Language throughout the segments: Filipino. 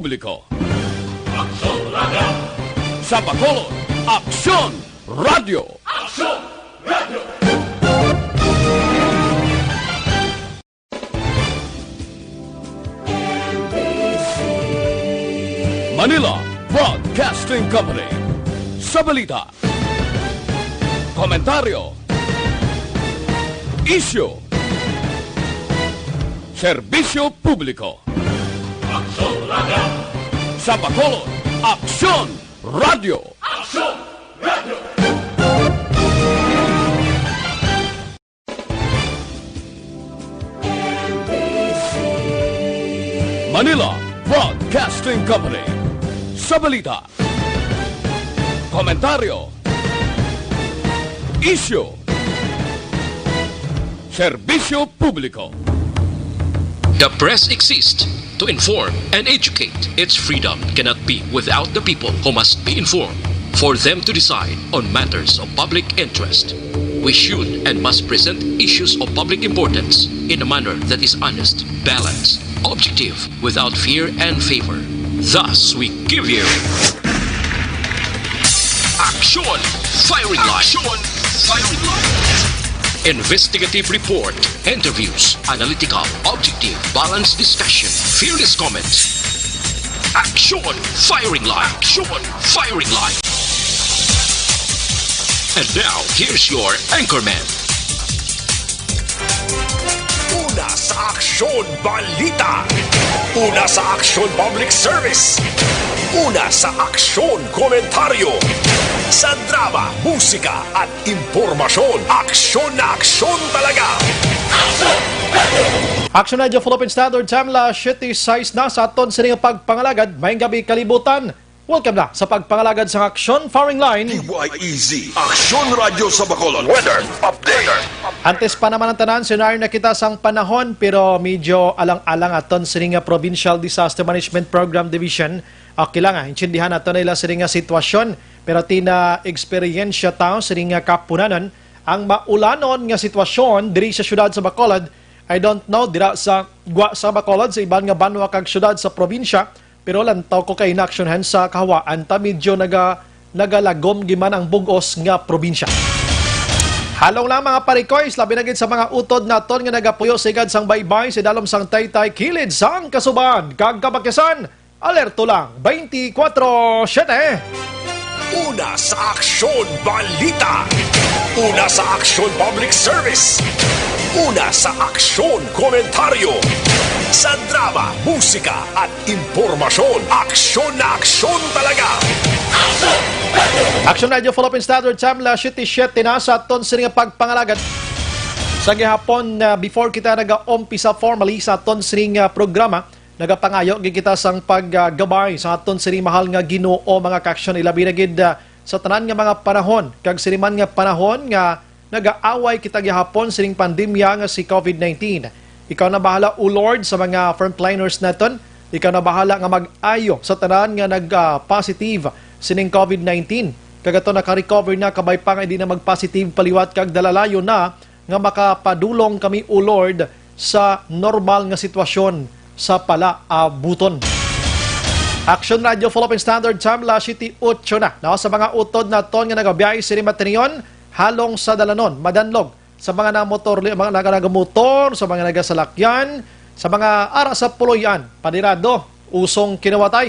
Publiko. Aksyon Radio! Sa Bacolod, Aksyon Radio! Aksyon Radio! Manila Broadcasting Company. Sa balita, komentaryo, isyu, serbisyo publiko. Aksyon Radio! Sa Bacolod, Aksyon Radio! Aksyon Radio! Manila Broadcasting Company. Sa balita, komentaryo, isyu, serbisyo publiko. The press exists to inform and educate. Its freedom cannot be without the people who must be informed for them to decide on matters of public interest. We should and must present issues of public importance in a manner that is honest, balanced, objective, without fear and favor. Thus, we give you Action Firing Line. Action Firing Line. Investigative report, interviews, analytical, objective, balanced discussion, fearless comments. Action Firing Line. Action Firing Line. And now, here's your anchorman. Una sa Aksyon Balita. Una sa Aksyon Public Service. Una sa Aksyon Komentaryo. Sa drama, musika at impormasyon, aksyon na aksyon talaga. Action Radio Philippine Standard Time la 7:06 na sa aton sining pagpangalagad. Mayong gabi kalibutan. Welcome na sa pagpangalagad sa Action Firing Line. DYEZ, Aksyon Radio sa Bacolod. Weather Update. Antes pa naman ang tanan, senaryo na kita sang panahon pero medyo alang-alang aton sining Provincial Disaster Management Program Division. Okay lang intindihan aton nila sining sitwasyon. Pero tina-eksperyensya tao sa ring kapunanan ang maulanon nga sitwasyon diri sa syudad sa Bacolod. I don't know, dira sa Bacolod, sa ibang nga banwa kag syudad sa probinsya. Pero lantaw ko kay inaksyonan sa kahawaan ta medyo nagalagom giman ang bugos nga probinsya. Halong lang mga parikoys, labi na gid sa mga utod naton nga nagapuyo sigad sang baybay sa dalom sang taytay kilid sang kasuban kag kabakyasan. Alerto lang 24/7. Una sa Aksyon Balita. Una sa Aksyon Public Service. Una sa Aksyon Komentaryo. Sa drama, musika at impormasyon, aksyon na aksyon talaga. Action Radio Philippine Standard Time la 7:07 na sa aton sining pagpangalagad. Sa gihapon before kita naga-umpisa formally sa aton sining programa, nagapangayo gid kita sang paggabay sa aton sining mahal nga Ginoo mga kaaksyon ilabi na gid sa tanan nga mga panahon kag siniman nga panahon nga nagaaway kita gihapon sining pandemya nga si COVID-19. Ikaw na bahala o Lord sa mga frontliners naton. Ikaw na bahala nga mag-ayo sa tanan nga nag-positive sining COVID-19. Kag ato naka-recover na kabay pa nga hindi na mag-positive paliwat kag dalalayo na nga makapadulong kami o Lord sa normal nga sitwasyon sa palaabuton. Action Radio Philippine Standard Time la 7:08 na. Sa mga utod na ton nga nagabiyahe sa Matinion, halong sa dalanon, madanlog sa mga namotor, mga nagamotor, sa mga nagasalakyan, sa mga ara sa puloyan, panirado, usong kinawatay.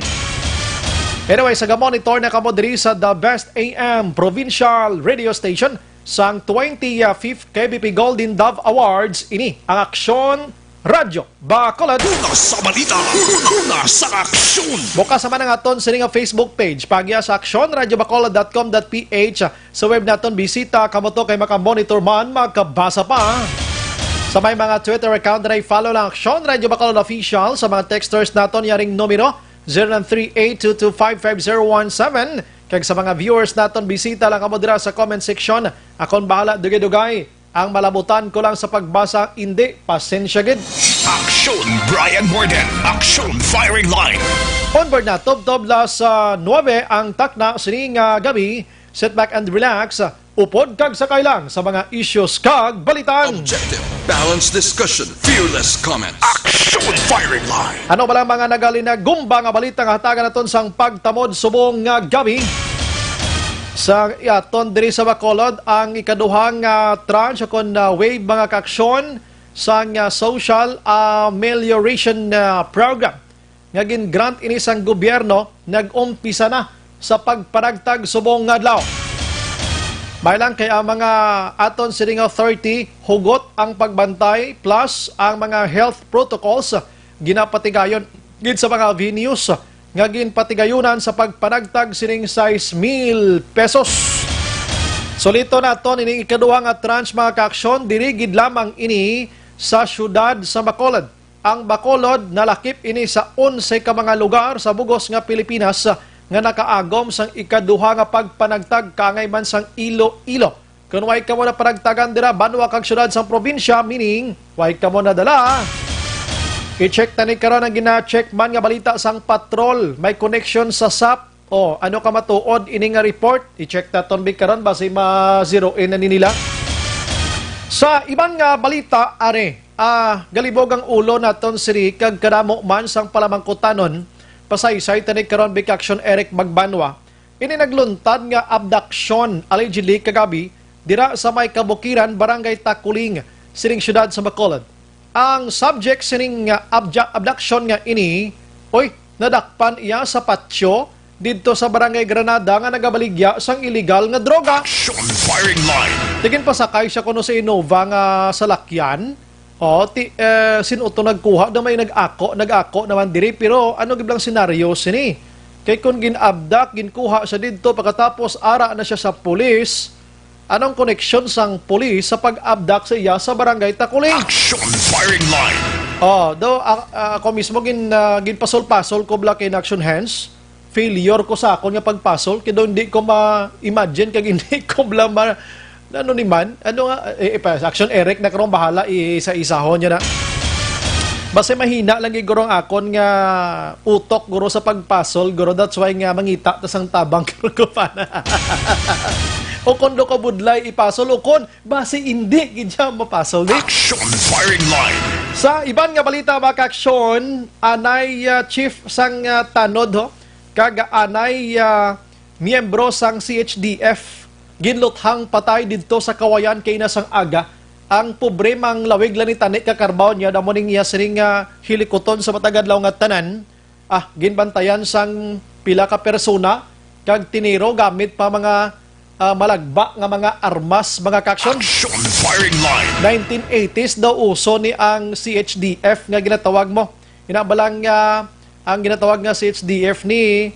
Anyway, sa monitor na kamo diri sa The Best AM Provincial Radio Station sang 25th KBP Golden Dove Awards, ini ang Aksyon Radyo Bacolod. Una sa balita, una sa aksyon. Bukas naman ang aton sa Facebook page. Pagya sa actionradiobacolod.com.ph. Sa web naton bisita kamo to kay makamonitor man, makabasa pa. Sa may mga Twitter account na i-follow lang Action Radio Bacolod Official. Sa mga texters naton yaring numero 0938-225-5017. Kag sa mga viewers naton bisita lang kamo dira sa comment section. Akon bahala dugay-dugay. Ang malabutan ko lang sa pagbasa, hindi, pasensya gid. Aksyon Brian Borden, Aksyon Firing Line. Onboard na, tob-tob la sa 9 ang takna sining gabi. Sit back and relax. Upod kag sakay lang sa mga issues kag balitan. Objective, balanced discussion, fearless comments. Action firing line. Ano ba lang mga nagali na gumba nga balita nga hatagan naton sang pagtamod subong nga gabi sa iaton diri sa Bacolod ang ikaduhang tranche kon wave mga kaaksyon sang social amelioration program nga gin-grant ini sang gobyerno nag-umpisa na sa pagparagtag subong nga adlaw. May lang kay ang mga aton sining authority hugot ang pagbantay plus ang mga health protocols ginapatigayon gid sa mga venues nga ginpatigayunan sa pagpanagtag sining 6,000 pesos. Solito naton ini ikaduha nga tranche mga kaaksyon diri gid lamang ini sa syudad sa Bacolod. Ang Bacolod nalakip ini sa 11 ka mga lugar sa bugos nga Pilipinas nga nakaagom sang ikaduha nga pagpanagtag kaangay man sang Iloilo. Kung way ka mo na panagtagan dira banwa kag syudad sang probinsya, meaning way ka mo na dala. I-check tani karon ang gina-check man nga balita sang patrol, may connection sa SAP. O ano ka matuod ini nga report? I-check taton bi karon base ma-zero in na ni nila. Sa ibang nga balita are, galibog ang ulo naton siri kag kadamo man sang palamangkutanon. Pasaysay tani karon big action Eric Magbanwa. Ini nagluntad nga abduction allegedly kagabi dira sa may Kabukiran, Barangay Takuling, sining syudad sa Bacolod. Ang subject sining abduction nga ini, nadakpan iya sa patio didto sa Barangay Granada nga nagabaligya sang illegal nga droga. Action firing line. Tigin pasakay siya kuno sa Innova nga salakyan. Sinuto nagkuha na may nag-ako naman diri pero ano giblang senaryo sini? Kay kung gin-abduct, ginkuha siya dito pagkatapos ara na siya sa pulis. Anong connection sang pulis sa pag-abduct sa iya sa Barangay Takuling? Action firing line. Ako mismo ginpasol-pasol ko black in action hands. Failure ko sa ako nga pagpasol kaya hindi ko ma-imagine kag hindi ko blang ano ni man, action Eric na karong bahala isa-isahon niya na. Basta mahina lang guro ang akon nga utok guro sa pagpasol, guro that's why nga mangita tas ang tabang ko pa na. O kondo ko budlay ipasol o kon base hindi gidya mapasol di. Action firing line. Sa iban nga balita mga kaaksyon, anay chief sang tanod kag anay miyembro sang CHDF ginluthang patay didto sa Kawayan kay nasang aga ang problemang lawig lang ni tani kakarbaw niya damo ning iya sining hilikoton sa matagadlaw nga tanan ginbantayan sang pila ka persona kag tiniro gamit pa mga malagba nga mga armas mga kaaksyon. Action firing line. 1980s daw uso ni ang CHDF nga ginatawag mo. Inabalang ang ginatawag nga CHDF ni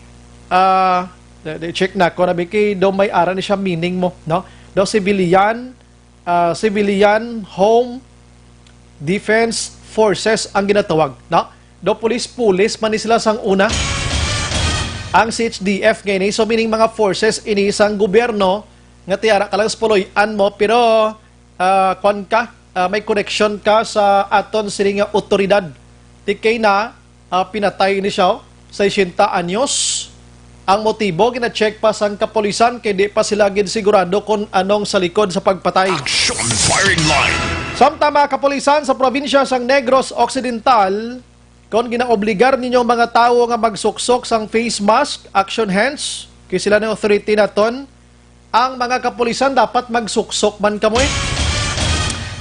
check na ko na biki do may ara ni siya meaning mo no do civilian home defense forces ang ginatawag no do police man ni sila sang una ang CHDF ngayon so meaning mga forces ini sang gobyerno nga tiara ka lang sa puloy-an mo pero may connection ka sa aton sining otoridad tikay na pinatay ni siya 60 anyos. Ang motibo, gina-check pa sang kapulisan kaya di pa sila sigurado kung anong sa likod sa pagpatay. Action firing line. Samtama kapulisan sa probinsya sang Negros Occidental, kung ginaobligar ninyong mga tao nga magsuksok sang face mask, action hands, kaya sila ng authority na ton, ang mga kapulisan dapat magsuksok man kamoy.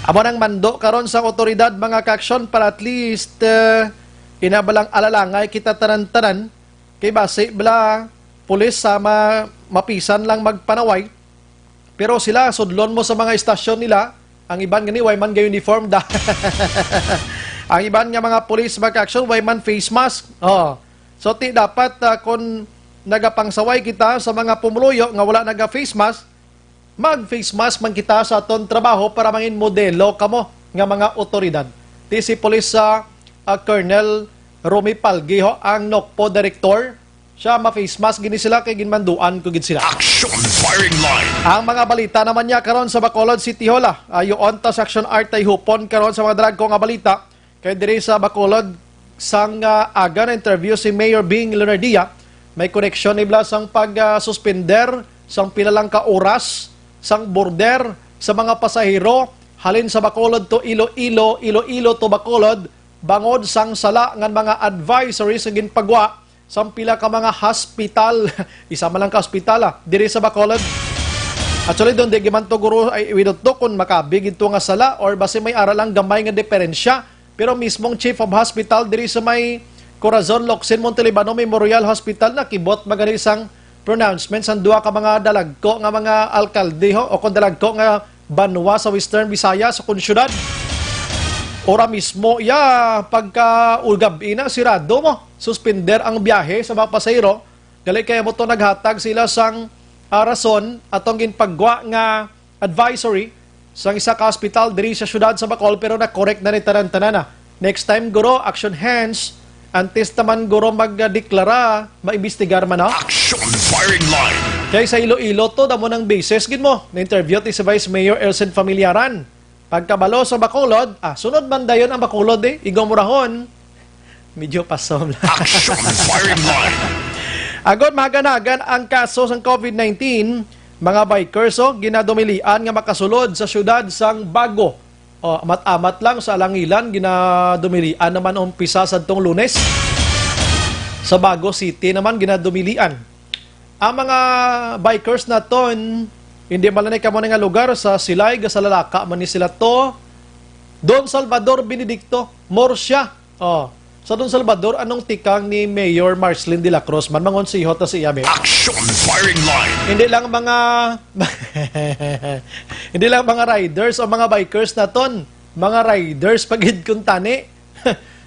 Amo nang mando karon sa otoridad mga kaaksyon para at least inabalang alalangay kita tanan-tanan kay base bala pulis sa mapisan lang magpanaway pero sila sudlon mo sa mga istasyon nila ang iban gani way man gay uniform da ang iban nga mga pulis mag-action way man face mask so dapat kung nagapangsaway kita sa mga pumuluyo nga wala naga face mask mag-face mask man kita sa aton trabaho para mangin modelo kamo nga mga otoridad si pulis sa Colonel Romy Palgi ang NOCPO director. Siya ma-face mask gini sila kay ginmanduan ko gid sila. Action firing line. Ang mga balita naman niya karon sa Bacolod City Hall ayon ta sa action art ay hupon karon sa mga drag ko nga balita kay diri sa Bacolod sang aga na interview si Mayor Bing Leonardia may koneksyon ibla sang pag suspender sang pila lang ka oras sang border sa mga pasahero halin sa Bacolod to Iloilo, Iloilo to Bacolod, bangod sang sala ngan mga advisories nga ginpagwa sang pila ka mga hospital, isa man lang ka hospital diri sa Bacolod. Actually, doon di giman to guro ay widot to kung makabig ito nga sala or base may aral lang gamay nga diferensya. Pero mismong chief of hospital diri sa may Corazon, Locsin, Montelibano Memorial Hospital na kibot magani isang pronouncement sang duha ka mga dalagko nga mga alkalde o kung dalagko nga banwa sa Western Visayas sa konsyudad. Ora mismo, pagka ulgabi na sirado mo, suspender ang biyahe sa mga pasahero. Gali kaya mo to naghatag sila sang rason atong ginpagwa nga advisory sa isa ka hospital diri sa syudad sa Bacol pero na-correct na ni tanan-tanan. Next time, guro, action hands. Antes naman, guro, magdeklara, maimbestigar man, no? Action firing line. Kaya sa Iloilo to, damo ng bases, gin mo. Na-interview ti si Vice Mayor Elsen Familiaran. Pagkabalo sa Bacolod, sunod man dayon ang Bacolod igaw murahon. Medyo pasom lang. Action firing line. Agad maganagan ang kaso ng COVID-19, mga bikers ginadumilian nga makasulod sa syudad sang Bago. Amat-amat lang sa Alangilan, ginadumilian naman umpisa sa tong Lunes. Sa Bago City naman ginadumilian. Ang mga bikers na ton, hindi malanay ka mo nga lugar sa Silay, sa Lalaka, man ni sila to. Don Salvador Benedicto, Morsia. Sa Don Salvador, anong tikang ni Mayor Marcelin de la Cruz? Man mangonsiho ta si Yabe. Action firing line. Hindi lang mga hindi lang mga riders o mga bikers na ton. Mga riders pagid kun tani.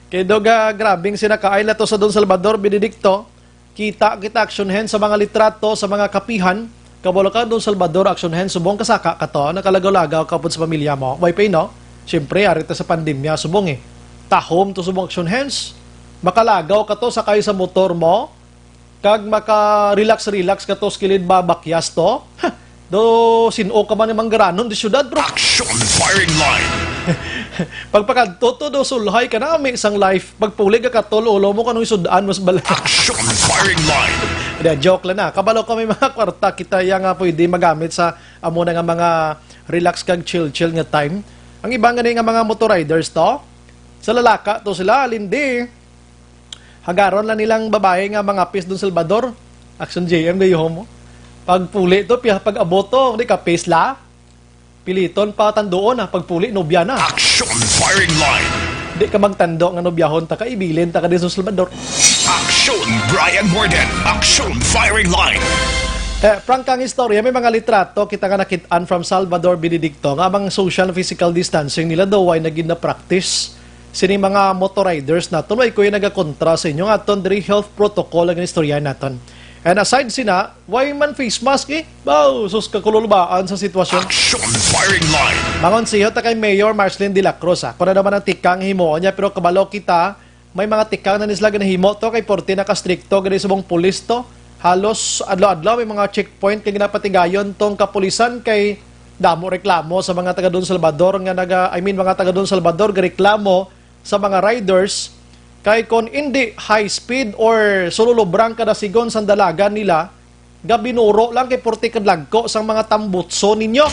Kay doga grabing sinakaayla to sa Don Salvador Benedicto. Kita action hand sa mga litrato, sa mga kapihan. Kabalo ka Don Salvador action hand subong kasaka kato nakalagaw-lagaw kapod sa pamilya mo. Why pay no? Syempre arita sa pandemya subong tahom to subong action hands. Makalagaw ka to sakay sa motor mo. Kag maka-relax ka to skilid babakyas to. Do sino ka man ng manggaranon di syudad bro. Action firing line. Pagpakadto do sulhay ka na may isang life. Pagpulig ka to ulo mo kanong isudaan mas bala. Action firing line. Joke lang na. Kabalo kami mga kwarta kita nga pwede magamit sa amo na nga mga relax kag chill nga time. Ang ibang nga mga motoriders to sa Lalaka to sila lindi. Hagaron lang nilang babae nga mga pis Don Salvador. Action JM gayo mo. Pagpuli to pag aboto di ka pis la. Piliton pa tandoon pagpuli nobya na. Action firing line. Di ka magtando nga nobyahon ta ka ibilin ta ka di Don Salvador. Action Brian Morden. Action firing line. Prangkang istorya, may mga litrato kita nga nakitaan from Salvador Benedicto nga bang social physical distancing nila daw ay naging na practice. Sini mga motoriders naton way ko yung nagakontra sa inyo nga aton diri health protocol ang istorya naton. And aside sina, why man face mask Bao, sus kakululbaan sa sitwasyon. Action firing line. Mangon siyo ta kay Mayor Marcelin de la Cruz Kung naman ang tikang himo niya pero kabalo kita, may mga tikang na nisla ganahimo to kay porte naka-stricto gani subong pulis to. Halos adlaw-adlaw may mga checkpoint kay ginapatigayon tong kapulisan kay damo reklamo sa mga taga Don Salvador nga mga taga Don Salvador reklamo sa mga riders kay kon hindi high speed or sululubrang kada sigon sa dalagan nila gabinuro lang kay porte kadlagko sang mga tambutso ninyo.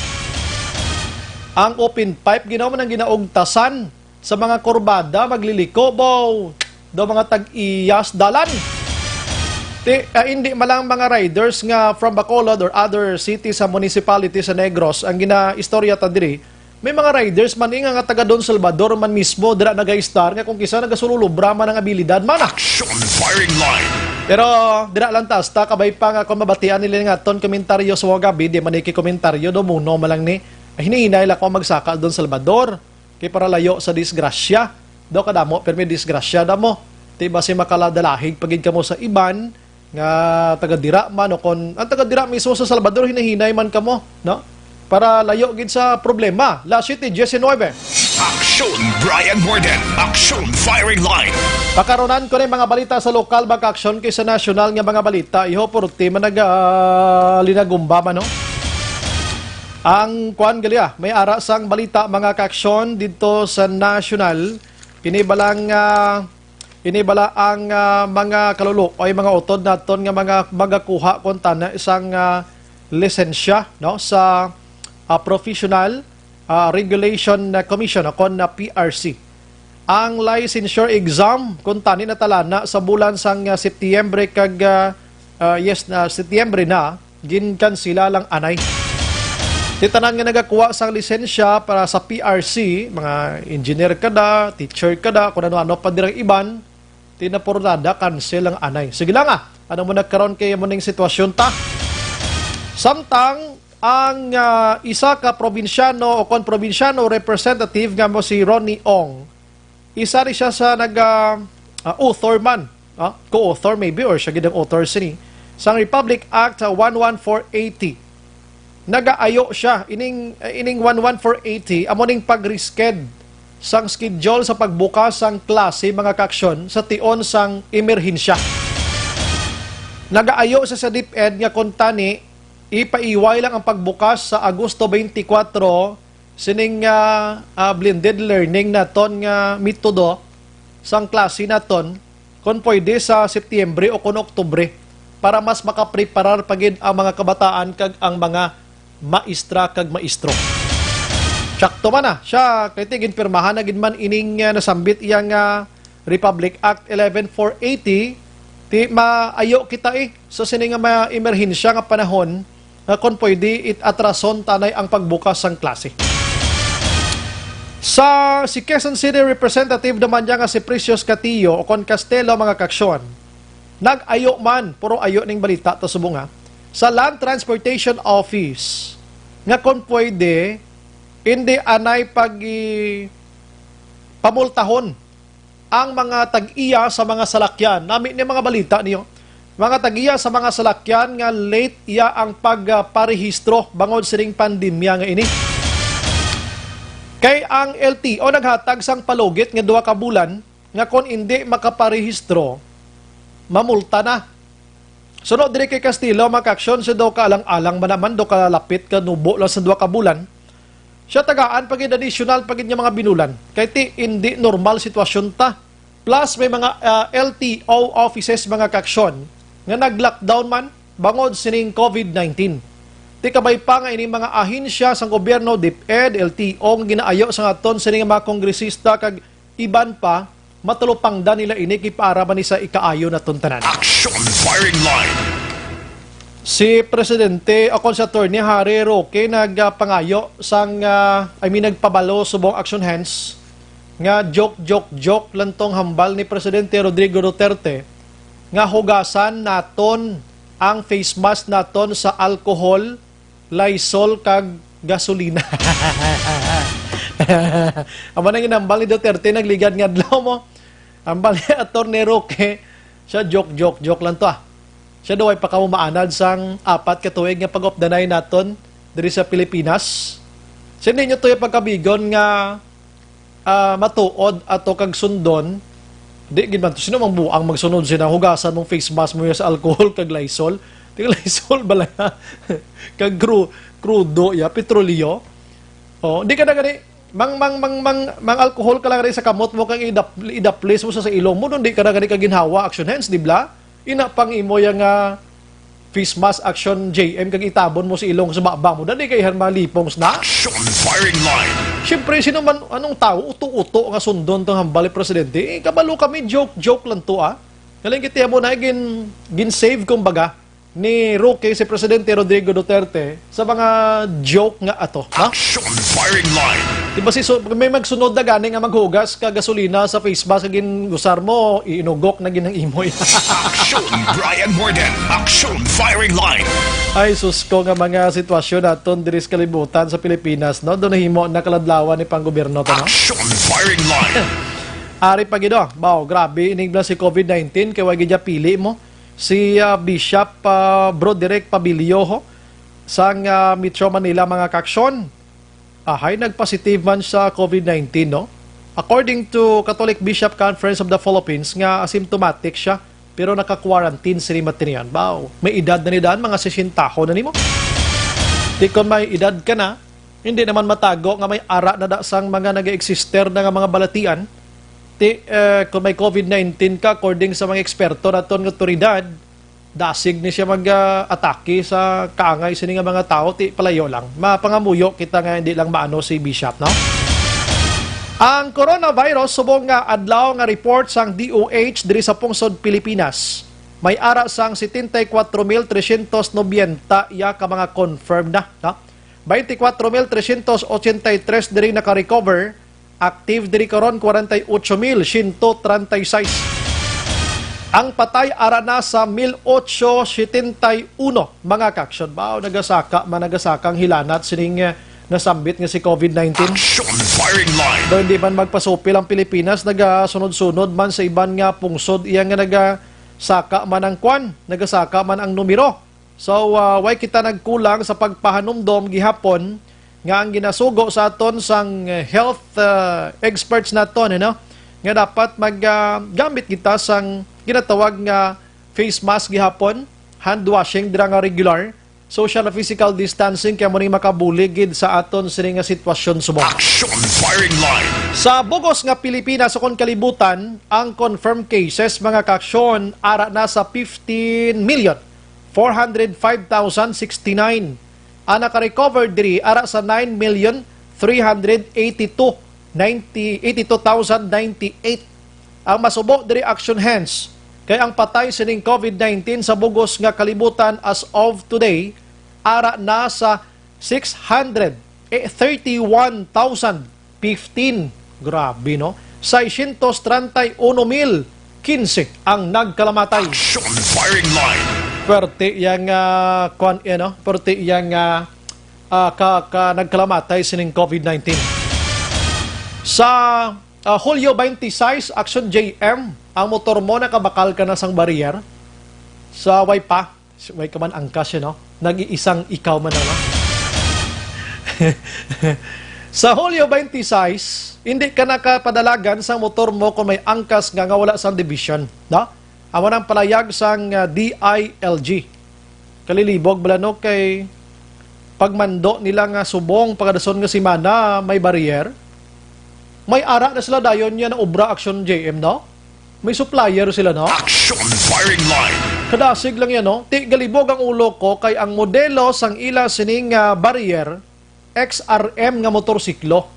Ang open pipe ginawa man ang ginaugtasan sa mga kurbada magliliko bow do mga tag-iyas dalan. Hindi malang mga riders nga from Bacolod or other cities sa municipality sa Negros ang gina-istorya ta diri. May mga riders man nga taga Don Salvador man mismo dira nag-star nga kung kisa nagasululubra man ang abilidad man. Action firing line. Pero dira lang tasta kabay pa nga kung mabatian nila nga ton komentaryo sa gabi di man komentaryo do muno malang ni hinihinay la ko magsaka Don Salvador kay para layo sa disgrasya. Do kadamo permi disgrasya damo. Ti base makaladalahig pagid kamo sa iban nga taga dira man o kon ang taga dira mismo sa Salvador hinahinay man kamo, no? Para layo gid sa problema. La City 19. Action Brian Morden. Action firing line. Pakaronan ko rin mga balita sa lokal bag action kaysa national nga mga balita. Iho porti man linagumba man no. Ang kuan gali may ara sang balita mga ka-aksyon dito sa national. Pinibala ang mga kalulu o mga utod naton nga mga magakuha kon tana isang lisensya no sa Professional Regulation Commission akon na PRC. Ang licensure exam kung tani na talana sa bulan sang Setyembre kag Setyembre na ginkansila lang anay. Titanan nga nagakuha sang lisensya para sa PRC, mga engineer kada, teacher kada, kung ano-ano pa dirang iban, tinapurnada, cancel ang anay. Sige lang ano mo nagkaroon kayo mo ng sitwasyon ta? Samtang, ang isa ka probinsyano o konprobinsyano representative nga mo si Ronnie Ong, isa rin siya sa author man, co-author maybe, or siya gidang author sini, sang Republic Act 11480. Nagaayo siya ining 11480 amo ning pag-resched sang schedule sa pagbukas sang klase mga kaaksyon sa tion sang emerhensya. Nagaayo sa DepEd nga kontani ipaiway lang ang pagbukas sa Agosto 24 sining blended learning naton nga metodo sang klase naton kung pwede sa Setyembre o kung Oktubre para mas makapreparar pagid ang mga kabataan kag ang mga maestra kag maestro. Sakto man siya kay tigin pirmahan na gid man ining nasambit iyang Republic Act 11480 ti maayo kita sa sining nga emerhensya nga panahon na kung pwede atrason tanay ang pagbukas sang klase. Si Quezon City Representative naman niya nga si Precious Catillo o kon Castelo mga kaksyon, nag-ayo man, puro ayo ning balita to subunga, sa Land Transportation Office nga kung pwede hindi anay pamultahon ang mga tag-iya sa mga salakyan. Nami ni mga balita niyo. Mga tag-iya sa mga salakyan nga late iya ang pagparehistro bangod sining pandemya nga ini. Kay ang LTO naghatag sang palugit nga 2 ka bulan nga kung hindi makaparehistro, mamulta na. Sunod diri kay Castillo, makaksyon siya daw kaalang-alang manaman, daw kalapit ka nubo lang sa 2 ka bulan. Siya tagaan pagid additional pagid niya mga binulan. Kay ti hindi normal sitwasyon ta. Plus may mga LTO offices mga kaksyon nga nag-lockdown man bangod sining COVID-19. Ti kabay pa nga ini mga ahensya sang gobyerno, DepEd, LTO nga ginaayo sa aton sining mga kongresista kag iban pa matulupang da nila ini para man sa ikaayo na tuntanan. Action Firing Line. Si Presidente o sa Attorney Harry Roque nagpangayo sang nagpabalo subong action hands nga joke lantong hambal ni Presidente Rodrigo Duterte nga hugasan naton ang face mask naton sa alcohol, Lysol kag gasolina. Amo nang inambal ni Duterte nagligad nga adlaw mo. Ambal ni Attorney Roque, siya joke lang to Siya daw ay pakamumaanad sang 4 ka tuig nga pag-opdanay naton diri sa Pilipinas. Siya ninyo to yung pagkabigon nga matuod ato kag sundon. Di gid man to sino mang buang magsunod sina hugasan mong face mask mo sa alcohol kag Lysol. Di Lysol bala kag crudo ya petrolyo. Oh, di ka na gani mang alcohol ka lang rin sa kamot mo kang idaplis mo sa ilong mo, di ka na gani kaginhawa action hands, di ba? Ina pang imo yung face mask action JM kag itabon mo sa ilong sa baba mo, dali kay malipong na. Action Firing Line. Siyempre, sino man, anong tao, uto-uto nga sundon tong hambali presidente, kabalo kami, joke lang to Galing kitiya mo na, gin-save kumbaga, ni Roque, si Presidente Rodrigo Duterte, sa mga joke nga ato. Action Firing Line. Diba may magsunod na gani nga maghugas ka gasolina sa face mask kagin gusar mo, inugok na ginang imoy. Action Brian Morden. Action Firing Line. Ay sus ko nga mga sitwasyon naton diri sa kalibutan sa Pilipinas, no? Doon nahimo nakaladlawan ni panggobyerno to, no? Action Firing Line. Ari pagido, baw, grabe inig si COVID-19 kay wagi dia pili mo. Si Bishop Broderick Pabilio sang Metro Manila mga kaksyon. Nagpositive man sa COVID-19, no? According to Catholic Bishop Conference of the Philippines, nga asymptomatic siya, pero naka-quarantine si Matinian. Baw, may edad na nidan, mga 60 na nimo. Di kung may edad ka na, hindi naman matago nga may ara na sang mga nag-exister na nga mga balatian. Kung may COVID-19 ka, according sa mga eksperto naton ng otoridad, dasig ni siya mag-atake sa kaangay sini nga mga tao, ti palayo lang. Mapangamuyo kita nga hindi lang maano si Bishop, no? Ang coronavirus subong nga adlaw nga report sang DOH diri sa pungsod Pilipinas. May ara sang 74,390 ya ka mga confirmed na, no? 24,383 diri naka-recover, active diri karon 48,136. Ang patay ara na sa 1,871 mga kaksyon. Bao nagasakang hilanat sining nasambit nga si COVID-19. Action firing line. Do hindi man magpasupil ang Pilipinas, nagasunod-sunod man sa iban nga pungsod iya nga nagasaka man ang kwan, nagasaka man ang numero. So why kita nagkulang sa pagpahanumdom gihapon nga ang ginasugo sa aton sang health experts naton, nga dapat maggamit kita sang ginatawag nga face mask gihapon, hand washing dira nga regular, social and physical distancing kaya mo rin makabuligid sa aton sining nga sitwasyon subong. Action firing line. Sa bugos nga Pilipinas sa kon kalibutan, ang confirmed cases mga kaksyon ara na sa 15,405,069. Ang naka-recover diri ara sa 9,382,098. Ang masubo diri action hands kay ang patay sining COVID-19 sa bugos nga kalibutan as of today ara na sa 631,015. Grabe, no? 631,015 ang nagkalamatay. Action firing line. Pwerte yang pwerte yang nagkalamatay sining COVID-19. Sa Hulyo 26, Action JM, ang motor mo nakabakal ka na sang barrier. Sa way ka man angkas no? Nag-iisang ikaw man na. Sa Hulyo 26, hindi ka nakapadalagan sa motor mo kung may angkas nga wala sang division. No? Amo nang palayag sang DILG. Kalilibog balano kay pagmando nila nga subong pagadason nga simana may barrier. May ara na sila dayon yan na obra Action JM, no? May supplier sila, no? Action firing line. Kadasig lang yan, no? Ti galibog ang ulo ko kay ang modelo sang ila sining barrier XRM nga motorsiklo.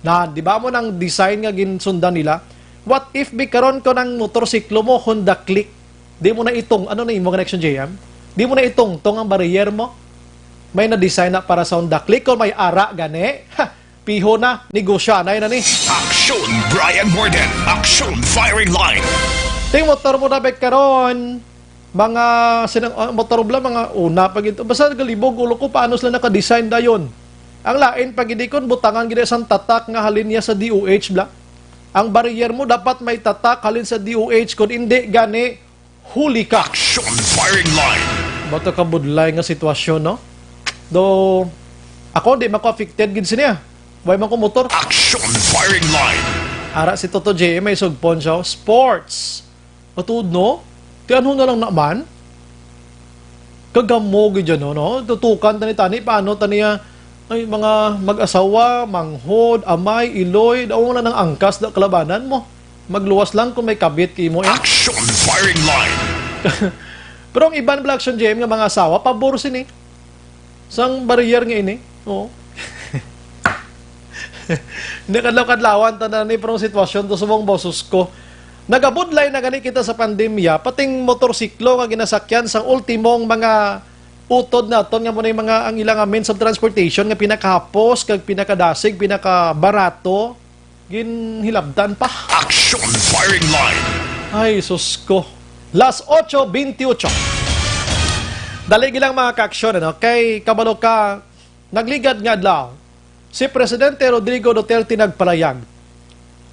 Na, di ba mo nang design nga ginsundan nila? What if bikaron ko ng motorsiklo mo Honda Click? Di mo na itong, ano na yung mga Action JM? Di mo na itong ang barrier mo? May na-design na para sa Honda Click o may ara gani? Ha! Piho na, negosya na ni. Action Brian Morden. Action firing line. Ting motor mo na karon mga motor bla mga una pag ito basta galibog ulo ko paano sila naka-design dayon. Ang lain pag hindi kon butangan gid sang tatak nga halin niya sa DOH bla. Ang barrier mo dapat may tatak halin sa DOH kun hindi gani huli ka. Action firing line. Bato ka budlay nga sitwasyon, no? Do ako di mako-affected gid siya. Way man ko motor. Action firing line. Ara si Toto J, may sugpon siya. Sports. Matud, no? Tiyan ho na lang naman. Kagamog dyan, no? Tutukan tani-tani. Paano taniya ay mga mag-asawa, manghod, amay, iloy. Daw mo na ng angkas na kalabanan mo. Magluwas lang kung may kabit kay mo. Action firing line. Pero ang iban Black Action JM nga mga asawa, pabor sini. Sang barrier nga ini. Oo. Hindi kadlaw-kadlawan tanan ni prong sitwasyon to sumong bosos ko. Nagabudlay na gani kita sa pandemya, pating motorsiklo nga ginasakyan sang ultimong mga utod naton nga mo na mga ang ilang means of transportation nga pinakahapos kag pinakadasig, pinakabarato, ginhilabdan pa. Action firing line. Ay sus ko. Las 8:28. Dali gilang mga ka-aksyon, kay kabalo ka nagligad nga adlaw. Si Presidente Rodrigo Duterte nagpalayag.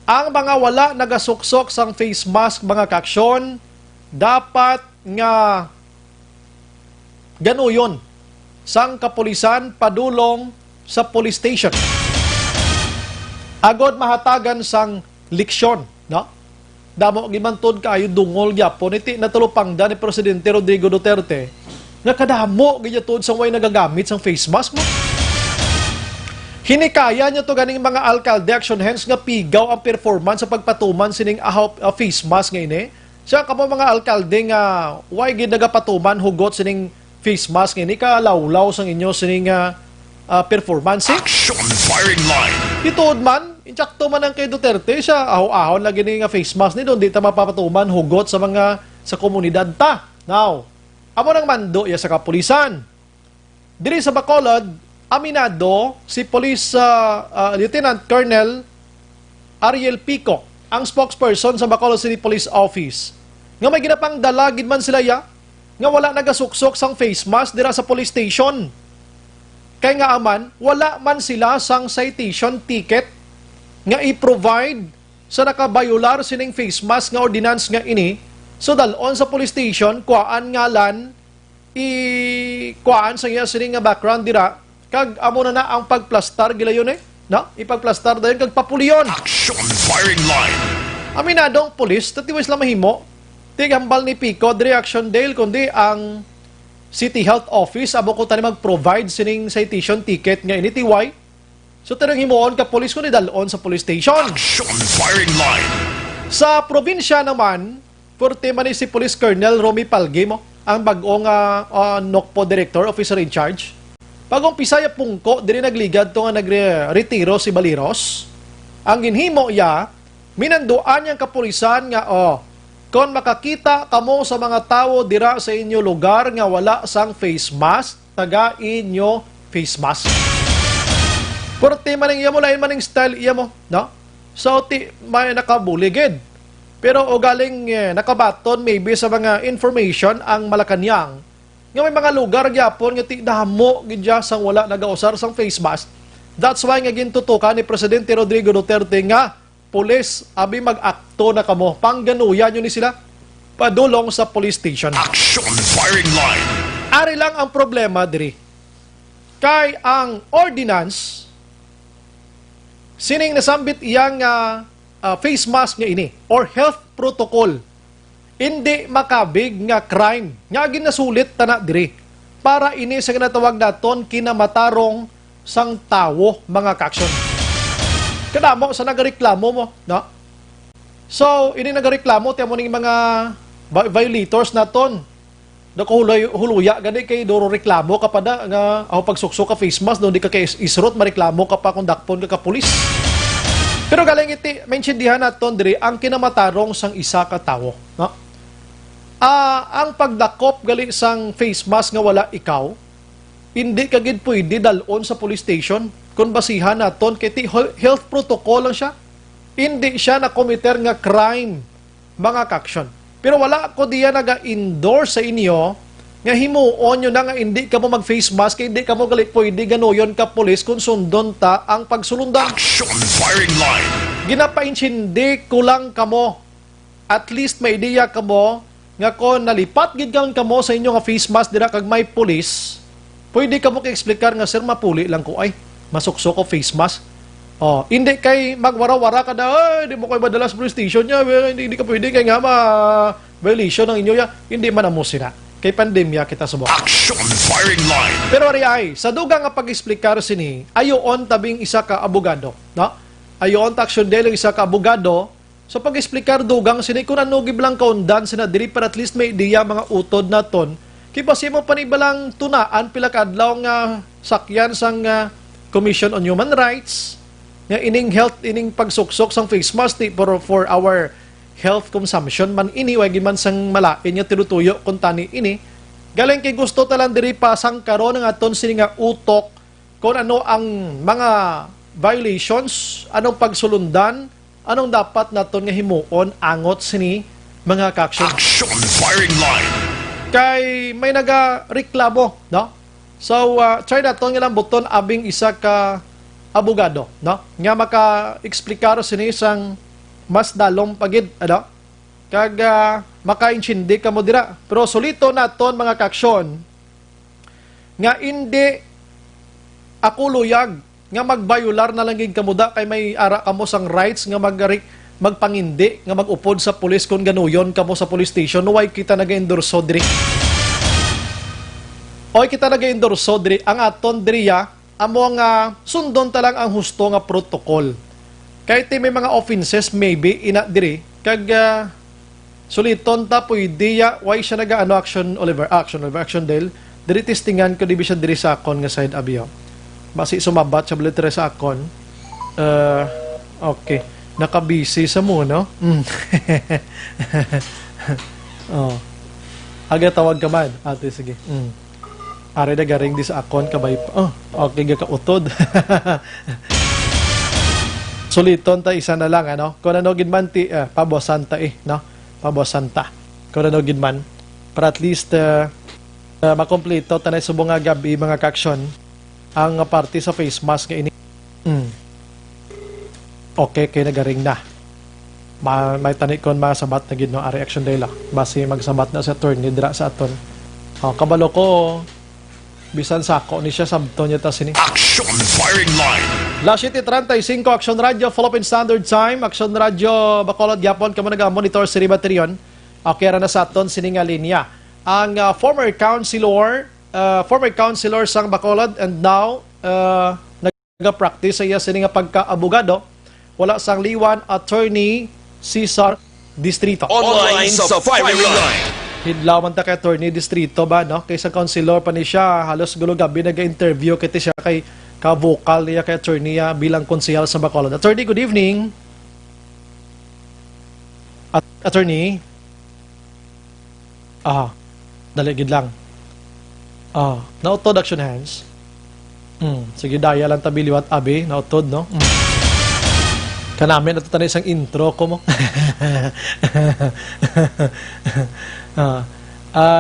Ang mga wala nagasuksok sang face mask mga kaaksyon, dapat nga ganuyon sang kapulisan padulong sa police station. Agod mahatagan sang leksyon, no? Damo gimantod kaayo dungol gyapon iti natulupangda ni Presidente Rodrigo Duterte. Nga kadamo gyatod sang way nagagamit sang face mask mo. Hinikaya niya to ganing mga alkalde action hands nga pigaw ang performance sa pagpatuman sining face mask nga ini Siya kamo mga alkalde nga why gid nagapatuman hugot sining face mask ini ka lawlaw sang inyo sining performance. Action firing line. Ituod man, insakto man ang kay Duterte siya aho-ahon lagi ni nga face mask ni doon di ta mapapatuman hugot sa mga sa komunidad ta. Now, amo nang mando ya sa kapulisan. Diri sa Bacolod, aminado si Police Lieutenant Colonel Ariel Pico, ang spokesperson sa Bacolod City Police Office. Nga may ginapang dalagid man sila ya, nga wala nagasuksok sang face mask dira sa police station. Kaya nga aman, wala man sila sang citation ticket nga i-provide sa nakabayular sining face mask nga ordinance nga ini. So dalon sa police station, kuhaan ngalan, kuhaan sa iya sining nga background dira, kag amo na ang pagplastar gila yun no? Ipagplastar dayon kag papuliyon. Action firing line. Aminadong pulis, tatiwis lang mahimo. Tigambal ni Pico, di reaction dale, kundi ang City Health Office, abo ko tani mag-provide sining citation ticket nga ini tiway. So tanong himoon ka pulis ko ni dalon sa police station. Action firing line. Sa probinsya naman, purti man ni si Police Colonel Romy Palgimo, ang bagong NOCPO Director, Officer in Charge. Pagong Pisaya Pungko, diri nagligad to nga nagre-retiro si Baliros. Ang ginhimo ya, minanduan niyang kapulisan nga, kung makakita kamo sa mga tao dira sa inyo lugar nga wala sang face mask, taga inyo face mask. Purti maning iya mo, lain maning style iya mo, no? So, may nakabuligid. Pero o galing nakabaton maybe sa mga information ang Malacanang, nga may mga lugar gyapon nga ti damo gidya sang wala nagausar sang face mask. That's why nga gintutukan ni Presidente Rodrigo Duterte nga pulis abi mag-akto na kamo. Pangganuyan yun ni sila padulong sa police station. Action firing line. Ari lang ang problema diri. Kay ang ordinance sining nasambit iyang face mask nga ini or health protocol, hindi makabig nga crime nga ginasulit tana diri para ini sa ginatawag naton kinamatarong sang tawo mga kaksyon. Kadamo sa nagareklamo mo, no? So, ini nagareklamo tiamo ning mga violators naton. Dako huluya gani kay duro reklamo kapada nga pagsuksok ka face mask no di ka kay isrot mareklamo ka pa kung dakpon ka pulis. Pero galing iti maintindihan naton diri ang kinamatarong sang isa ka tawo, no? Ang pagdakop gali sang face mask nga wala ikaw, hindi ka gid pwede dalon sa police station kung basihan naton kay health protocol lang siya. Hindi siya na committer nga crime mga kaksyon. Pero wala ko diya naga-endorse sa inyo nga himuon nyo na nga hindi ka mo mag-face mask, kaya hindi ka mo gali pwede ganuyon ka polis kung sundon ta ang pagsulundan. Action firing line. Ginapainchindi ko lang kamo. At least may ideya kamo nga kung nalipat gid kamo sa inyo nga face mask dira kag may polis, pwede kamo ka-explicar nga sir mapuli lang ko ay masuksok ko face mask. Hindi kay magwara-wara ka na, hindi mo kayo madala sa police station niya, hindi ka pwede kay nga violation ng inyo ya. Hindi man amo sila. Kay pandemya kita subok. Action firing line. Pero ari sa dugang nga pag-explicar sini, ayoon tabing isa ka abogado, no? Ayoon ta action dele isa ka abogado. So pag-explicar dugang sini kung ano giblang kaundan sina diri para at least may ideya mga utod naton. Kay basi mo panibalang tunaan pila ka adlaw nga sakyan sang Commission on Human Rights nga ining health ining pagsuksok sang face mask for our health consumption man ini way man sang malain nga tinutuyo kun tani ini galing kay gusto talang diri pa sang karon nga aton sini nga utok kung ano ang mga violations, anong pagsulundan, anong dapat naton nga himuon angot sini mga kaksyon. Action firing line. Kay may nagareklamo, no? So try naton nga lang buton abing isa ka abogado, no? Nga maka-eksplikar sini sang mas dalom pagid, ano? Kag makaintindi ka mo dira. Pero solito naton mga kaksyon nga hindi ako luyag nga magbayular na lang gid kamuda kay may ara kamo sang rights nga magpangindi nga magupod sa pulis kung ganuyon kamo sa police station. Why kita naga-endorso diri? Oy kita naga-endorso diri ang aton diriya amo nga sundon talang ang husto nga protocol. Kahit may mga offenses maybe ina diri kag Suliton ta pwede ya why siya naga-ano action Dale. Diri testingan ko di siya diri sa akon nga side abiyo. Basi sumabat sa blitre sa akon. Okay. Nakabisi sa mo, no? Oh. Aga tawag ka man. Ate, sige. Are na garing di sa akon kabay pa. Oh, okay ga kautod. Suliton ta isa na lang ano. Kung ano gid man ti pabosanta no. Pabosanta. Kung ano gid man para at least makompleto tanay subong nga gabi mga kaksyon ang party sa face mask nga ini. Okay kay nagaring na. May tani kon masabat na gid no ari action day la. Base magsabat na sa attorney dira sa aton. Kabalo ko bisan sako ni siya sabto niya ta sini. Action Firing Line. Last 35 Action Radio Philippine Standard Time. Action Radio Bacolod Yapon kamo naga-monitor si Ribaterion. Okay ra na sa aton sini nga linya. Ang former councilor sang Bacolod and now naga-practice sa iya sini nga pagka-abogado. Wala sang liwan attorney Cesar Distrito. Online sa Firing Line. Hidlaw man ta kay attorney Distrito ba no? Kaysa councilor pa ni siya halos gulo gabi nag-interview kiti siya kay ka-vocal niya kay attorney bilang konsehal sa Bacolod. Attorney, good evening. Attorney. Daligid lang. Nautod action hands. Sige, daya lang tabiliwat abi, nautod no. Kanamin natutanay isang intro ko mo.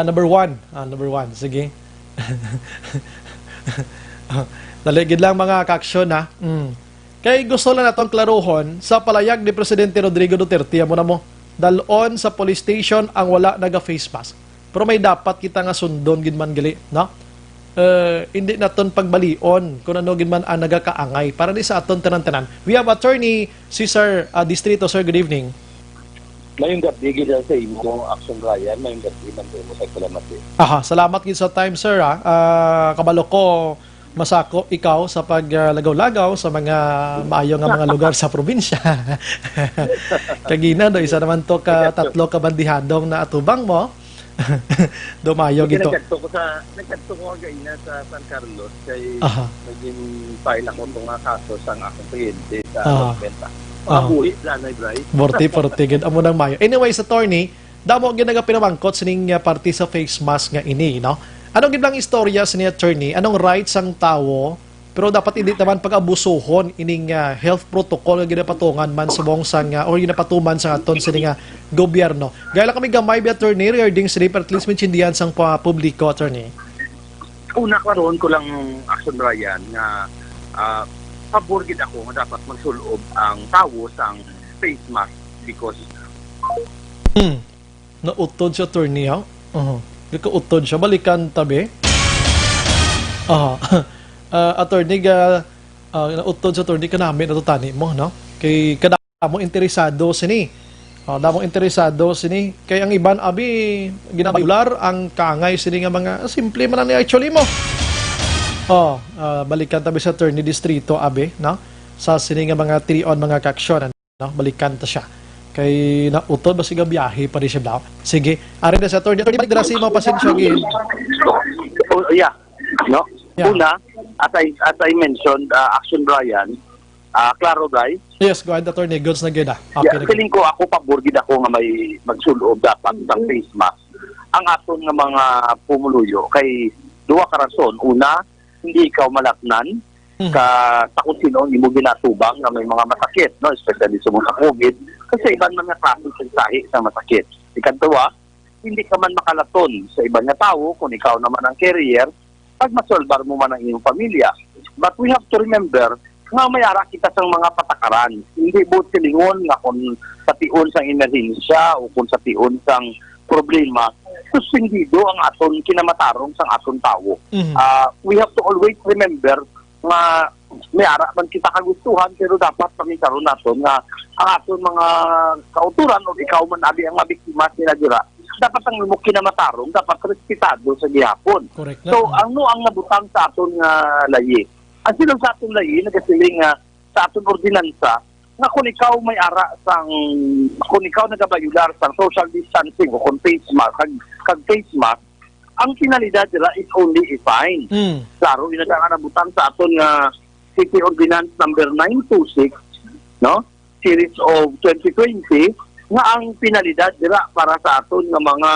Number one. Sige. Daligid lang mga kaksyon ha. Kaya gusto lang natong klaruhon sa palayag ni Presidente Rodrigo Duterte mo na mo dalon sa police station ang wala naga-face mask. Pero may dapat kita nga sundon gid man gali, no? Hindi naton pagbalion kung ano gid man ang nagakaangay para di sa aton tanan-tanan. We have attorney Cesar Distrito. Sir, good evening. Mayong gabi gid sa imo Action Ryan, mayong gabi man mo sa salamat. Salamat gid sa time sir. Kabalo ko masako ikaw sa paglagaw-lagaw sa mga maayo nga mga lugar sa probinsya. Kagina do isa naman to ka tatlo ka bandihadong na atubang mo. Dumayo gito. Nagkadto ko gayna sa San Carlos kay naging file ako tong kaso sang akong kliyente sa benta. Buhi lanay bray. Morti gid amo nang mayo. Anyways, attorney, damo gid pinamangkot sining party sa face mask nga ini, no? Anong gid lang istorya sa ni attorney? Anong rights ang tawo? Pero dapat hindi naman pag-abusuhon ining health protocol nga ginapatungan man sa buong sang or ginapatuman sa aton sa nga gobyerno. Gaya lang kami gamay bi attorney regarding sa at least mintindihan sang publiko attorney. Una karon ko lang Action Ryan nga pabor gid ako nga dapat magsulob ang tawo sang face mask because nautod sa attorney ha. Nakautod siya balikan tabi. Attorney nautod sa attorney kanami natutani mo no kay kadamo interesado sini kay ang iban abi ginabayular ang kaangay sini nga mga simple man ni actually mo balikan tabi sa attorney Distrito abi no sa sini nga mga tirion mga kaksyon no balikan ta siya kay nautod ba siga biyahe pa rin siya daw sige ari na sa attorney drasi mo pasensya gid no una as I mentioned Action Brian klaro guys. Yes, go ahead, attorney. Goods na gid. Feeling ko ako pabor gid ako nga may magsulob dapat sang face mask. Ang aton nga mga pumuluyo kay duha ka rason. Una, hindi ikaw malaknan ka takot sino imo ginatubang nga may mga masakit, no, especially sa COVID kasi iban man nga klase sa sahi sa masakit. Ikaduha, hindi ka man makalaton sa ibang nga tawo kung ikaw naman ang carrier pag masolbar mo man ang iyong pamilya. But we have to remember nga mayara kita sa mga patakaran. Hindi buot silingon nga kung sa tiun sang emerhensya o kung sa tiun sang problema, susindido ang aton kinamatarong sang aton tawo. We have to always remember nga mayara man kita kagustuhan pero dapat pamikaron naton nga ang aton mga kauturan o ikaw man abi ang mabiktima sila dira dapat ang mo kinamatarong dapat respetado sa gihapon. So ang nabutang sa aton nga layi ang silang sa aton layi, nagasiling sa aton ordinansa, nga kung ikaw may ara kung ikaw nagabayular sang social distancing o kung face mask, kag face mask, ang finalidad nila is only a fine. Klaro, inadanganabutan sa aton nga City Ordinance number 926, no? Series of 2020, nga ang pinalidad nila para sa aton nga mga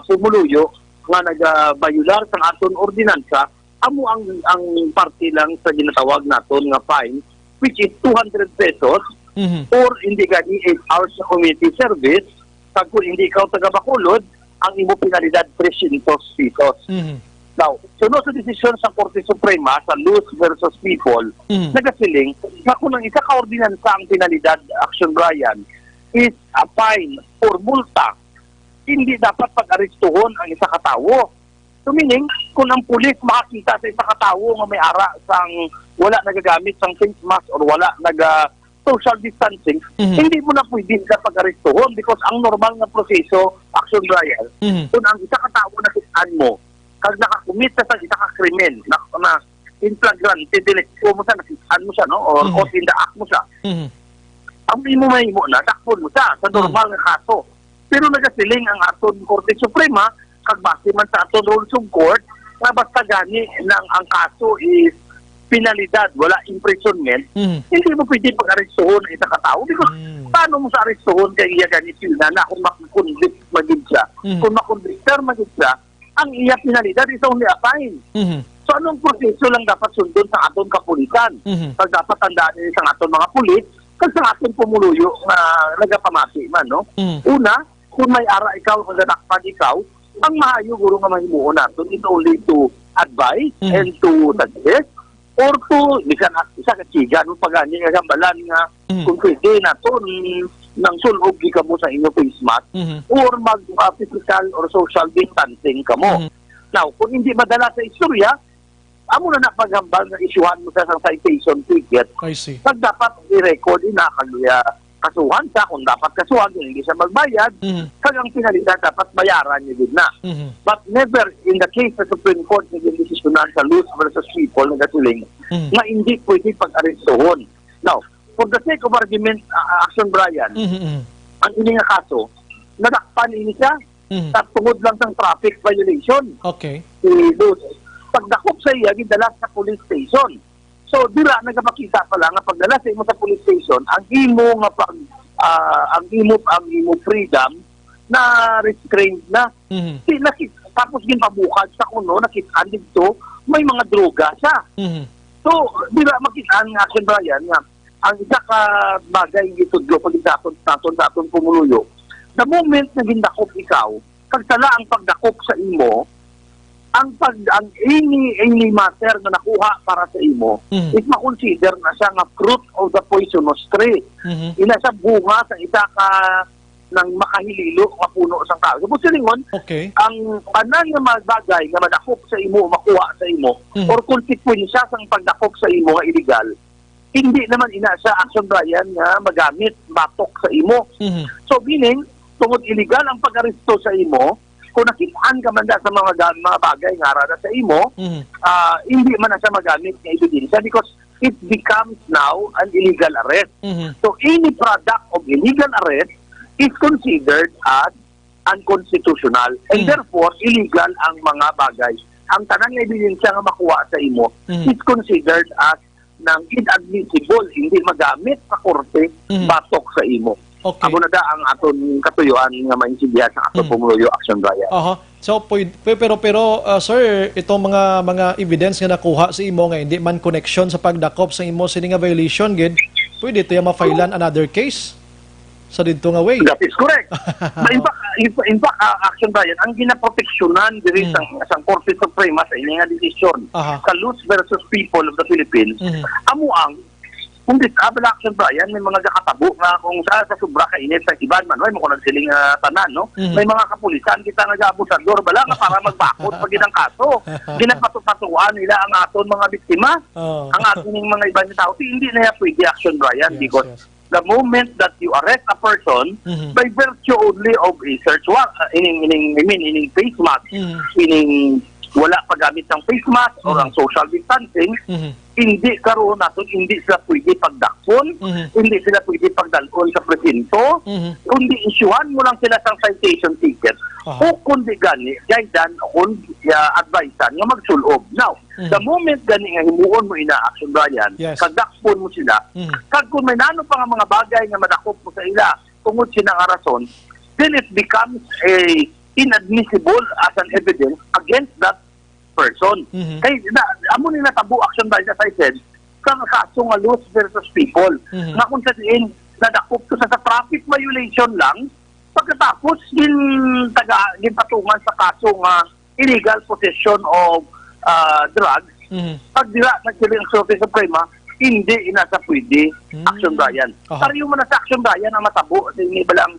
pumuluyo nga nagabayular sa aton ordinansa, amo ang parte lang sa ginatawag naton nga fine, which is 200 pesos or hindi gani 8 hours sa community service. Kag kung hindi ikaw taga Bacolod, ang imo penalidad 300 pesos. Now, sunod sa desisyon sa Korte Suprema sa Luz versus People, nagasiling na kung ang isa ka ordinansa ang penalidad, Action Brian, is a fine or multa, hindi dapat pag-aristuhon ang isa ka tawo. So meaning, kung ang pulis makakita sa isa ka tawo nga may ara sang wala nagagamit sang face mask or wala social distancing, hindi mo na pwede ka pag-aristuhon because ang normal na proseso, Action Brian, kung ang isa ka tawo nakitaan mo, kag nakakumit sa isa ka krimen, na in flagrante delicto mo sa nakitaan mo siya, no? Or in the act mo siya, ang imo mahimo na, dakpon mo siya sa normal na kaso. Pero nagasiling ang aton Korte Suprema, kag base man sa aton rules of court, na basta gani nang ang kaso is penalidad, wala imprisonment, hindi mo pwede pag-aristuhon ang isa katao because paano mo sa aristuhon kay iya gani sila na kung makukonvict magid siya. Kung makonvictor magid siya, ang iya penalidad is only a fine. So anong proseso lang dapat sundon sa aton kapulisan? Pag dapat tandaan niyo sa aton mga pulis, kag sa aton pumuluyo na nagapamati man, no? Una, kung may ara ikaw, kung nadakpan ikaw, ang maayo guro nga mahimuon natin is only to advise and to suggest or to, isa katsiga, no, pag-anya nga gambalan nga kung pwede natin ng sulog ka mo sa inyo face mask or mag-physical or social distancing ka mo. Now, kung hindi madala sa istorya, amo na napaghambal na isyuhan mo sa citation ticket. I see. Pag dapat i-record na kasuhan siya, kung dapat kasuhan, kung hindi siya magbayad, kag ang pinalidad dapat bayaran niya din na. But never in the case sa Supreme Court naging desisyonan sa Luz versus People nagasiling na hindi pwede pag-aristohon. Now, for the sake of argument, Action Brian, ang ini nga kaso, nadakpan ini siya sa tungod lang ng traffic violation. Okay. Si Luz, pagdakop sa iya, gidala sa police station. So, dira nagapakita pa lang nga pagdala sa imo sa police station, ang imo nga ang imo freedom na restrained na. Tapos ginpabukad sa kuno, nakitaan dito, may mga droga siya. So, dira makitaan nga Action Brian nga ang isa ka bagay gitudlo pag daton sa aton pumuluyo. The moment na gindakop ikaw, kagsala ang pagdakop sa imo, ang any matter na nakuha para sa imo is makonsider na siya nga fruit of the poisonous tree. Ina sa bunga sa isa ka ng makahililo nga puno sang tao. So, silingon, ang tanan nga mga bagay nga madakop sa imo, makuha sa imo, or konsekwensya sang pagdakop sa imo nga illegal, hindi naman ina sa Action Brian nga magamit, batok sa imo. So, meaning, tungod illegal ang pag-aristo sa imo, kung nakitaan ka man sa mga bagay nga arada sa imo, hindi man na siya magamit ng ebidensya because it becomes now an illegal arrest. So any product of illegal arrest is considered as unconstitutional and therefore illegal ang mga bagay. Ang tanang ebidensya nga makuha sa imo is considered as nang inadmissible, hindi magamit sa korte, batok sa imo. Okay. Ako na ang aton katuyuan nga maintindihan sa aton pumuluyo Action Brian. So pero sir, itong mga evidence nga nakuha sa imo nga hindi man connection sa pagdakop sa imo sini nga violation gid, pwede to ma-filean another case sa didto nga way. That is correct. in fact, Action Brian, ang ginaproteksyonan diri sa Korte Suprema sa inyong nga desisyon sa Luz versus People of the Philippines, amo ang kung disable Action Brian, may mga kakatabo nga kung sa sobra kainit sa iban man, may mga nagsiling tanan, no? May mga kapulisan kita nga abusador bala nga para magbakot pag ginang kaso. Ginapatupatuan nila ang aton mga biktima, ang aton mga ibang tao. Hindi na pwede Action Brian because the moment that you arrest a person by virtue only of a search warrant, ining face mask, ining wala paggamit ng face mask or ang social distancing, hindi karoon natin, hindi sila pwede pagdakpon, hindi sila pwede pagdalon sa presinto, kundi isyuhan mo lang sila ng citation ticket, o kundi gani, gaydan, kundi advisean nga magsulob. Now, the moment gani nga himuon mo ina Action Brian, kagdakpon mo sila, kag kung may nano pa nga mga bagay nga madakop mo sa ila, tungod sila nga rason, then it becomes inadmissible as an evidence against that person. Kaya amo ni natabo Action Brian, as I said, kang kaso nga loss versus people. Nga kung sabihin, nadakop to sa traffic violation lang, pagkatapos patungan sa kaso nga illegal possession of drugs, pag dira nagsiling sa Korte Suprema, hindi inasa pwede Action Brian. Pariyo man sa Action Brian ang matabo sa ini balang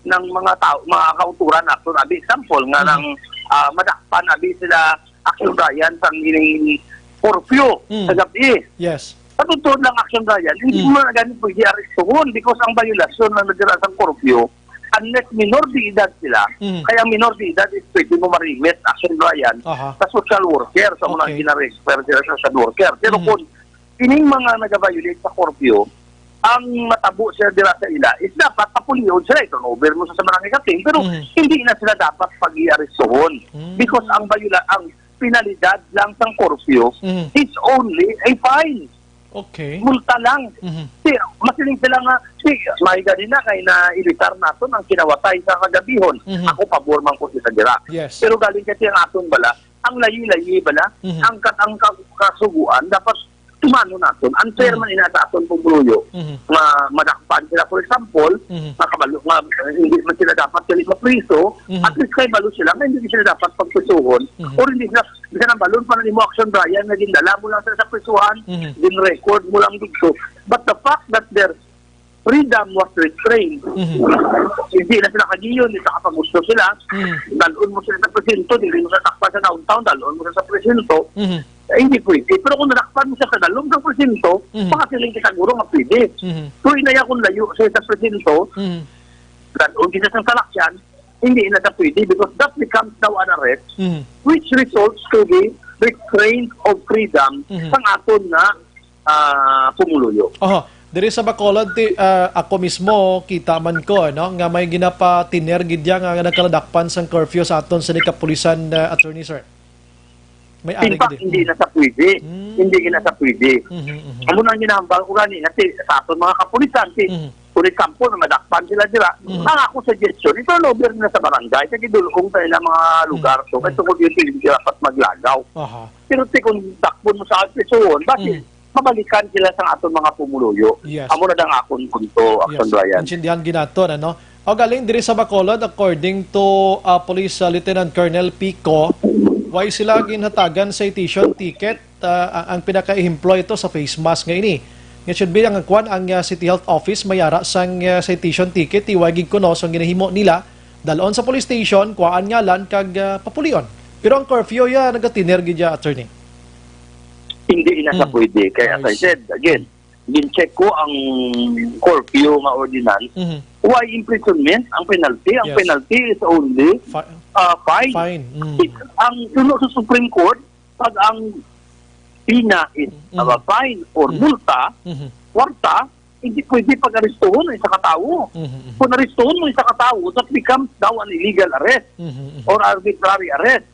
ng mga tao, mga kauturan nato. Abi example nga ng madakpan abi sila Action Brian sa ining curfew sa gabi. Yes. Patutod lang Action Brian, hindi mo na ganit pwede arestuhon because ang violasyon na nagdira sa curfew, unless minor de edad sila, kaya minor de edad is pwede mo ma-remit Action Brian sa social worker, sa mga gina-refer sila sa social worker. Pero kung ining mga nag-violate sa curfew, ang matabo sila dira sa ila is dapat papuliyon sila, turnover mo sa barangay captain, pero hindi na sila dapat pag-i-arestuhon because ang penalidad lang sa curfew is only a fine. Okay. Multa lang. Masiling sila nga, may ganin na kay na ilitar natin ang kinawatay sa kagabihon. Ako pabor man ko sa dira. Yes. Pero galing kasi ang aton bala, ang layi-layi bala, ang kasuguan, dapat tumano natin. Unfair man ina sa aton pumuluyo. Madakpan sila, for example, makabalo, hindi man sila dapat sila mapriso, at least kay balo sila, hindi sila dapat pagprisuhon, or hindi sila ng balon pa na mo Action Brian, naging dala mo lang sila sa prisuhan, din record mo lang dito. But the fact that their freedom was restrained, hindi na sila kagiyon, hindi sa kapagusto sila, dalon mo sila sa presinto, hindi mo sa takpan sa downtown, dalon mo sila sa presinto, hindi pwede. Pero kung nadakpan mo siya sa dalong ng presinto, pakasiling kita guro nga pwede. So inaya kung layo siya sa presinto, dalong kita sa salakyan, hindi na siya pwede because that becomes now an arrest, which results to the restraint of freedom sang aton na pumuluyo. Diri sa Bacolod, ako mismo, kita man ko, nga may ginapa tiner gidya nga nagkaladakpan sang curfew sa aton sa nikapulisan attorney, sir. May in fact, hindi na sa pwede. Hindi na sa pwede. Amo nang ginahambal ko gani kasi sa aton mga kapulisan, for example, na madakpan sila dira, ang ako suggestion, ito lober na sa barangay, sa gidulong tayo ng mga lugar to, kasi kung yun hindi dapat maglagaw. Pero kung dakpon mo sa alpesoon, bakit mabalikan sila sa aton mga pumuluyo? Amo na dang akong punto, Action Brian. Intindihan ginaton, ano? O galing diri sa Bacolod, according to Police Lieutenant Colonel Pico, why sila ginhatagan citation ticket? Ang pinaka-employ ito sa face mask nga ini. Nga should be ang City Health Office mayara sang citation ticket, iwagig ko no, so ginahimo nila, dalon sa police station, kuhaan nga lan, kag papulion. Pero ang curfew nagatiner gidya, attorney. Hindi na sa pwede. Kaya as I said, again, gin-check ko ang curfew nga ordinance. Why imprisonment? Ang penalty? Ang penalty is only fine. Ang sunod sa Supreme Court, pag ang pina is fine or multa, kwarta, hindi pwede pag-arestuhon ng isa katao. Kung arestuhon mo isa katao, that becomes now an illegal arrest or arbitrary arrest.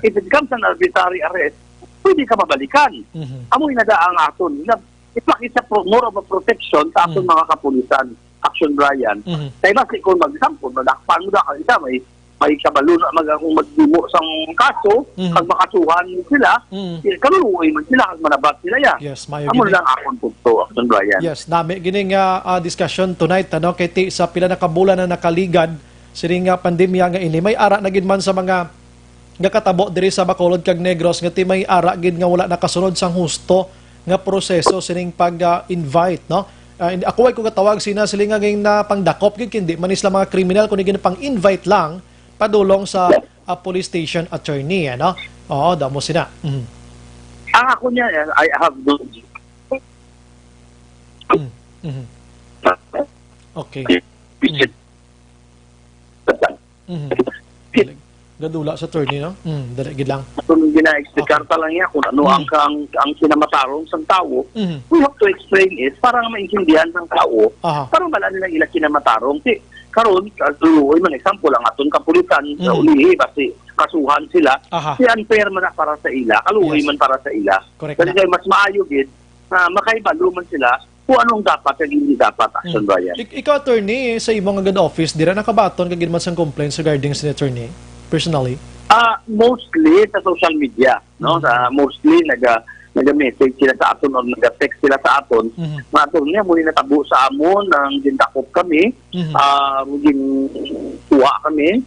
If it becomes an arbitrary arrest, pwede ka mabalikan. Amoy nadaang aton. Ipakita more of a protection sa aton mga kapulisan, Action Brian. Kaya basi kung mag-example, madakpan mo na isa, may kabalo na magdimo sang kaso, kag makasuhan sila, kaluluoy man sila, kag manabat sila yan. Yes, mayo amo lang akong punto, Action Brian. Yes, nami gining discussion tonight, kay ti sa pila na kabulan na nakaligad, sining pandemya nga ini, may ara na gid man sa mga nga katabo diri sa Bacolod kag Negros nga ti may ara gid nga wala nakasunod sang husto nga proseso sining pag-invite, no? Ako ay ko katawag sina sila nga na pangdakop gid kindi man isla mga kriminal kundi gid pang-invite lang padulong sa police station attorney, ano? Oo, damo sina. Ang ako niya, I have those. Okay. Gadula sa attorney, no? Dali gid lang. Kung gina-explicar pa lang niya kung ano ang sinamatarong sa tao, we have to explain it para maintindihan ng tao, Aha. para wala nilang ilang sinamatarong. Karon, kaluoy man example, ang aton kapulisan sa ulihi, kasi kasuhan sila, Aha. si unfair man na para sa ila, kaluoy Yes. man para sa ila. Correct Kasi na. mas maayo gid na makaibalo man sila kung anong dapat at hindi dapat action Brian. Ikaw, attorney, sa imong agad office, dira nakabaton kag man sang complaints regarding sa attorney, personally? Mostly sa social media, no? Mostly naga-message sila sa aton or naga-text sila sa aton. Mga aton niya muli natabo sa amon nang gindakop kami, muging tuwa kami,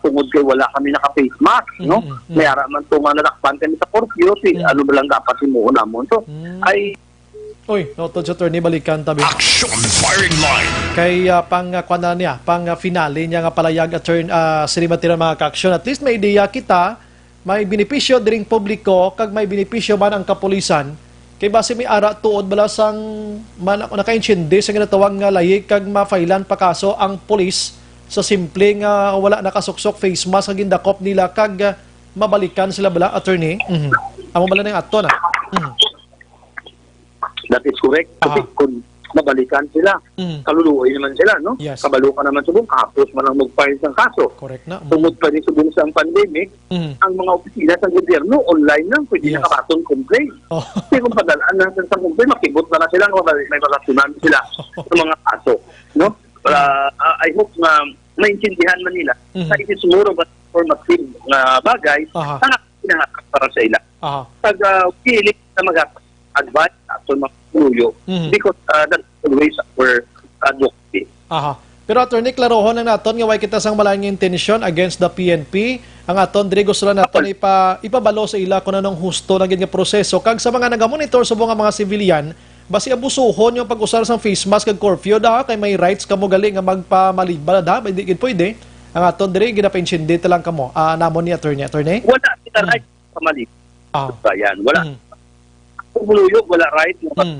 tungod kay wala kami naka-face mask, no? May ara man to nga nadakpan kami sa curfew, ano ba lang dapat himuon namon. So, ay Notod sa attorney, balikan tabi. Action Firing Line. Kay pang finale niya nga palayag attorney sinimatira mga ka-action. At least may ideya kita, may benepisyo diring publiko kag may benepisyo man ang kapulisan. Kay base may ara tuod bala sang nakaintindi sa ginatawag nga layig kag mafailan pa kaso ang pulis sa simple nga wala nakasuksok face mask kag gindakop nila kag mabalikan sila bala attorney. Amo bala ning ato na. that is correct. Kasi kung mabalikan sila, kaluluoy naman sila, no? Yes. Kabalo ka naman subong, kapos man ang mag-file ng kaso. Correct na. Tungod pa rin subong sa pandemic, ang mga opisina sa gobyerno, online lang, pwede Yes. nakabatong complaint. Oh. Kasi kung padalaan na sa complaint, makibot na sila, may malasyonan sila sa mga kaso. No? I hope na maintindihan man nila sa itisumuro ba informative na bagay na pinahakap para sa ila. Pag pilit na mag-advise sa mga puyo because that's always our advocacy. Pero attorney, klarohon na naton nga way kita sang malayong intensyon against the PNP. Ang aton diri gusto lang naton ipabalo sa ila kung anong husto na nga proseso. Kag sa mga nagamonitor sa mga civilian, basi abusuhon yung pag-usar sa face mask kag curfew da kay may rights kamo gali nga magpamalibal da, hindi gid pwede. Ang aton diri ginapainsyende lang kamo. Namon ni attorney. Wala sila right sa mali. Yan, wala. Pumuluyog, wala right na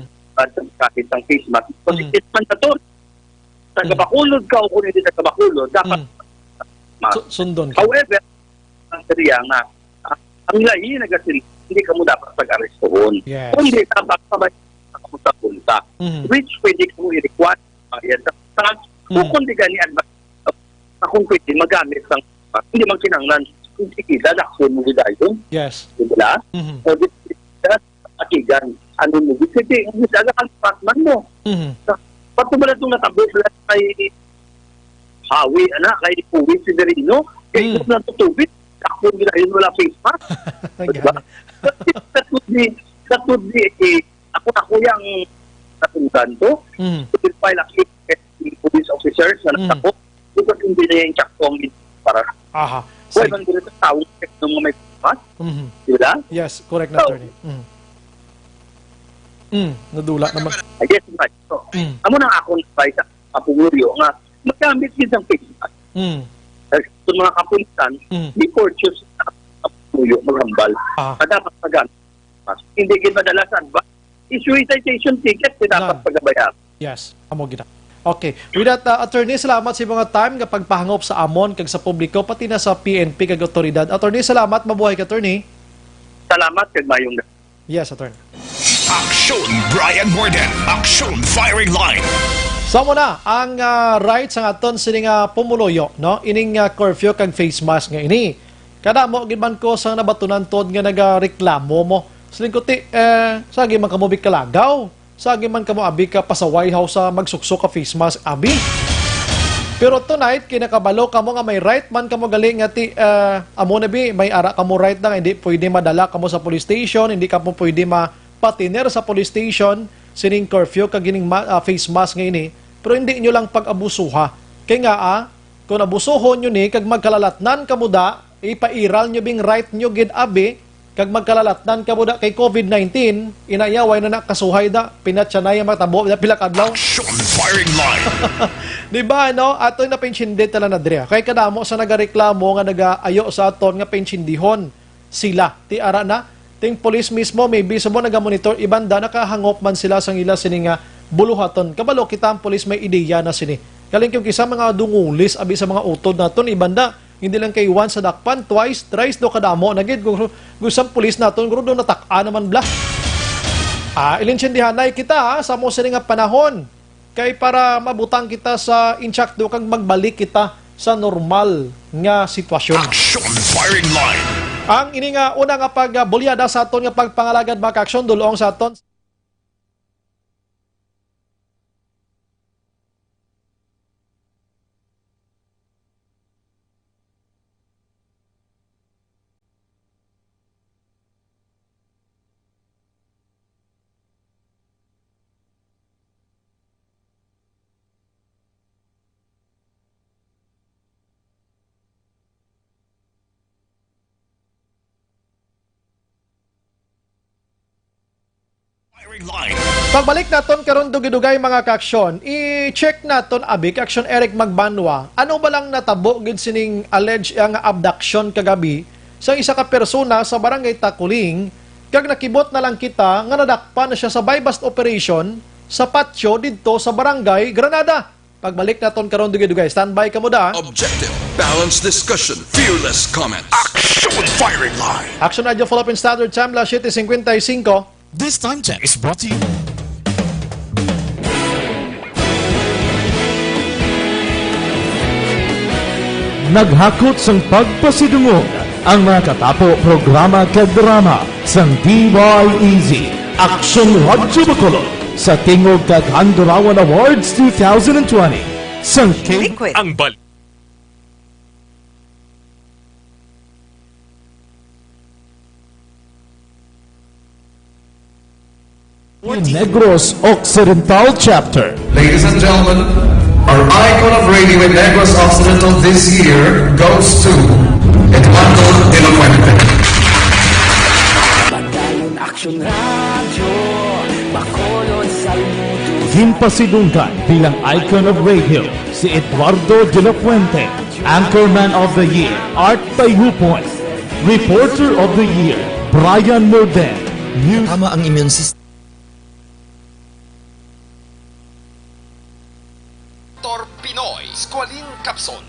kahit ang face mask. Kasi it's mandatory. Tagabakulod ka o kung hindi tagabakulod, dapat sundon ka. However, ang seriya nga, ang lahi na gasil, hindi ka mo dapat pag-arestohon. Yes. Kung hindi, dapat sabay ka sa punta. Which pwede ka mo i-require kung kundi gani advance na kung pwede magamit ng hindi man kinanglan kung sikila, lakson mo dahil. Yes. Diba? O di akigan, ano mo, kasi ang gusto ang partman mo. Patubalat nung natabot kay Hawi, kay Puwi si Derino, kay na tutubit, ako nila yun wala face mask. Diba? That would be ako yung natundan to. Will file a case against police officers na natakot because hindi na yung tsaktong para wala man dito sa tao ng mga may face mask. Diba? Yes, correct na attorney. Nadula naman. Yes, right. So, amo nang akong advice sa kapunguryo nga magamit din ang face mask. Sa mga kapulisan, before choose sa kapunguryo, maghambal. Dapat magamit. Hindi kayo madala sa advice. Issue citation ticket, dapat pagabayan. Yes, amo gina. Okay. With that, attorney, salamat sa mga time kapag pahangop sa amon kag sa publiko, pati na sa PNP kag otoridad. Attorney, salamat. Mabuhay ka, attorney. Salamat kag mayong. Yes, attorney. Action Brian Morden, Action Firing Line. So muna, ang rights ang aton sining pumuloyo, no? Ining curfew kag face mask nga ini. Kada mo giban ko sa nabatunan tod nga nagareklamo mo. Siling kuti sagi man kamo bikalagaw. Sagi man kamo abi ka pasaway house sa magsuksok ka face mask abi. Pero tonight kinakabalo kamo nga may right man kamo gali nga ti amo na bi may ara kamo right na hindi pwede madala kamo sa police station, hindi kamo pwede patiner sa police station sining curfew kag gining face mask nga ini. Pero hindi nyo lang pag-abusuha. Kaya nga kung abusuhon nyo ni kag magkalalatnan kamo da, ipairal nyo bing right nyo gid abi kag magkalalatnan kamo da kay COVID-19, inayaway na nakasuhay da, pinatsanay matabo da pila kadlaw. Action Firing Line. Diba, no? Ato na pensyende tala na diri. Kay kadamo sa nagareklamo nga nagaayo sa aton nga pensyendihon sila. Ti ara na ting police mismo maybe subo nagamonitor ibanda nakahangop man sila sang ila sini nga buluhaton. Kabalo kita ang police may ideya na sini. Kaling kung kisa mga dungulis abi sa mga utod naton ibanda Hindi lang kay once sa dakpan, twice, thrice do kadamo. Nagid gusang pulis naton, guro do nataka naman bla. Ilinsindihan na kita sa mo nga panahon. Kay para mabutang kita sa inchak do kag magbalik kita sa normal nga sitwasyon. Action firing line. Ang ini nga una nga pagbulyada sa aton nga pagpangalagad mga kaaksyon dulong sa aton Firing line. pagbalik naton karon dugay-dugay mga kaaksyon, i-check naton abi kaaksyon Eric Magbanwa. Ano ba lang natabo gid sining alleged nga abduction kagabi sa isa ka persona sa barangay Takuling kag nakibot na lang kita nga nadakpan na siya sa buy-bust operation sa patio didto sa barangay Granada. Pagbalik naton karon dugay-dugay, standby ka mo da. Objective, balanced discussion, fearless comments. Action firing line. Action Radio Philippine Standard Time, las 7:55. This time check is brought to you. Naghakot sang pagpasidungog ang mga katapo programa kag drama sang DYEZ Action Radyo Bacolod sa Tingog kag Handurawan Awards 2020 sang K Ang bal. Negros Occidental Chapter. Ladies and gentlemen, our icon of radio in Negros Occidental this year goes to Eduardo de la Fuente. Badayon Action Radio, Bacolod saludo. Ginpasidunggan bilang icon of radio si Eduardo de la Fuente, Anchorman of the Year, Art Tayhupoy, Reporter of the Year, Brian Morden, News Tama ang immune system. Pinoy Squalene Capsule.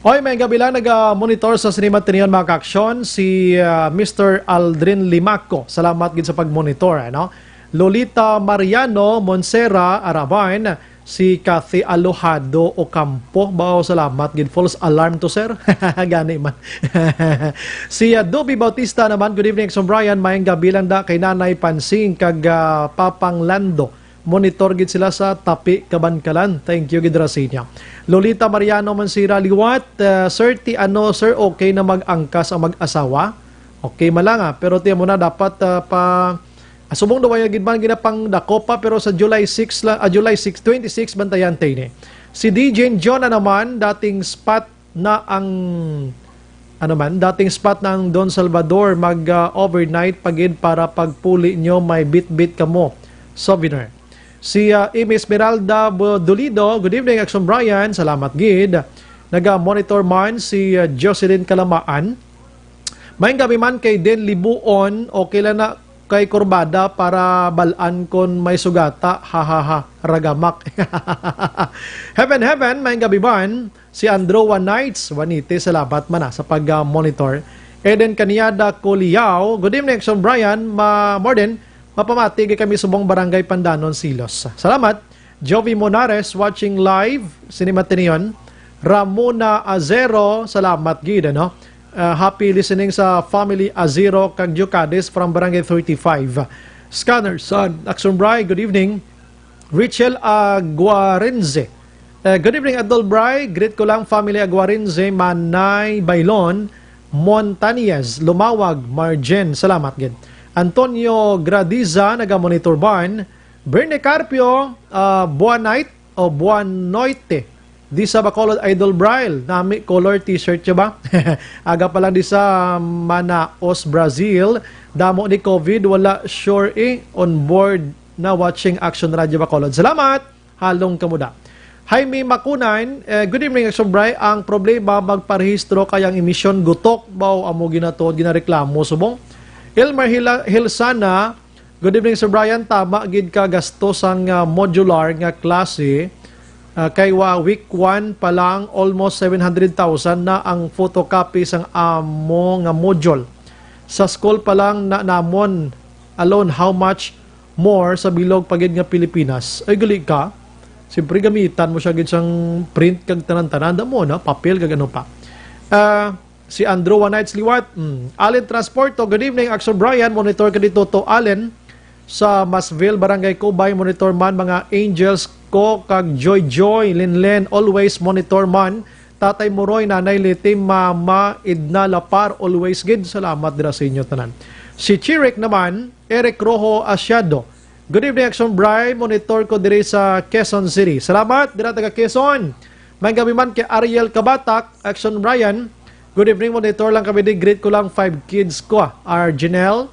Hoy, may gabi lang nag-monitor sa Sinima Tinion mga kaaksyon si Mr. Aldrin Limaco. Salamat gid sa pag-monitor. Ano? Lolita Mariano Monsera Arabain, si Cathy Alojado Ocampo. Bao salamat gid, false alarm to sir. Gani man. Si Dobby Bautista naman, good evening Exxon Brian, mayang gabi lang da kay Nanay Pansing kag Papang Lando. Monitor gid sila sa Tapi Kabankalan. Thank you gid Rasinya. Lolita Mariano Mansira Liwat, sir ti ano sir, okay na mag-angkas ang mag-asawa? Okay malanga, pero tiyan mo na dapat subong daw gid man ginapang dako pa, pero sa July 6 July 6 26 bantayan tayo. Si DJ John na naman dating spot na ang dating spot ng Don Salvador mag overnight pagid para pagpuli nyo may bit-bit kamo souvenir. Si Amy Esmeralda Dolido, good evening Action Brian, salamat gid. Naga-monitor man si Jocelyn Kalamaan. May gabi man kay Den Libuon, okay lang na kay Kurbada para balaan kon may sugata, hahaha, ragamak. Heaven, may gabi man si Andrew Nights, Wanite, salamat man sa pag-monitor. Eden Kaniada Kuliao, good evening Action Brian, Morden, mapamati kami subong barangay Pandanon, Silos. Salamat. Jovi Monares watching live, Sinima Tinion. Ramona Azero, salamat gid ano. Happy listening sa family Azero kag Jucades from barangay 35. Scanner Son, Action Bray, good evening. Richel Aguarenze. Good evening Adol Bray, greet ko lang family Aguarenze, Manay Bailon, Montañez, Lumawag, Marjen, salamat gid. Antonio Gradiza, naga-monitor ban. Berne Carpio, Buwan Night o Buwan Noite. Di sa Bacolod Idol Braille. Nami color t-shirt siya ba? Aga pa lang di sa Manaus, Brazil. Damo ni COVID, wala sure on board na watching Action Radio Bacolod. Salamat! Halong kamuda. Jaime Makunan, good evening Action Braille. Ang problema magparehistro kayang emisyon gutok. Baw amo ginatod, ginareklamo subong. Elmer Hilsana, Good evening, Sir Brian. Tama gid ka gastos ang modular nga klase. Kay week 1 pa lang almost 700,000 na ang photocopy sang amo nga module. Sa school pa lang na namon alone how much more sa bilog pagid nga Pilipinas. Ay gali ka. Siyempre gamitan mo siya gid sang print kag tanan-tanan mo na papel kag ano pa. Si Andrew One Nights Liwat. Allen Transporto. Good evening, Axel Brian. Monitor ka dito to Allen sa Masville, Barangay Cubay. Monitor man mga Angels ko kag Joy Linlen. Always monitor man. Tatay Moroy, Nanay Liti, Mama Idna Lapar. Always gid. Salamat dira sa inyo tanan. Si Chirik naman, Eric Rojo Asyado. Good evening, Axel Brian. Monitor ko diri sa Quezon City. Salamat dira taga Quezon. May gabi man kay Ariel Kabatak, Axel Brian. Good evening, monitor lang kami. Greet ko lang 5 kids ko. Janelle,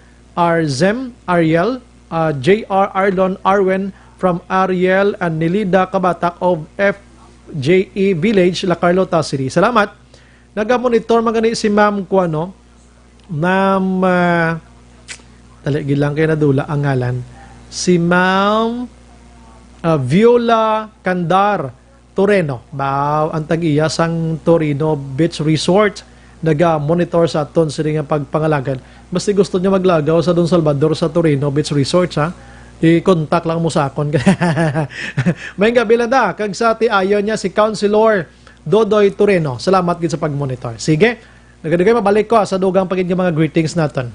Zem, Ariel, JR, Arlon, Arwen from Ariel and Nilida Kabatak of FJE Village, La Carlota City. Salamat. Naga-monitor magani si Ma'am ko, ano? Ma'am, taligid lang kayo nadula ang ngalan. Si Ma'am Viola Candar Toreno. Ang tag-iya sang Torino Beach Resort. Naga-monitor sa aton sa nga pagpangalagan. Basta gusto niya maglagaw sa Don Salvador sa Torino Beach Resort, ha? I-contact lang mo sa akon. May gabi lang da. Kag sa ayon niya si Councilor Dodoy Toreno. Salamat gid sa pag-monitor. Sige. Nagadugay mabalik ko sa dugang pagid nga mga greetings naton.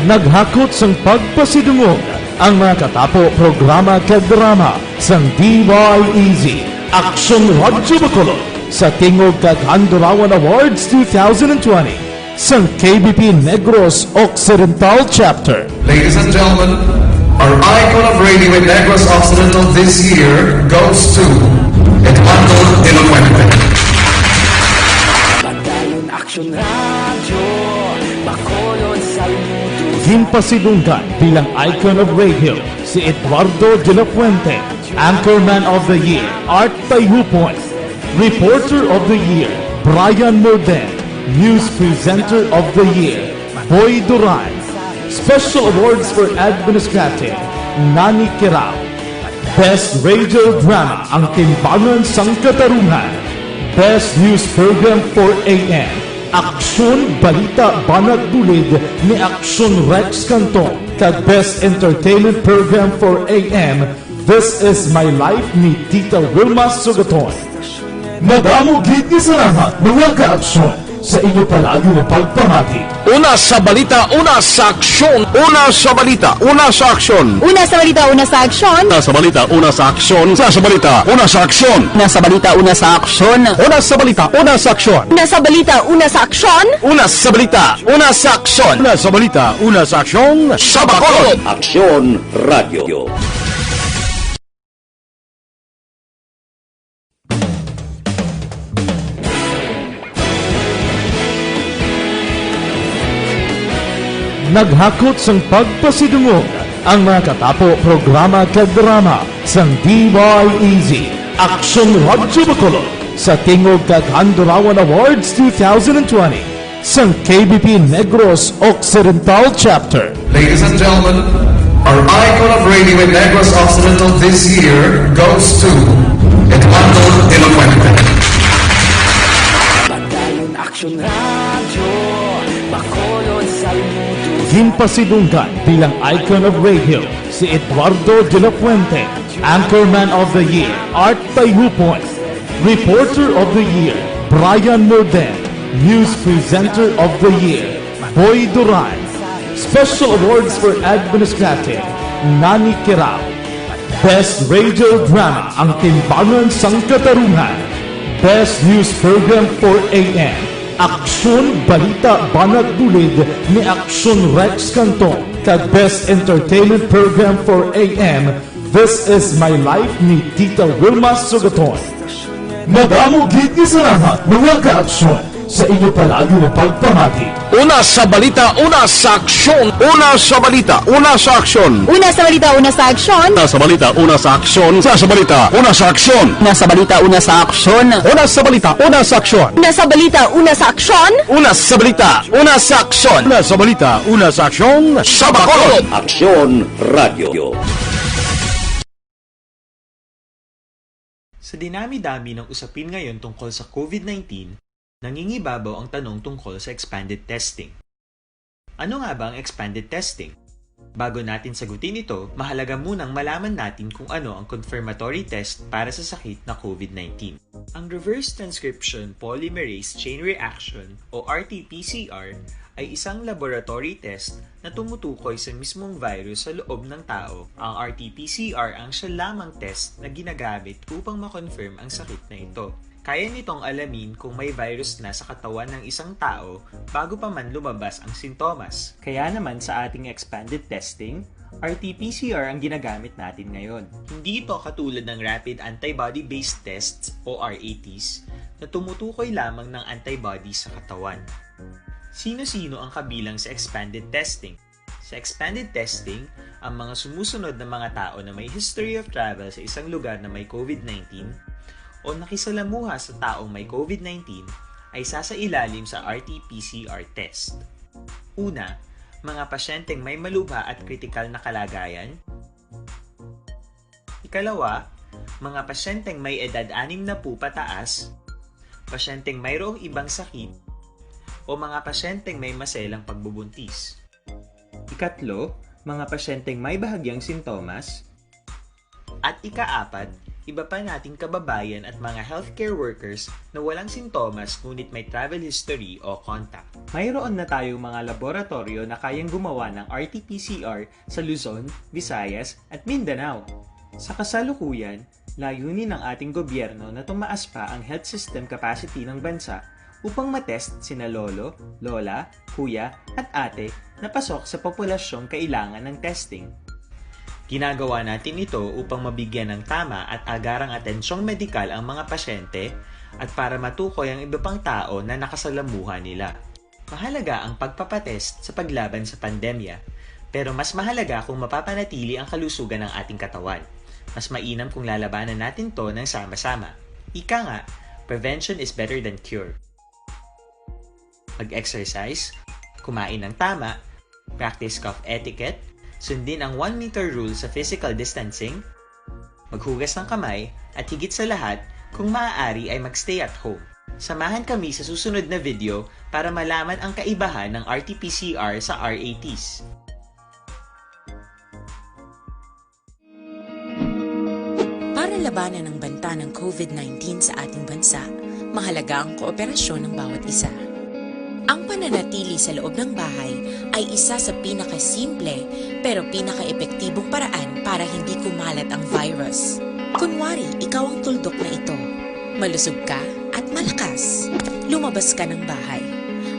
Naghakot sang pagpasidungog ang mga katapo programa kag drama sang DYEZ Action Radyo Bacolod sa Tingog kag Handurawan Awards 2020 sang KBP Negros Occidental Chapter. Ladies and gentlemen, our icon of radio in Negros Occidental this year goes to Edmundo Elocuente. Padayon Action Radio, Bacolod Saludo. Himpasidunggan bilang icon of radio si Eduardo de la Fuente, Anchorman of the Year, Art Tayupoy, Reporter of the Year, Brian Morden, News Presenter of the Year, Boy Duran, Special Awards for Administrative, Nani Kirao, Best Radio Drama, Ang Timbangan sang Katarungan, Best News Program for AM, Aksyon Balita Banat Dulid ni Aksyon Rex Canton, kag Best Entertainment Program for AM, This Is My Life ni Tita Wilma Sugaton. Madamo gid ni salamat mga ka-aksyon sa inyo palagi na pagpamati. Una sa balita, una sa aksyon. Una sa balita, una sa aksyon. Una sa balita, una sa aksyon. Una sa balita, una sa aksyon. Una sa balita, una sa aksyon. Una sa balita, una sa aksyon. Una sa balita, una sa aksyon. Una sa balita, una sa aksyon. Una sa balita, una sa aksyon. Una sa balita, una sa aksyon. Sa Bacolod. Aksyon Radio. Naghakot sang pagpasidungog ang mga katapo programa kag drama sang DYEZ Action Radyo Bacolod sa Tingog kag Handurawan Awards 2020 sang KBP Negros Occidental Chapter. Ladies and gentlemen, our icon of radio in Negros Occidental this year goes to Edmundo Elocuente. Padayon Action Radio, Bacolod Saludo. Himpasidunggan bilang icon of radio si Eduardo de la Fuente, Anchorman of the Year, Art Tayupoy, Reporter of the Year, Brian Morden, News Presenter of the Year, Boy Duran, Special Awards for Administrative, Nani Kirao, Best Radio Drama, Ang Timbangan sang Katarungan, Best News Program for AM, Aksyon Balita Banat Bulig ni Aksyon Rex Canton kag Best Entertainment Program for AM This Is My Life ni Tita Wilma Sugaton. Madamo gid ni salamat mga ka-aksyon sa inyo palagi na pagpamati. Una sa balita, una sa aksyon. Una sa balita, una sa aksyon. Una sa balita, una sa aksyon. Una sa balita, una sa aksyon. Una sa balita, una sa aksyon. Una sa balita, una sa aksyon. Una sa balita, una sa aksyon. Una sa balita, una sa aksyon. Una sa balita, una sa aksyon. Una sa balita, una sa aksyon. Sa Bacolod. Aksyon Radio. Sa dinami-dami ng usapin ngayon tungkol sa COVID-19, nangingibabaw ang tanong tungkol sa expanded testing. Ano nga ba ang expanded testing? Bago natin sagutin ito, mahalaga munang malaman natin kung ano ang confirmatory test para sa sakit na COVID-19. Ang reverse transcription polymerase chain reaction o RT-PCR ay isang laboratory test na tumutukoy sa mismong virus sa loob ng tao. Ang RT-PCR ang siya lamang test na ginagamit upang makonfirm ang sakit na ito. Kaya nitong alamin kung may virus na sa katawan ng isang tao bago pa man lumabas ang sintomas. Kaya naman sa ating expanded testing, RT-PCR ang ginagamit natin ngayon. Hindi ito katulad ng rapid antibody-based tests o RATs na tumutukoy lamang ng antibodies sa katawan. Sino-sino ang kabilang sa expanded testing? Sa expanded testing, ang mga sumusunod na mga tao na may history of travel sa isang lugar na may COVID-19 o nakisalamuha sa taong may COVID-19 ay sasailalim sa RT-PCR test. Una, mga pasyenteng may malubha at kritikal na kalagayan. Ikalawa, mga pasyenteng may edad 60 pataas, pasyenteng mayroong ibang sakit, o mga pasyenteng may maselang pagbubuntis. Ikatlo, mga pasyenteng may bahagyang sintomas. At ikaapat, iba pa nating kababayan at mga healthcare workers na walang sintomas ngunit may travel history o contact. Mayroon na tayong mga laboratorio na kayang gumawa ng RT-PCR sa Luzon, Visayas at Mindanao. Sa kasalukuyan, layunin ng ating gobyerno na tumaas pa ang health system capacity ng bansa upang matest sina lolo, lola, kuya at ate na pasok sa populasyong kailangan ng testing. Ginagawa natin ito upang mabigyan ng tama at agarang atensyong medikal ang mga pasyente at para matukoy ang iba pang tao na nakasalamuha nila. Mahalaga ang pagpapatest sa paglaban sa pandemya, pero mas mahalaga kung mapapanatili ang kalusugan ng ating katawan. Mas mainam kung lalabanan natin to ng sama-sama. Ika nga, prevention is better than cure. Mag-exercise, kumain ng tama, practice cough etiquette, sundin ang 1 meter rule sa physical distancing, maghugas ng kamay, at higit sa lahat, kung maaari ay magstay at home. Samahan kami sa susunod na video para malaman ang kaibahan ng RT-PCR sa RATs. Para labanan ang banta ng COVID-19 sa ating bansa, mahalaga ang kooperasyon ng bawat isa. Ang pananatili sa loob ng bahay ay isa sa pinakasimple pero pinaka-epektibong paraan para hindi kumalat ang virus. Kunwari, ikaw ang tuldok na ito. Malusog ka at malakas. Lumabas ka ng bahay.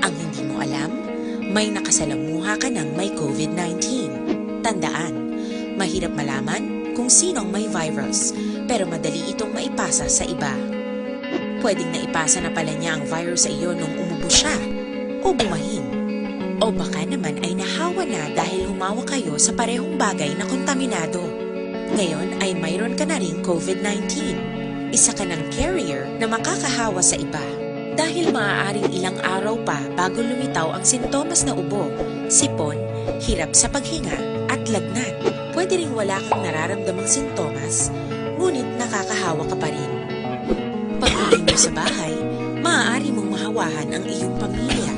Ang hindi mo alam, may nakasalamuha ka ng may COVID-19. Tandaan, mahirap malaman kung sinong may virus pero madali itong maipasa sa iba. Pwedeng naipasa na pala niya ang virus sa iyo nung umubo siya o bumahin. O baka naman ay nahawa na dahil humawak kayo sa parehong bagay na kontaminado. Ngayon ay mayroon ka na ring COVID-19. Isa ka ng carrier na makakahawa sa iba. Dahil maaaring ilang araw pa bago lumitaw ang sintomas na ubo, sipon, hirap sa paghinga at lagnat. Pwede ring wala kang nararamdamang sintomas, ngunit nakakahawa ka pa rin. Pag-uwi mo sa bahay, maaari mong mahawahan ang iyong pamilya.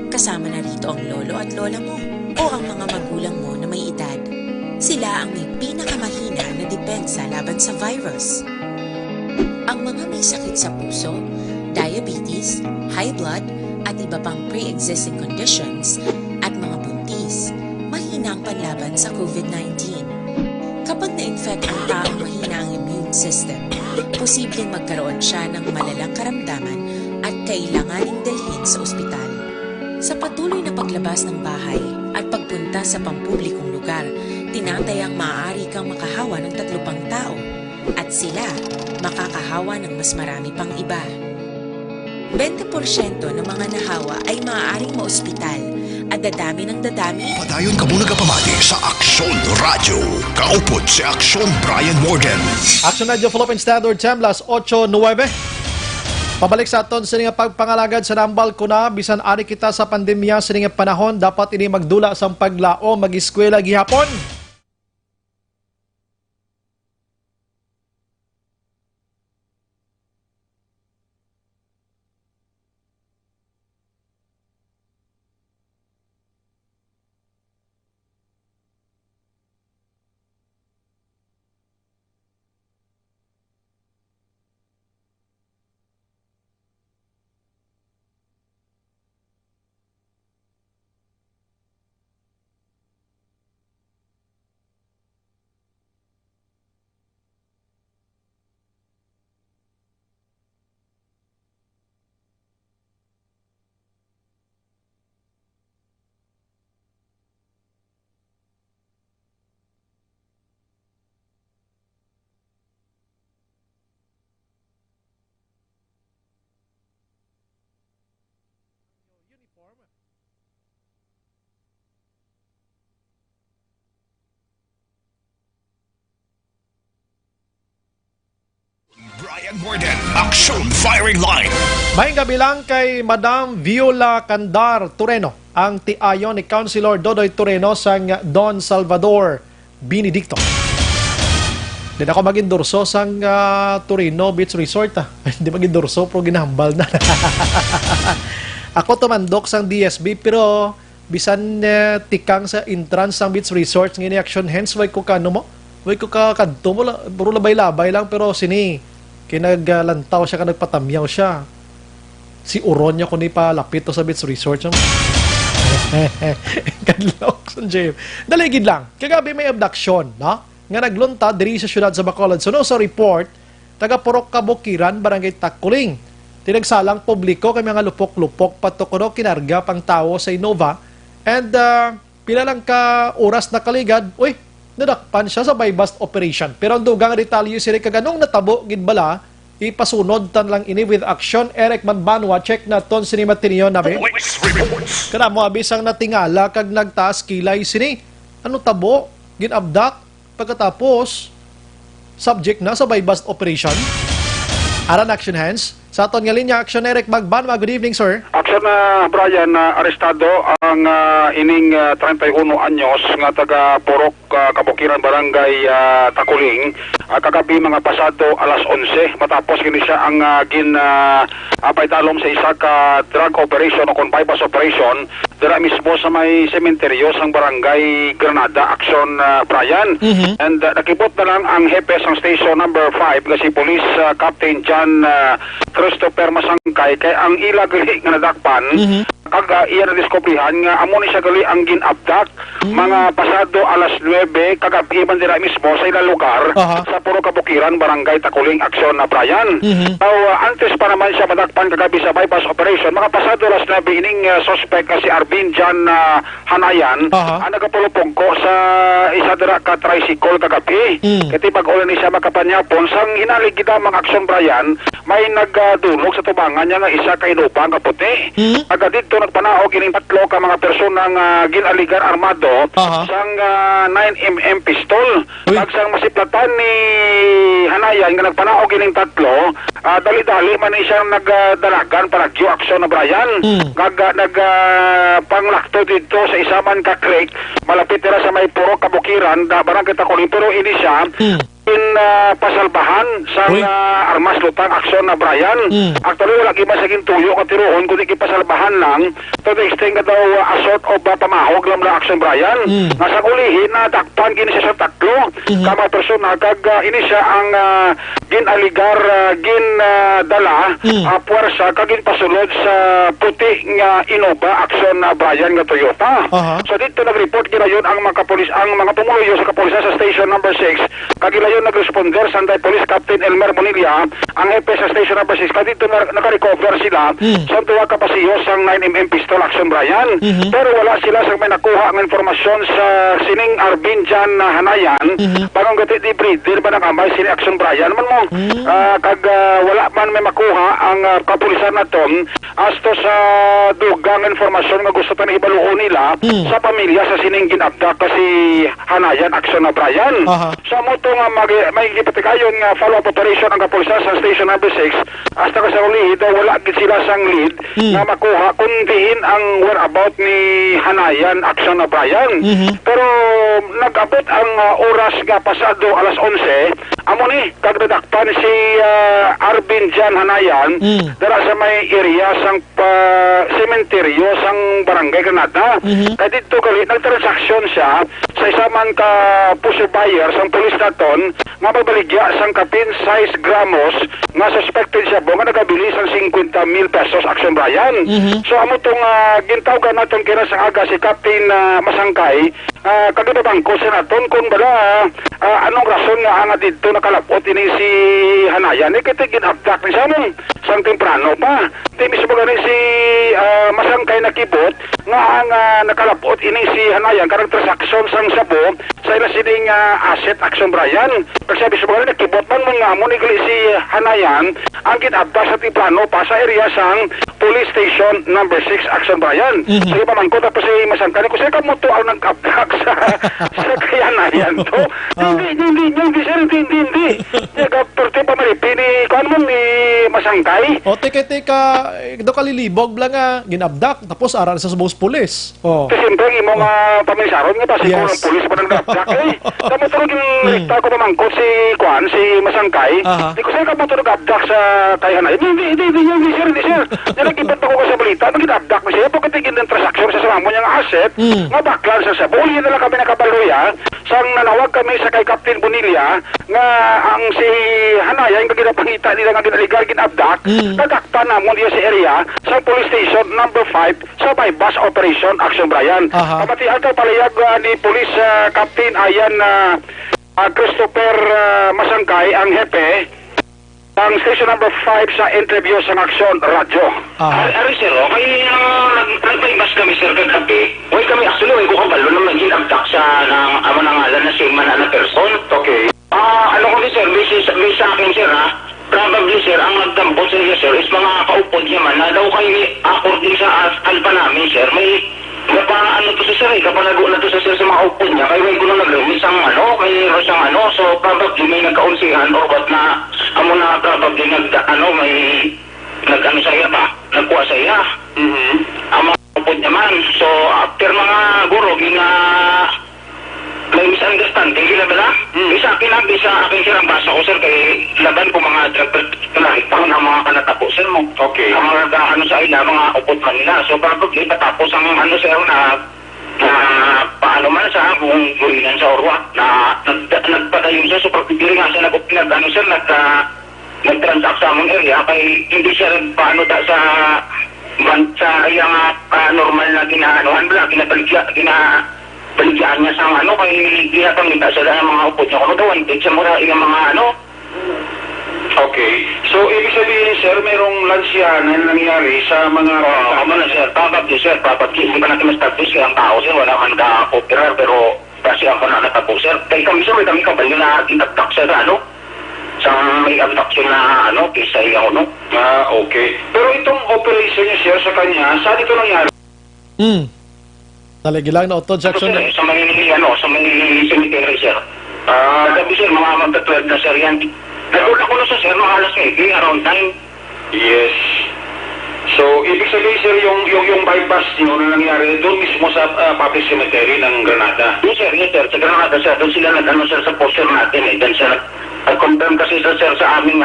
Kasama na rito ang lolo at lola mo o ang mga magulang mo na may edad. Sila ang may pinakamahina na depensa laban sa virus. Ang mga may sakit sa puso, diabetes, high blood, at iba pang pre-existing conditions at mga buntis, mahina ang panlaban sa COVID-19. Kapag na-infect ang taong mahina ang immune system, posibleng magkaroon siya ng malalang karamdaman at kailanganing dalhin sa ospital. Sa patuloy na paglabas ng bahay at pagpunta sa pampublikong lugar, tinatayang maaari kang makahawa ng 3 pang tao at sila makakahawa ng mas marami pang iba. 20% ng mga nahawa ay maaaring maospital at dadami ng dadami. Padayon ka muna kapamati sa Aksyon Radio. Kaupod si Aksyon Brian Morgan. Action Radio Philippine Standard Time, las 8:09. Pabalik sa aton sa nga pagpangalagad sa nambal ko na, bisan ari kita sa pandemya sa nga panahon, dapat ini magdula sa paglao, mag-eskwela gihapon. Brian Morgan, Aksyon Firing Line. May gabi lang kay Madam Viola Candar Tureno, ang tiayon ni Councilor Dodoy Tureno sang Don Salvador Benedicto. Hindi ako magindurso sang Tureno Beach Resort. Hindi magindurso, pero ginahambal na. Ako tumandok sang DSB, pero bisan tikang sa entrance sang Beach Resort, ngini action hands, way ko ka, mo? Way ko ka kadto mo, puro labay-labay lang, pero sini, kinaglantaw siya, nagpatamyaw siya. Si Uron niya kung palapit to sa Beach Resort. Kadlok sa Jim. Daligid lang. Kagabi may abduction, no? Nga naglunta diri sa syudad sa Bacolod. So no, sa report, taga Purok Kabukiran, Barangay Takuling. Tinagsalang publiko kay mga lupok-lupok patukuno kinarga pang tao sa Innova. And pila lang ka oras na kaligad, uy, nadakpan siya sa buy-bust operation. Pero ang dugang detalye sila kaganong natabo gidbala, ipasunod tan lang ini with action. Eric Manbanwa, check na ton sini matinyo nabi. Kana mo abisang natingala kag nagtaas kilay sini. Ano tabo? Ginabdak pagkatapos subject na sa buy-bust operation. Aran action hands. Sa aton nga linya, Action Eric Magbanwa. Good evening, sir. Action Brian, arestado ang ining 31 anyos nga taga Purok Kabukiran, Barangay Takuling. Kagabi mga pasado alas 11 matapos kini siya ang paidalom sa isa ka drug operation o convivas operation dira mismo sa may sementeryo sang Barangay Granada. Action Brian. And nakipot na lang ang hepe sang station number 5 nga si Police Captain John Christopher Masangkay kay ang ila gali nga nadakpan kag iya na diskubrihan nga amo ni siya gali ang ginabdak mga pasado alas 9 kagabi man dira mismo sa ilang lugar sa Purok Kabukiran, Barangay Takuling. Action na Brian. Now antes pa naman siya madakpan kagabi sa bypass operation mga pasado alas 9 ining suspect si Arvin John Hanayan ang nagapulupong ko sa isa dira ka tricycle kagabi kati pag-ulan ni siya makapanyapon sang hinalig kita mga Action Brian may nagdulog sa tubangan niya nga isa ka Innova nga puti. Aga dito nagpanaog ining 3 ka mga persona nga ginaligan armado sang 9mm pistol. Pagsang masiplatan ni Hanayan nga nagpanaog ining 3, dali-dali man siya nagdalagan palagyo. Action na Brian. Panglakto dito sa isaman ka creek malapit dira sa may Purok Kabukiran, Barangay Takuling, pero ini siya pasalbahan sa armas lutang. Action na Brian. Actually wala gimasaging tuyo katiruhon kundi ipasalbahan lang to the extent nga daw assault o pamahog lang na. Action Brian. Nasa ulihin na dakpan kini siya sa 3 kama persona kag ini siya ang ginaligar dala puwersa kag ginpasulod sa puti nga Innova. Action na Brian nga Toyota. So dito nag-report ginayon ang mga kapulis, ang mga pumuluyo sa kapulisan sa station number 6 kag ilayon ayon nag-responder Sanday Police Captain Elmer Bonilla, ang hepe sa Station Number 6, dito naka-recover sila sa tuwa kapasiyo sang 9mm pistol action Brian. Pero wala sila sa may nakuha ang informasyon sa sining Arvin Jan Hanayan, bagong gati di breeder ba nakamay sining action Brian man mo. Kag wala man may makuha ang kapulisan naton as to sa dugang informasyon nga gusto pa na ibaluon nila sa pamilya sa sining ginabdak kasi Hanayan action na Brian. Sa mo to nga may gipatikayon nga follow-up operation ang kapulisan sa Station Number 6 hasta ka sa uli daw wala gid sila sang lead na makuha kundiin ang whereabout ni Hanayan action na Brian. Pero nag-abot ang oras nga pasado alas 11 amo ni kagdadakpan si Arvin Jan Hanayan dara sa may area sang sementeryo sang Barangay Granada. Kaya dito gali nagtransaksyon siya sa isa man ka puso buyer sang pulis naton nga magbaligya sang kapin 6 gramos nga suspected siya bo nga nagabili sang 50,000 pesos action Brian. So amo tong gintawgan naton kina sa aga si Captain Masangkay kagada bangko sa naton kung bala anong rason nga nga dito nakalapot ini si Hanayan kita ginabdak ni sa mong sang temprano pa. Di mismo ganin si Masangkay nakibot nga ang nakalapot ini si Hanayan karang transaksyon sang sabo sa ila sining asset action Brian. Pagsabi sa mga nakibot man mo nga mo nigli si Hanayan ang ginabdak sa temprano pa sa area sang Police Station Number 6 action Brian. Sige pa man ko tapos si Masangkay ko siya kamuto ang nagkabdak sa kay Hanayan to. Hindi sir, hindi. Nagaperte pa maripi ni kuan mo ni Masangkay. O teka, do kalilibog bla nga ginabdak tapos aral sa subos pulis. Kasi siyempre imong pamisaron nga ba si kurang pulis pa nang nagabdak eh. Tamo tulog yung rekta ko pamangkot si kuan si Masangkay. Di ko siya kamuto nagabdak sa kay Hanayan. Hindi sir. Nagkibat ako sa balita nagabdak mo siya pagkatigin ng transaksyon sa samamo niyang asset nga baklan sa sabo. Yun na lang kami nakabaluya sang nanawag kami sa kay Captain Bonilla nga ang si Hanayan nga ginapangita nila nga ginaligar ginabdak nagakta namon diya sa area sa Police Station Number 5 sa bypass operation action Brian. Kapatihan ka palayag ni Police Captain Ayan Christopher Masangkay ang hepe ang Station Number 5 sa interview sa Aksyon Radyo. Ari sir, okay nagpaibas kami sir kagabi. Uy kami actually ko kabalo na mag-inabdak sa amo na ngalan na si Manana person. Okay. Ano ko ni sir, may sa akin sir ha. Probably sir, ang nagdampo sa iyo sir is mga kaupod niya man na daw kayo according sa alpa namin sir, may ano to sa sir, kapanago na to sa sir sa mga upod niya, kaya may gulo nag-release ang may rasang so probably may nagkaunsihan or what na, amo na probably may nag-ano sa iya ba, nagkuha sa iya. Ang mga upod niya man, so after mga guro, may misunderstanding sila ba na? Isa akin sir ang basa ko sir kay laban ko mga nakikita ng mga kanatapo sir mo. Okay. Ang mga sa ila, mga upot man nila. So probably patapos ang sir na paano man sa kung gurinan sa orwa na nagpatayon siya. So probably nga siya sir nag-transact sa among area kay hindi siya paano sa iyang normal na baligyan niya sa kay ginapangita sa mga upod niya. Kung daw, hindi siya mura yung mga Okay. So, ibig sabihin, sir, mayroong lansyanan na nangyari sa mga... sir, probably, hindi pa natin ma-establish kaya ang tao, sir, wala man ka-operar, pero kasi ako na natabo, sir. Kaya kami, sir, may kami kabal na inabdak sa sa may abduction na kisa yung okay. Pero itong operation niya, sir, sa kanya, saan ito nangyari? Talagilang na auto Jackson. Sa may cemetery, sir. Gabi, sir, mga magta-12 na, sir, yan. Nagulak ko na sa sir, mga alas maybe, around 9. Yes. So, ibig sabihin, sir, yung bypass nyo na nangyari doon mismo sa public cemetery ng Granada? Yes, sir. Sa Granada, sir. Doon sila sir, sa poster natin, eh. Doon sir, nag-confirm kasi sir, sa aming,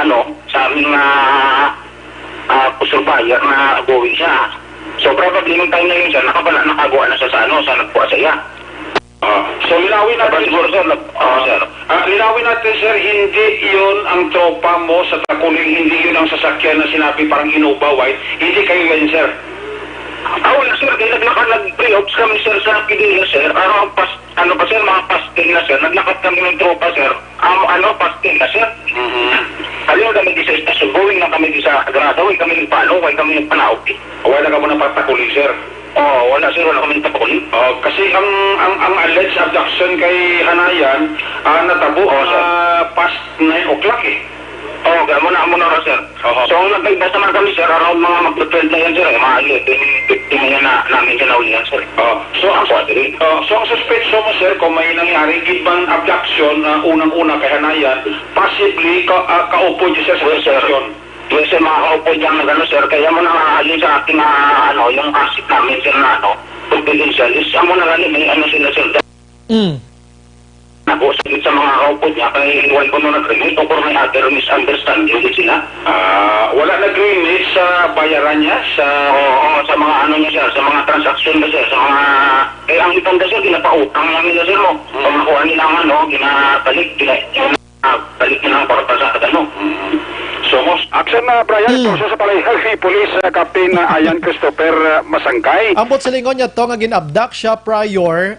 puso buyer na going siya. So, probably, nung time na yun, sir, nakagawa na siya sa sa nagpuha sa iya. So, linawin natin, sir. Linawin natin, sir, hindi yun ang tropa mo sa Takuling, hindi yun ang sasakyan na sinabi parang Innova White. Hindi kayo yan, sir. Wala, sir. Kaya nag-pre-ops kami, sir, sa Pidilya, sir. Around ano pa sir, mga pastel na sir, naglakad kami ng tropa sir, pastel na sir. Halino kami di sa istasyon, going na kami di sa Grado, huwag kami ng palo, huwag kami ng panaw. Wala ka mo na patakuli, sir. Wala sir, wala kami ng tapakuli. Kasi ang alleged abduction kay Hanayan, natabo past 9 o'clock eh. Kaya muna rin sir. So, nagbaybas naman kami sir, around mga mag-12 na yan sir, mga 11, 15 na yan na namin siya nauli yan sir. So ang suspetso mo sir, kung may nangyari gibang abduction unang-una kay Hanayan, possibly kaupo niya siya sa station. Yes sir, makakaupo dyan na gano'n sir, kaya mo na yun sa ating yung asset namin sir na confidential, is amo na gano'n, may sila sir. Nag-usagit sa mga kaupo niya, kaya inuwan ko nung nag-remit, o kung may other misunderstanding din sila. Wala nag-remit sa bayaran niya, sa mga niya sir, sa mga transaction na sir, sa mga, ang itanda sir, ginapautang namin na sir mo. Kung nakuha nila ang ginabalik nila ang para sa Somos. Action na Brian, kurso sa palayhag ni Police Captain Ayan Christopher Masangkay. Ambot sa lingon niya to nga gin-abduct siya prior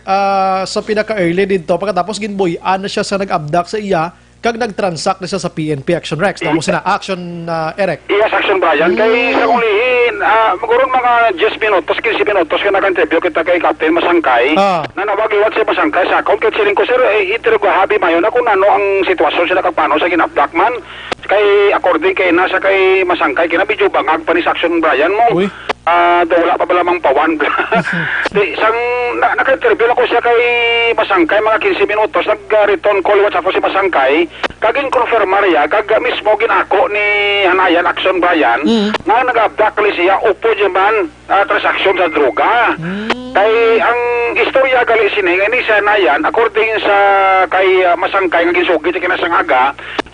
sa pinaka-early dito. Pagkatapos ginbuyan na siya sa nag-abduct sa iya kag nag-transact na siya sa PNP Action Rex. Tapos na Action Eric. Yes, Action Brian. Kay sa kulihin, magurong mga 10 minutos, 15 minutos ka nag-interview kita kay Captain Masangkay. Na nawag-iwat si Masangkay sa account. Kaya siling ko, sir, itiro ko habi mayon na kung ano ang sitwasyon sila kagpano sa gin-abduct man. Kay according kay nasa kay Masangkay kinabidyo bangag pa ni Action Brian mo. Wala pa ba lamang pawan. Isang naka-interview ako siya kay Masangkay mga 15 minutos, nag-return call WhatsApp ko si Masangkay, kaging confirmar ya, kag mismo ginako ni Hanayan Action Brian, nga nag-abduct siya, upo dyan transaksyon sa droga. Kay ang istorya gali sining ini sa Hanayan, according sa kay Masangkay nga gisugid sa kinasangaga,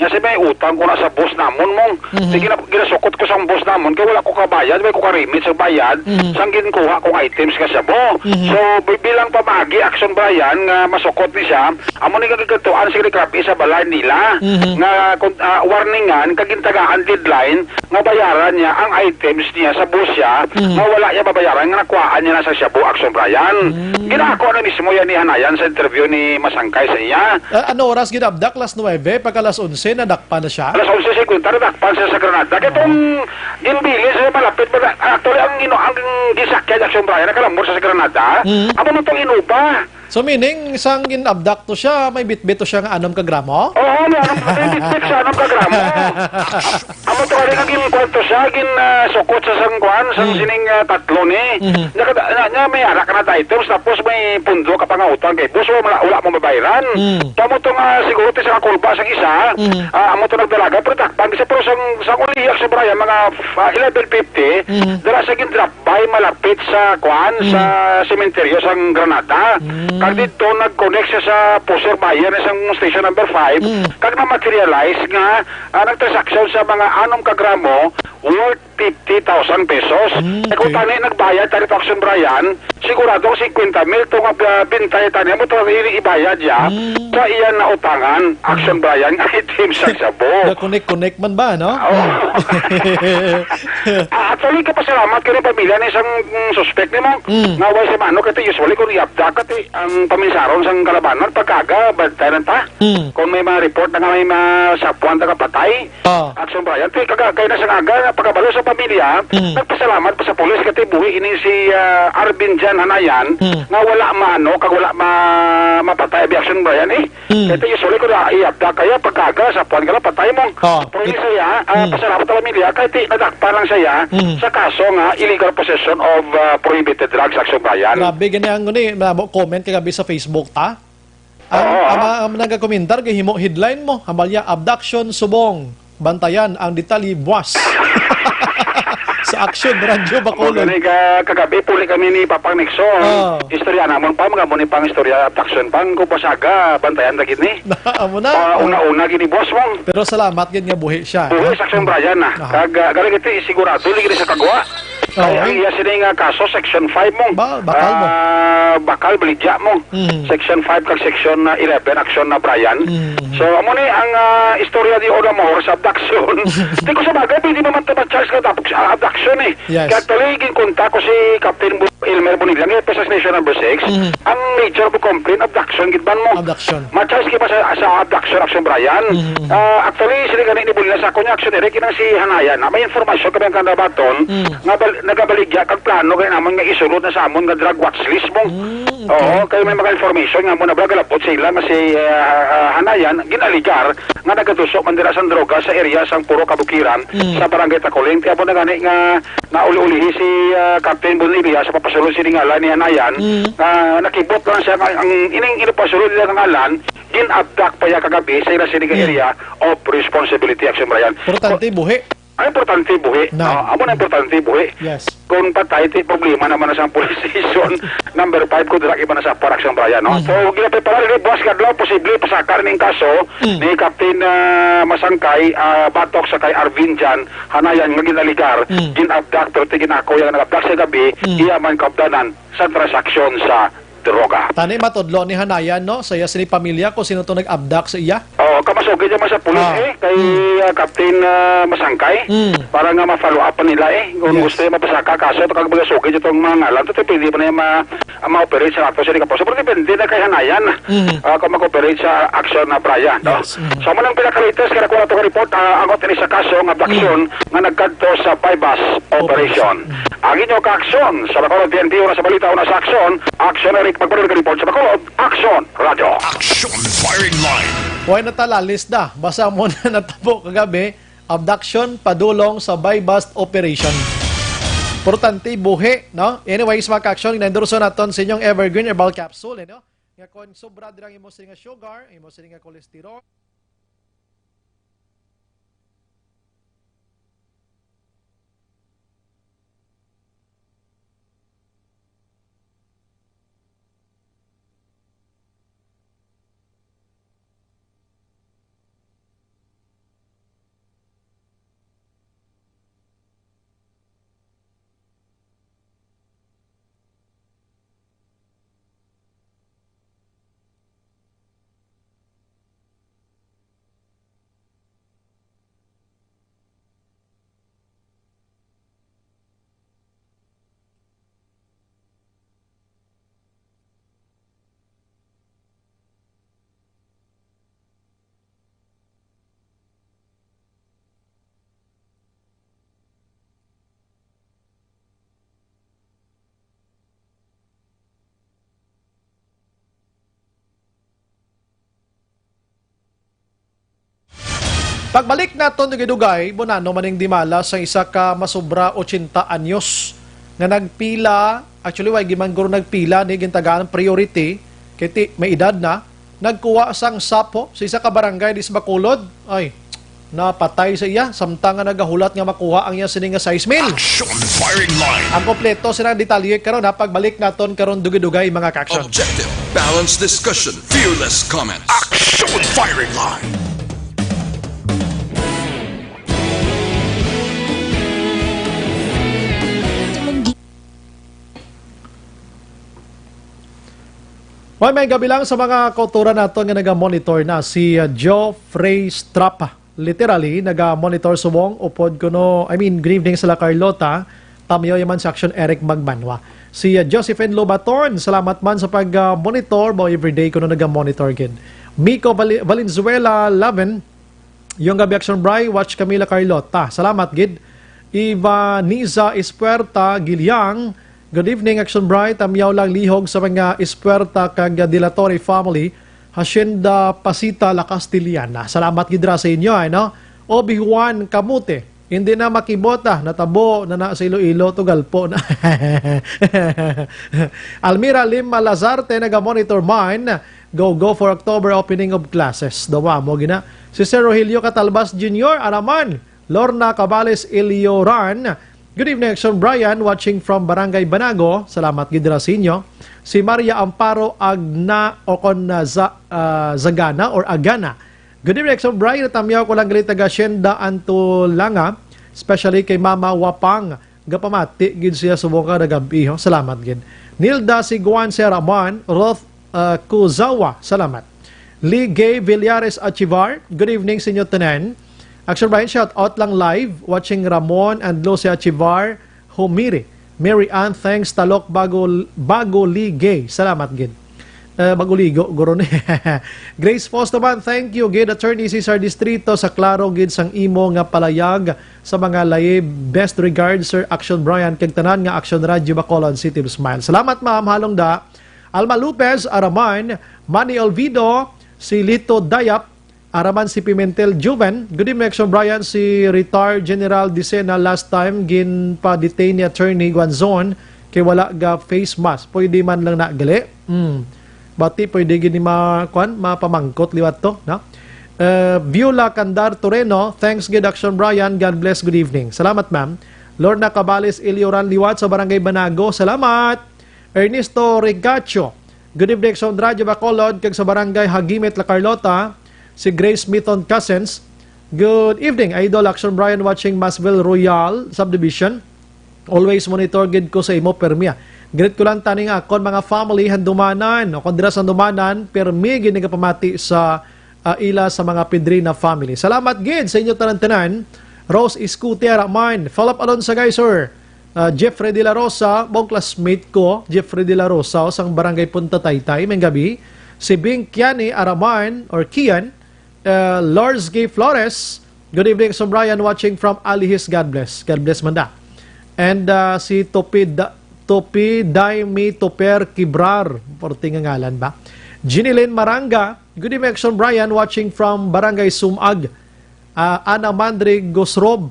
nya si may utang ko na sa boss namon mong. Sige na ginasukot ko sa boss namon kay wala ko kabayad, may ko ka-remit sa bayad, sang ginkuha kong items ka sa bo. So bilang pamagi Action Brian nga masukot ni siya, amo ni kagituan si Krapi sa balay nila nga warningan kagintagaan deadline nga bayaran niya ang items niya sa boss siya, nga wala niya babayaran nga nakuhaan niya na sa Shabu Action Brian. Ginako na mismo yan ni Hanayan sa interview ni Masangkay sa iya. Ano oras ginabdak? Alas 9, pagka alas 11 nadakpan na siya? Alas 11:50 nadakpan siya sa Granada. Itong ginbilis malapit ba actually ang gisakyan Action Brian nakalambor sa Granada. Amo na itong inupa. So meaning, isang gin-abduct to siya, may bit-bit to siya nga 6 kagramo? May bit-bit siya 6 kagramo. Amo to rin ang ginkwento siya, sukot sa sangkuan, sang sining tatlo ni. Nya may arak na items, tapos may pundo ka pangautang kay boss, wala mo mabayaran. Amo to nga siguro sa kulba sang isa, amo to nagdalaga, pero takpan kasi pero sang uliyak sa Brian, mga 11:50, dala sa gin-drop by malapit sa kuan, sa sementeryo sang Granada. Kag dito nag-connect siya sa Poser Bayer isang station number 5, kag na-materialize nga nag-transaction sa mga 6 kagramo worth 50,000 pesos. Kung tani nagbayad tani Action Brian, sigurado 50,000 itong bintay tani mo ito ibayad ya sa iyan na utangan Action Brian items sa Shabu. Na-connect man ba, no? Actually, kapasalamat ka rin pamilya na isang suspect ni mo. Naway sa mano, kati usually kung i-abduct kati ang paminsaron sa kalabanan, pagkaga, bantayan ta. Kung may mga report na nga may masapuan na kapatay, Action Brian, kaya na sa aga, pagkabalo sa pamilya, nagpasalamat pa sa pulis, kati buhi ini si Arvin Jan Hanayan, nga wala mano, kag wala mapatay abi Action Brian Kati usually kung i-abduct kaya, pagkaga, sapuan ka lang, patay mo. Pulis siya, pasalamat sa pamilya, kati nadakpa lang siya, sa kaso nga illegal possession of prohibited drugs Action Brian. Grabe, ganyan ko ni comment kagabi sa Facebook ta. Ang nagkomentar kay himo headline mo, hamalya abduction subong, bantayan ang detalye buwas. Sa Action Radio Bacolod. Kagabi puli kami ni Papang Nixon. Istorya namon pa mga muni pang istorya abduction pang ko pasaga bantayan dagit ni. Amo na. Una gini boss mo. Pero salamat gid nga buhi siya. Buhi sa Action Brian na. Kag galing iti sigurado ligi sa kagwa. Kaya ang iya sining kaso, Section 5 mo. Bakal mo. Bakal, baligya mo. Section 5 kag Section 11, aksyon na Brian. So, amo ni ang istorya di Odamor sa abduction. Hindi ko sa bagay, hindi naman ito ma-charge ka tapos abduction eh. Yes. Kaya taligin kontak ko si Captain Elmer Bonilla, ng PSS Nation number 6, ang major po complaint, abduction, gitban mo. Abduction. Ma-charge ka ba sa abduction, action Brian? Actually, sila ganit ni Bonilla sa kunya action, kinang si Hanayan. May informasyon kami ang kandabaton, nga nagabaligya kag plano kaya naman nga isulod na sa amon nga drug watch list mo. Oo, kayo may mga information nga mo na bagalapot sila nga si Hanayan ginaligar nga nagatusok man dira sang droga sa area sang Puro Kabukiran sa Barangay Takuling. Kaya po na gani nga nauli-ulihi si Captain Bonilla sa papasulod si ngalan ni Hanayan. Nakibot lang siya ang ining ipasulod nila ng ngalan gin-abduct pa ya kagabi sa ila sining area of responsibility action Brian. Importante buhi. Ang importante buhi. Amo na importante buhi. Yes. Kung patay, problema naman na sa police station. Number 5 ko dira iba na sa Paraksang Brian. No? So, ginapreparar ni Boss Kadlaw, posible pasakar ning kaso ni Captain Masangkay, Batok sa kay Arvin Jan, Hanayan nga ginaligar, gin-abduct, pero ginako yung nag-abduct sa gabi, iya man kaupdanan sa transaksyon sa droga. Tani matudlo ni Hanayan, no? Saya sini pamilya ko sino to nag-abduct sa iya. Oo, kamasugid naman sa pulis kay Captain Masangkay para nga ma-follow up pa nila kung gusto niya mapasaka kaso ito kag magasugid itong mga ngalan ito pwede pa niya ma-operate sa ato siya kaposo pero depende na kay Hanayan kung mag-operate sa action na Brian. So mo nang pinaka-latest kaya nakuha itong report angot ni sa kaso ng abduction nga nagkadto sa bypass operation. Ang inyong ka-aksyon sa Bacolod PNP una sa balita una sa action Eric Pagbalor ka report sa Bacolod, Action Radio. Action Firing Line. Huwag natalalis na. Basa mo na natabo kagabi, abduction padulong sa bypass operation. Importante buhi, no? Anyways, mga ka-action, inendorso naton sa inyong Evergreen Herbal Capsule, no? Nga kung sobra dirang imo sa sugar, imo sa cholesterol, pagbalik naton ng Idugay, bunano maning dimala sa isa ka masobra 80 anyos nga nagpila, actually why gimanggur nagpila ni gintagaan priority kay may edad na, nagkuha sang sapo sa isa ka barangay di sa Bacolod. Ay, napatay sa iya samtang nga nagahulat nga makuha ang iya sining nga size mill. Action Firing Line. Ang kompleto sila detalye karon ha pagbalik naton karon dugay-dugay mga ka-action. Objective, balanced discussion, fearless comments. Action Firing Line. May gabi lang sa mga kauturan nato nga naga-monitor na si Geoffrey Strapa. Literally, naga-monitor sumong upod kuno, good evening sa La Carlota, tamiyo yaman sa Action Eric Magbanwa. Si Josephine Lobatorn, salamat man sa pag-monitor, everyday kuno naga-monitor gid. Miko Valenzuela 11, yung gabi Action Bry, watch kami La Carlota. Salamat gid. Eva Niza Espuerta Gilyang, good evening, Action Bright. Amyaw lang lihog sa mga Espuerta kag Dilatore family. Hacienda Pasita La Castiliana. Salamat gidra sa inyo, no? Obi Juan Kamute. Hindi na makibota, natabo na sa Iloilo, tugalpo na. Almira Lim Malazarte, naga-monitor mine. Go for October opening of classes. Dawa mo gina. Si Sir Rogelio Catalbas Jr., Araman. Lorna Cabales Ilioran. Good evening, Action Brian, watching from Barangay Banago. Salamat gidra sa inyo. Si Maria Amparo Agna Ocon Zagana or Agana. Good evening, Action Brian. Natamyaw ko lang galit taga Hacienda Antulanga, especially kay Mama Wapang. gapamati gid siya subong ka nagabi ho. Salamat gid. Nilda Siguan Seraman, Roth Kuzawa, salamat. Lee Gay Villares Achivar, good evening sa inyo tanan. Action Brian, shout out lang live, watching Ramon and Lucy Achivar, Humiri. Mary Ann, thanks, Talok Bago Lee Gay, salamat gid. Baguligo, guro ni. Grace Fosterman, thank you, gid. Attorney Cesar Distrito, sa klaro gid sang imo nga palayag sa mga layib. Best regards, Sir Action Brian, kag tanan nga Action Radio Bacolod City of Smile. Salamat, ma'am, halong da. Alma Lopez, Araman, Manny Olvido, si Lito Dayap, Araman si Pimentel Juven. Good evening, Action Brian, si retired General Dicena last time, gin pa detain ni Attorney Guanzon, kay wala ga face mask. Pwede man lang nagali. Bati pwede gini mapamangkot liwat to, no? Viola Candar Toreno, thanks good Action Brian, God bless, good evening. Salamat ma'am. Lorna Cabales Ilioran Liwat sa Barangay Banago, salamat. Ernesto Regacho, good evening Action Radio Bacolod, kag sa Barangay Hagimet La Carlota, si Grace Smithon Cousins, good evening Idol Action Brian, watching Masville Royal Subdivision. Always monitor gid ko sa imo permia. Greet ko lang taning akon mga family handumanan o kung dira sa handumanan permi gid pamati sa ila sa mga Pedrina family. Salamat gid sa inyo tanan-tanan. Rose Iscutera mine. Follow up alon sa guys sir. Jeffrey De La Rosa, bong classmate ko, Jeffrey De La Rosa sang Barangay Punta Taytay may gabi. Si Bing Kiani Araman or Kian, Lars Gay Flores. Good evening so Brian, watching from Alihis. God bless. God bless manda. And si Topi Daimi Toper Kibrar, porting ang ngalan ba? Ginilyn Maranga, good evening Action Brian, watching from Barangay Sumag. Ana Mandri Gosrob,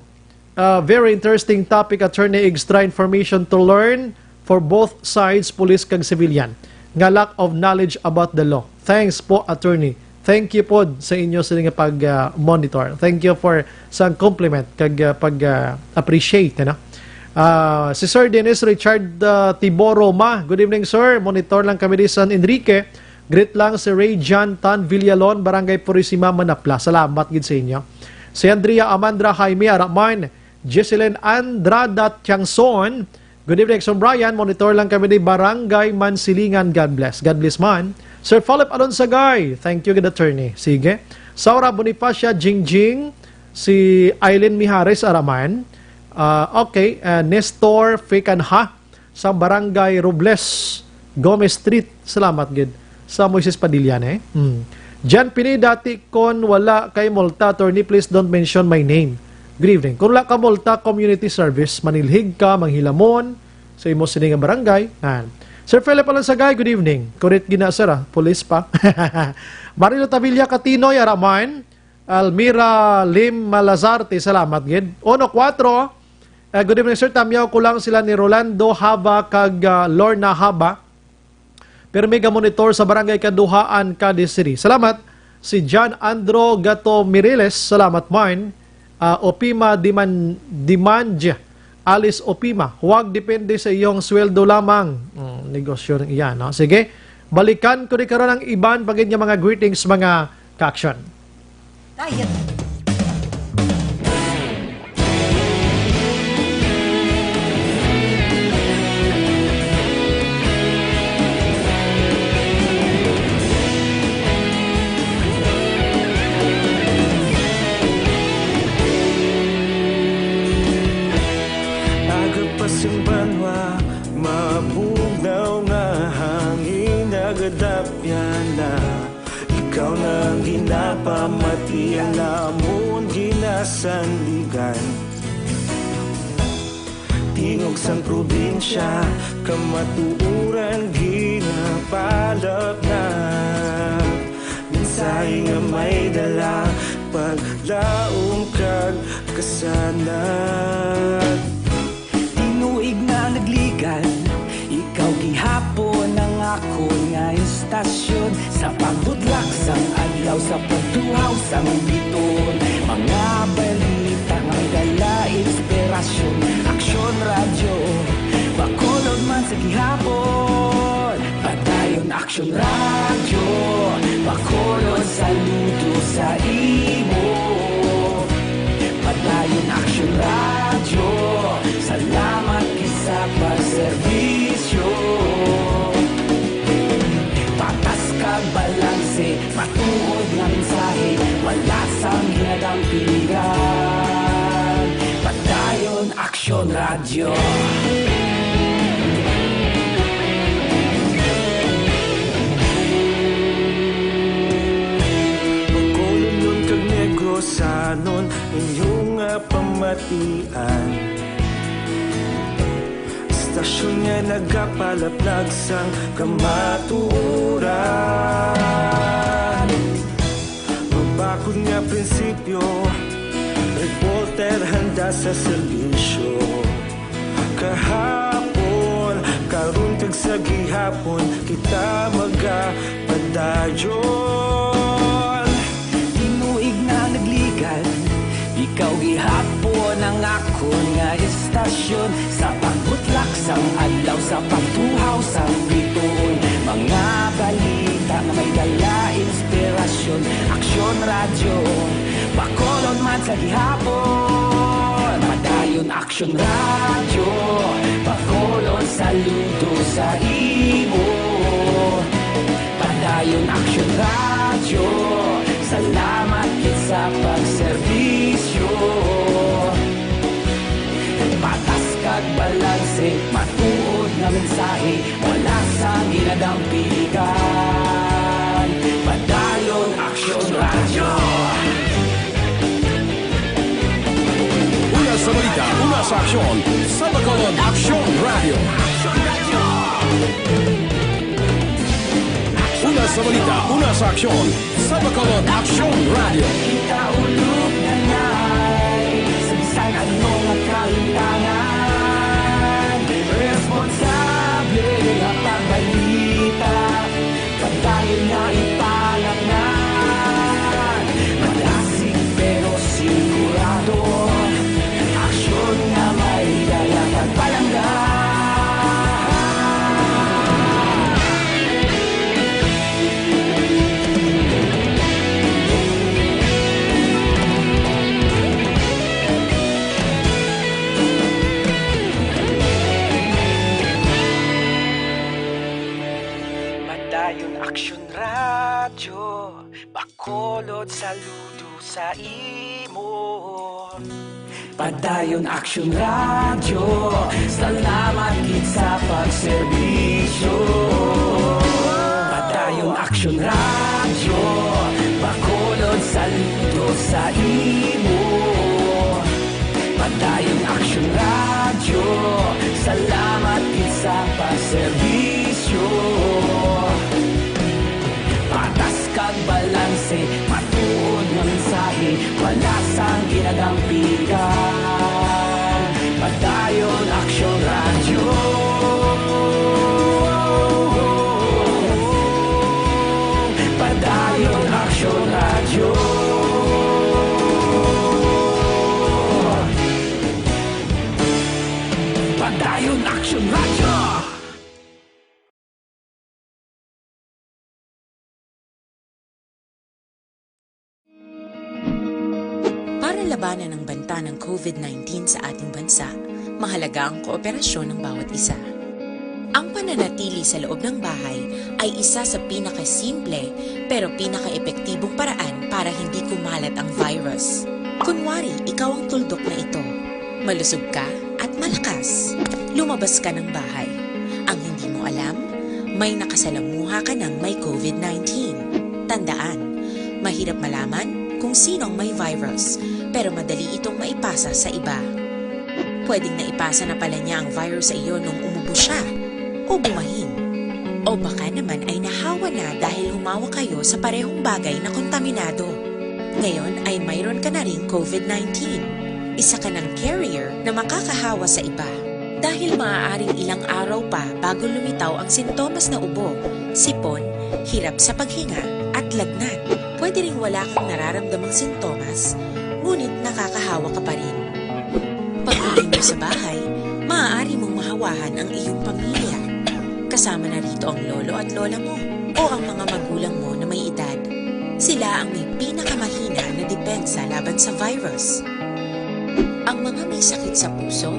very interesting topic, attorney, extra information to learn for both sides, police kag civilian. Nga lack of knowledge about the law. Thanks po, attorney. Thank you po sa inyo sa nga pag-monitor. Thank you for sa compliment kag pag-appreciate, no? Si Sir Dennis Richard Tiboro Ma, good evening sir, monitor lang kami di San Enrique. Greet lang si Ray John Tan Villalon, Barangay Purisima, Manapla. Salamat gid sa inyo. Si Andrea Amandra Jaime Araman, Jesselyn Andrada Tiangson, good evening Action Brian, monitor lang kami di Barangay Mansilingan. God bless. God bless man. Sir Philip Alonsagay, thank you, good attorney. Sige. Saura Bonifacia Jingjing, si Aileen Mihares Araman. Nestor Fekanha sa Barangay Robles, Gomez Street. Salamat gid sa Moises Padilla Jan Pineda, kon wala kay multa, attorney, please don't mention my name. Good evening. Kung wala ka multa, community service, manilhig ka, manghilamon sa imo sining barangay. Sir Philip Alansagay, good evening. Correct gina sir, police pa. Marilo Tavilla Catinoy Araman, Almira Lim Malazarte, salamat gid. 1-4. Good evening sir, tamyaw ko lang sila ni Rolando Haba kag Lorna Haba. Pero mega monitor sa Barangay Kaduhaan, Cadiz City. Salamat. Si John Andro Gato Mireles, salamat mine. Opima Dimanja, Alice Opima. Huwag depende sa iyong sweldo lamang. Negosyo rin iyan. No? Sige, balikan ko di karon ang iban pagin niya mga greetings, mga ka-action. Ikaw nang ginapamati ang namon ginasandigan. Tingog sang probinsya kamatuuran ginapalap na. Minsay nga may dala paglaom kag kasanat. Tinuig na nagligan, ikaw gihapon ang ako nga istasyon. Sa pagbudlak sang adlaw, sa pagtuhaw sang biton, mga balita nga dala inspirasyon. Action Radio, Bacolod man sa gihapon. Padayon Action Radio, Bacolod saludo sa imo. Padayon Action Radio, salamat Aksyon Radyo. Pagkulunod kag negosanon inyong pamatian. Stasyon nga nagapalaplag sang kamaturan. Mabakod nga prinsipyo, reporter handa sa serbisyo. Kahapon, karon kag sa gihapon, kita magapadayon. Tinuig na nagligan, ikaw gihapon ang akon nga istasyon. Sa pagbutlak sang adlaw, sa pagtuhaw sang bituon, mga balita na may dala inspirasyon. Aksyon Radyo, bakolon man sa gihapon. Padayon Aksyon Radyo, bakolon saludo sa imo. Padayon Aksyon Radyo, salamat kit sa pagserbisyo. Patas kag balanse, matuod na mensahe, wala sa ginadampigan. Padayon Aksyon Radyo. Una sa balita, una sa aksyon, sa Bacolod Aksyon Radio. Una sa balita, una sa aksyon, sa Bacolod Aksyon Radio. Kita ulog na na'y sabisan anong kalintangan. Responsable ang pagbalita, pagdayon na ipalaknan. Malasig pero sigurado, aksyon na may dala pagpalanggan. Padayon Aksyon Radyo, bakolod saludo sa imo. Padayon Aksyon Radyo, salamat kit sa pagserbisyo. Padayon Aksyon Radyo, bakolod saludo sa imo. Padayon Aksyon Radyo, salamat kit sa pagserbisyo. Patas kag balanse, matuod nga mensahe, wala sang ginadampigan. Padayon Aksyon Radyo. Padayon Aksyon Radyo. Padayon Aksyon Radyo. Para labanan ang banta ng COVID-19 sa ating bansa, mahalaga ang kooperasyon ng bawat isa. Ang pananatili sa loob ng bahay ay isa sa pinakasimple pero pinaka-epektibong paraan para hindi kumalat ang virus. Kunwari, ikaw ang tuldok na ito. Malusog ka at malakas. Lumabas ka ng bahay. Ang hindi mo alam, may nakasalamuha ka ng may COVID-19. Tandaan, mahirap malaman kung sinong may virus, pero madali itong maipasa sa iba. Pwedeng naipasa na pala niya ang virus sa iyo nung umubo siya, o bumahin. O baka naman ay nahawa na dahil humawa kayo sa parehong bagay na kontaminado. Ngayon ay mayroon ka na ring COVID-19. Isa ka ng carrier na makakahawa sa iba. Dahil maaaring ilang araw pa bago lumitaw ang sintomas na ubo, sipon, hirap sa paghinga at lagnat. Pwede ring wala kang nararamdamang sintomas, ngunit nakakahawa ka pa rin. Pag-uwi mo sa bahay, maaari mong mahawahan ang iyong pamilya. Kasama na rito ang lolo at lola mo o ang mga magulang mo na may edad. Sila ang may pinakamahina na depensa laban sa virus. Ang mga may sakit sa puso,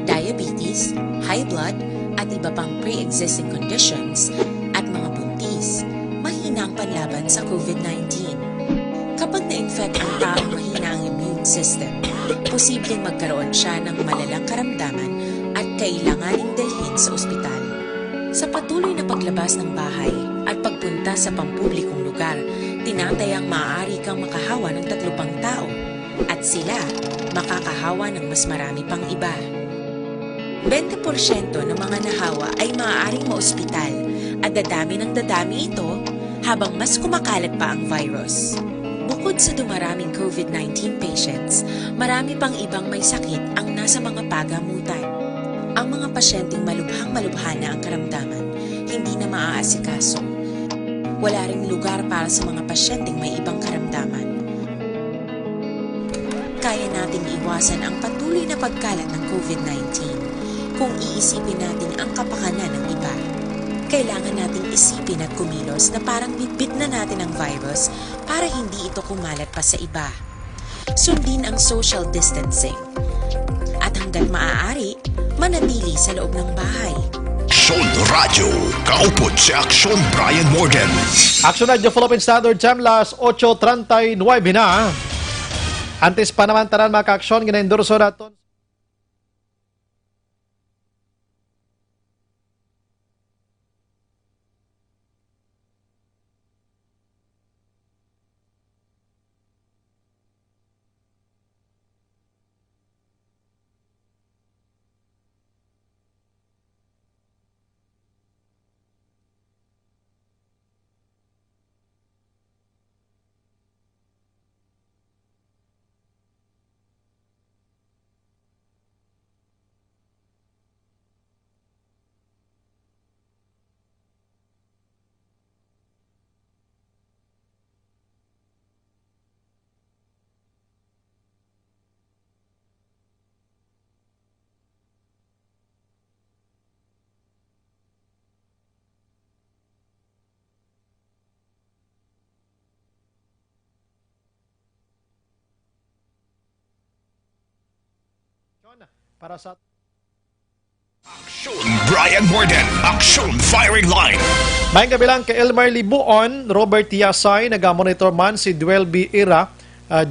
diabetes, high blood, at iba pang pre-existing conditions, at mga buntis, mahina ang panlaban sa COVID-19. Kapag na-infect ang taong mahina ang immune system, posibleng magkaroon siya ng malalang karamdaman at kailanganing dalhin sa ospital. Sa patuloy na paglabas ng bahay at pagpunta sa pampublikong lugar, tinatayang maaari kang makahawa ng 3 pang tao at sila makakahawa ng mas marami pang iba. 20% ng mga nahawa ay maaaring maospital at dadami ng dadami ito habang mas kumakalat pa ang virus. Bukod sa dumaraming COVID-19 patients, marami pang ibang may sakit ang nasa mga pagamutan. Ang mga pasyenteng malubhang-malubha na ang karamdaman, hindi na maaasikaso. Wala ring lugar para sa mga pasyenteng may ibang karamdaman. Kaya nating iwasan ang patuloy na pagkalat ng COVID-19 kung iisipin natin ang kapakanan ng iba. Kailangan nating isipin at kumilos na parang bitbit na natin ang virus para hindi ito kumalat pa sa iba. Sundin ang social distancing. At hanggat maaari, manatili sa loob ng bahay. Aksyon Radio, kaupod si Aksyon Brian Morgan. Aksyon Radio Philippine Standard Time, las 8:39 na. Antes pa naman tanan mga ka-aksyon, gina-endorso natin. Para sa Aksyon Brian Morgan, Aksyon Firing Line. May kabilang kay Elmer Libuon, Robert Tiasay, nagamonitor man si Duel B. Ira,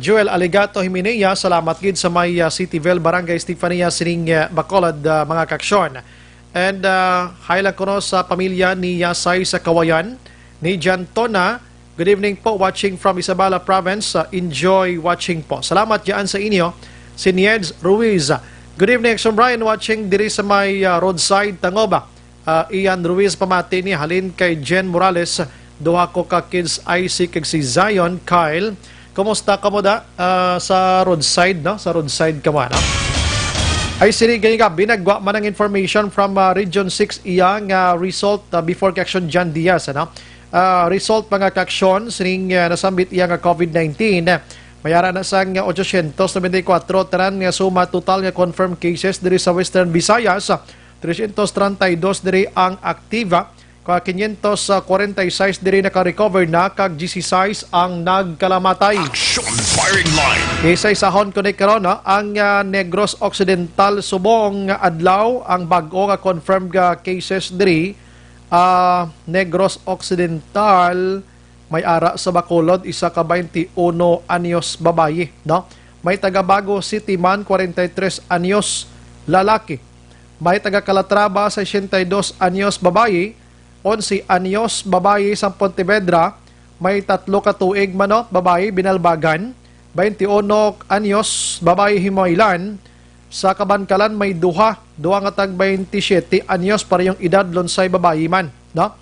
Joel Aligato Himenea, salamat gid sa may Cityville, Barangay Estefania, Sining Bacolod, mga kaksyon. And highlight ko no sa pamilya ni Yasay sa Kawayan, ni Jantona, good evening po, watching from Isabela Province, enjoy watching po. Salamat dyan sa inyo, si Nieds Ruiz. Good evening, Action Brian, watching diri sa may roadside Tangoba. Ian Ruiz pamati ni halin kay Jen Morales, duha ko ka kids Isaac kag si Zion Kyle. Kumusta ka mo da sa roadside, no? Sa roadside ka man, no? Ay sini gani ka binagwa man ang information from Region 6 iyang result before Action John Diaz, ano? Result mga kaksyon sining nasambit iyang COVID-19. Mayara na sang 894 tanan nga suma total nga confirmed cases diri sa Western Visayas, 332 diri ang aktiva, 546 diri naka-recover na, kag 16 ang nagkalamatay. Action Firing Line. Isay sahon ko ni karon ang Negros Occidental subong adlaw ang bag-o nga confirmed cases diri. Negros Occidental may ara sa Bacolod, isa ka 21 anyos babayi, no? May taga Bago City man, 43 anyos lalaki. May taga Calatrava, 62 anyos babayi, 11 anyos babayi sa Pontevedra. May 3 ka tuig man, no? Babayi Binalbagan, 21 anyos babayi Himoylan. Sa Kabankalan may duha nga tag 27 anyos parehong edad lonsay babayi man, no?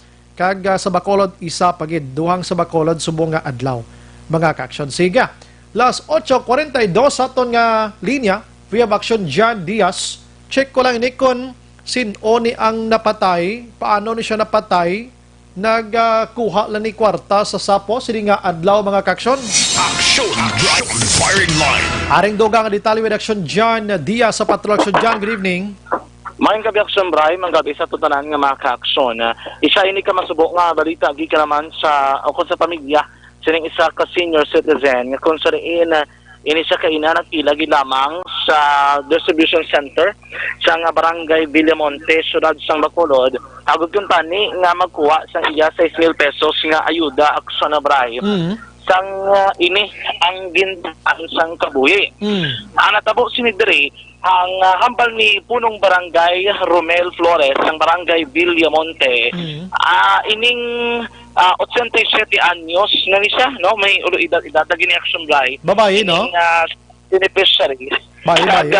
Kag sa Bacolod, isa pagid. Duhang sa Bacolod, subong nga adlaw. Mga ka-aksyon. Siga. Last 8:42 sa aton nga linya. We have Action John Diaz. Check ko lang ni kon sino ni ang napatay. Paano ni siya napatay? Nagkuha lang ni kwarta sa sapo. Sini nga adlaw, mga ka-aksyon. Action Firing Line. Aring doga nga detalye with Action John Diaz sa Patrol. Action John, good evening. Mayang gabi Aksyon Bray, gabi sa tutanan nga mga ka-aksyon. Isa ini ka masubok nga balita, gi ka naman sa, o kung sa pamilya, sining isa ka senior citizen, nga kung sa rin, ini siya kainan at ilagi lamang sa distribution center sa nga barangay Villamonte, syudad sang Bacolod. Agad yung tani nga magkuha sa iya 6,000 pesos nga ayuda Aksyon Bray. sang ini ang gintaan sang kabuhi. Ang natabo sinidiri ang hambal ni punong barangay Romel Flores ang barangay Villamonte. Ining 87 anyos na ni siya, no? May idadagi ni action guy. Babae, no? Beneficiary. Babae.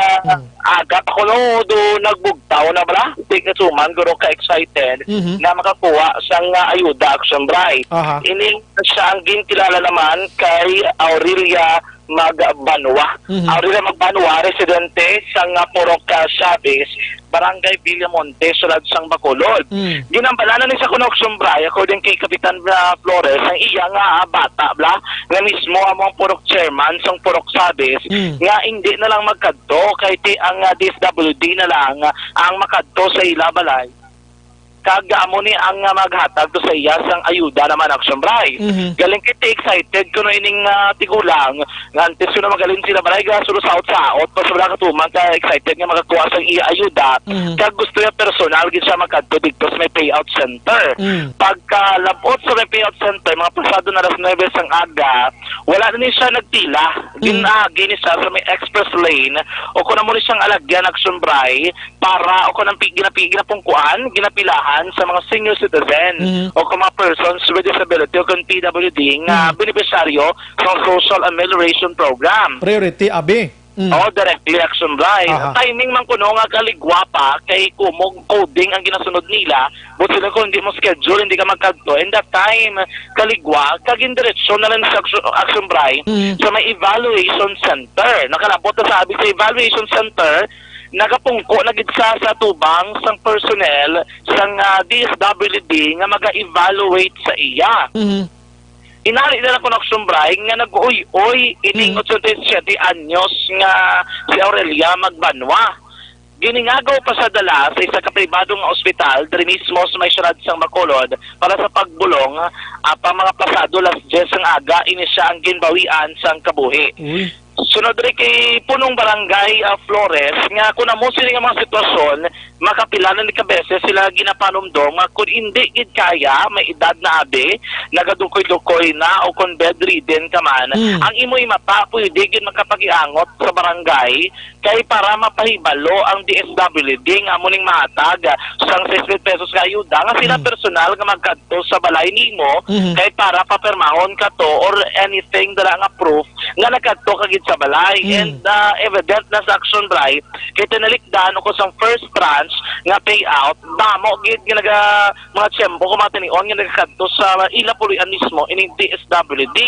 Aga ako do nagbugtaw na bala. Tika suman, guro ka-excited na makakuha siyang ayuda action guy. Ining siya ang ginkilala naman kay Aurelia Magbanwa. Aurelia Magbanwa, residente sang Purok Sabis, Barangay Villamonte, sulad sang Bacolod. Ginambalanan ni sa Connection Bray, according kay Kapitan Flores, ang iya nga bata, bla, nga mismo among Purok Chairman sang Purok Sabis, nga hindi na lang magkadto, kay ti ang DSWD na lang ang makadto sa ilabalay. Kagamo ni ang maghatag to sa iya sang ayuda naman action bray. Galing kiti excited kuno ining tigulang nga antes kuno magaling sila bray ga suro saot pa sa katuman ka excited nga makakuha sang iya ayuda. Kag gusto niya personal gid siya makadto dito sa may payout center. Pagkalabot sa may payout center mga pasado na 9 sang aga, wala na ni siya nagtila. Ginagi ni siya sa may express lane o kuno mo ni siyang alagyan action bray para o kuno ginapungkuan, ginapilahan sa mga senior citizen o kung mga persons with disability o kung PWD nga beneficiaryo ng Social Amelioration Program. Priority, abi. Directly action right. Timing man kuno nga kaligwapa kay kumog coding ang ginasunod nila. But sila kung hindi mo schedule, hindi ka magkadto. And that time, kaligwa, kaging diretsyon na lang sa action right sa may evaluation center. Nakalabot na sabi sa evaluation center, nagapungko nagitsa sa tubang sang personnel sang DSWD nga maga-evaluate sa iya. Inali na lang Connection Bray nga nag-uy-uy ining 87 anyos nga si Aurelia Magbanwa. Giningagaw pa sa dala sa isa ka pribadong ospital diri mismo sa may syudad sang Bacolod para sa pagbulong pa mga pasado las 10 ang aga ini siya ang ginbawian sang kabuhi. Sunod rin kay punong barangay Flores nga kung mo sila nga mga sitwasyon makapilanan ni kabeses sila ginapanumdong nga kung hindi gid kaya may edad na abi nagadukoy-dukoy na o kung bedridden ka man ang imoy mata pwede gid makapagiangot sa barangay kay para mapahibalo ang DSWD nga muning mahatag sang 6,000 pesos ka ayuda nga sila personal nga magkadto sa balay nimo kay para papirmahon ka to or anything dala nga proof nga nagkadto ka gid sa balay and evident na sa action bray kay tinalikdan ko sang first tranche nga payout damo gid ginaga mga tiyempo kumatinion nga nagkadto sa ila pulian mismo ining DSWD.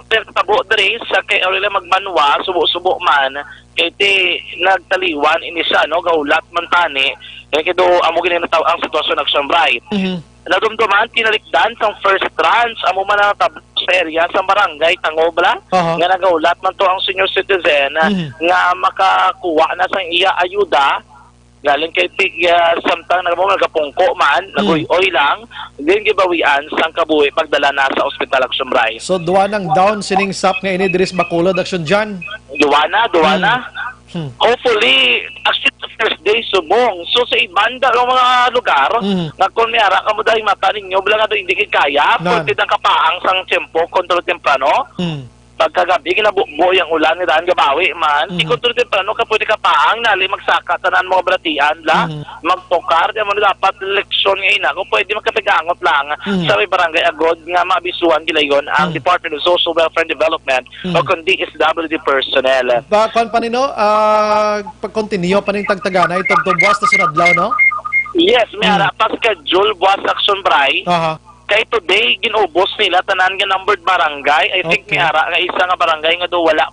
Pero tabo diri sa kay Aurelia Magbanwa subo-subo man kay ti nagtaliwan ini siya no gaulat man tani kay kido amo ginataw ang sitwasyon action bray. Nadumduman tinalikdan sang first tranche amo man natablo sa area sa barangay Tangobla nga nagaulat man to ang senior citizen nga makakuha na sang iya ayuda galing kay samtang nagapungko man naguy-oy lang din gibawian sang kabuhi pagdala na sa ospital action bray. So duwa nang down sining sap nga ini diri sa Bacolod action dyan. Duwa na. Hopefully, actually, first day subong. So, sa ibanda ng mga lugar, na kung mayara ka mo dahil mata ninyo, bilang nga hindi kaya, pwede na kapaang sang tempo, kontrol temprano, pagkagabi, kinabuo yung ulan, nidaan gabawi man, kontrol temprano, ka pwede kapaang, nali magsaka, tanan mga bratian, magtokar, di mo dapat leksyon ngayon na, kung pwede magkapigangot lang, sa may barangay agod, nga maabisuan gilayon, ang Department of Social Welfare and Development, o kundi DSWD personnel. Kung panino, pag-continue pa ning tagtagana, itong buwas na sunadlaw, no? Yes, may harapas ka, Jul, buwas action bray. Kay today, ginubos nila tanan nga numbered barangay. I think may ara nga isa nga barangay nga do wala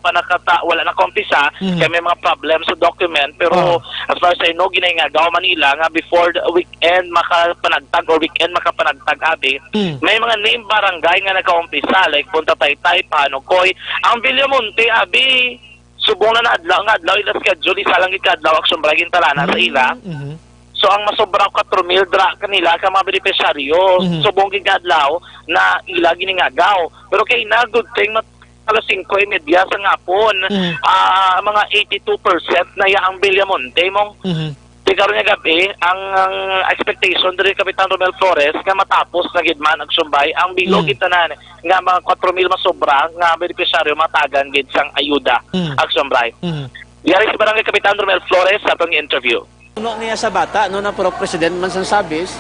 na kumpisa kay may mga problem sa document. Pero as far as I know, ginayngagaw Manila nga before the weekend makapanagtag or weekend makapanagtag abi. May mga name barangay nga nagkaumpisa like Punta Taytay, Panukoy. Ang Villamonte abi subong na adlaw ila schedule isa lang gid kadlaw action bragin talana sa ila. So ang masobra 4,000 dra kanila ka mga beneficiaryo subong gid kadlaw na ila giningagaw. Pero kay na good thing alas 5:30 sa ngapon mga 82% na ya ang Villamonte mong karon nga gabi ang expectation diri Kapitan Romel Flores nga matapos na gid man ang sumbay ang bilog tanan nga mga 4,000 masobra nga benepisyaryo matagan gid sang ayuda ang sumbay. Yari si Barangay Kapitan Romel Flores sa atong interview. Puno niya sa bata, no, na Purok President man sang sabis,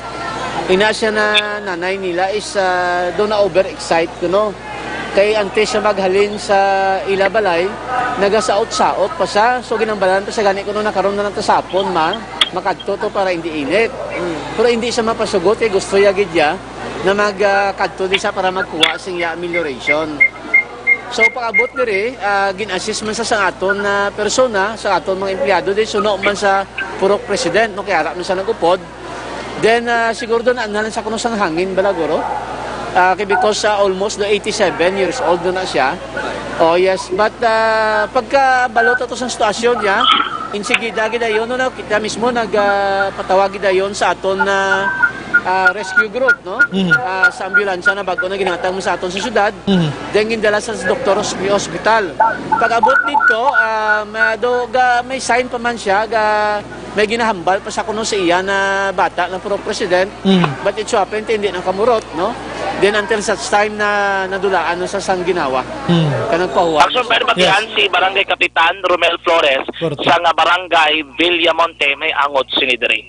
ina siya na nanay nila is doon na over-excite, no? Kay antes siya maghalin sa ilabalay, nagasaot-saot pa siya, so ginambalan pa siya gani ko no nakaroon na ng tasapon makadto to para hindi init. Pero hindi siya mapasugot, gusto ya gid ya na magkadto di siya para magkuha sing amelioration. So pag-abot diri, gin-assist man sa aton na persona, sa aton mga empleyado di suno man sa Purok President, no, kaya man sa nagupod. Then siguro doon analan sa kuno sang hangin balaguro. Because almost 87 years old na siya. Oh yes, but pagka balot to sa sitwasyon niya, insigida gidayon no, kita mismo nagpatawag gidayon sa aton na rescue group, no? Sa ambulansya na bago na ginatang mo sa aton sa syudad. Then gindala sa Dr. Hospital. Pag-abot dito, may sign pa man siya, may ginahambal pa sa kuno sa iya na bata na Purok President. But it so happened, hindi na kamurot, no? Then until such time na nadulaan sa sang ginawa. Kanang pahuwa. Action pero batian si Barangay Kapitan Romel Flores sa nga Barangay Villamonte may angot sinidiri.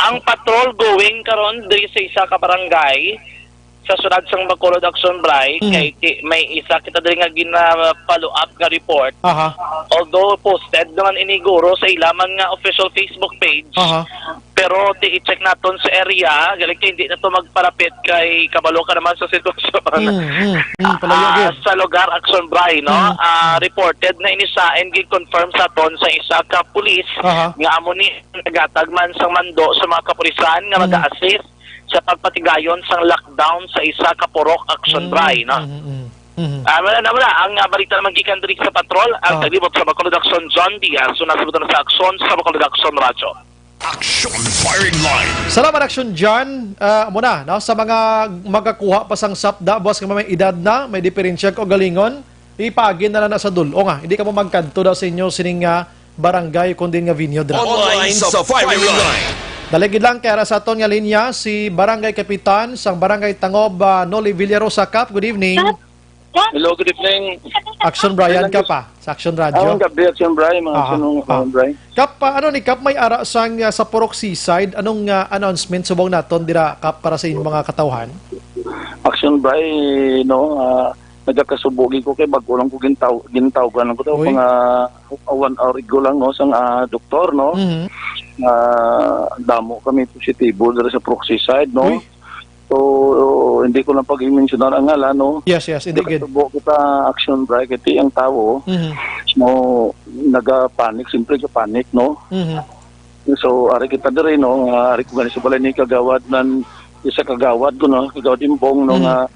Ang patrol going karon diri sa isa ka barangay sa sunod sang Bacolod Action Bray kay may isa kita diri nga gina-follow up nga report. Although posted naman iniguro sa ilamang nga official Facebook page. Pero i-check naton sa area, galing kay hindi na to magparapit kay kabalo ka naman sa sitwasyon. Sa lugar Action Bray, no? Reported na inisain gi-confirm sa ton sa isa ka pulis nga amo ni nagatag man sang mando sa mga kapulisan nga mag-assist sa pagpatigayon sang lockdown sa isa ka Purok Action Bray, no? Wala. Ang balita naman gikan diri sa patrol, ang taglibot sa Bacolod Action John Diaz, so nasa na sa aksyon sa Bacolod Action Radyo. Action Firing Line. Salamat Action John. Muna, no, sa mga magakuha pa sang sapda, boss nga may edad na, may diferensya o galingon, ipagin na sa dulo nga. Hindi ka mo magkanto daw sa inyo sining barangay kundi nga vinyo dra. Online sa Firing Line. Daligid lang kaya sa aton nga linya si Barangay Kapitan sang Barangay Tangob Noli Villarosa Cap. Good evening. Hello, good evening. Action Brian ka pa sa Action Radio. Ang gabi Action Brian, mga Action Brian. Kap, ano ni Kap, may ara sang sa Purok Seaside, anong announcement subong naton dira Kap para sa inyong mga katawhan? Action Brian, no, nagakasubugi ko kay bago lang ko gintawgan ko daw mga 1 hour ago lang no sang doktor no. Damo kami positibo diri sa Purok Seaside no. So hindi ko lang pag-mentionar ang ngalan no. Yes, hindi good. Subo kita Action Brian kay ang tawo no naga-panic, simple ka panic no. So ari kita diri no, ari ko sa balay ni kagawad nan isa kagawad ko no, kagawad imbong no nga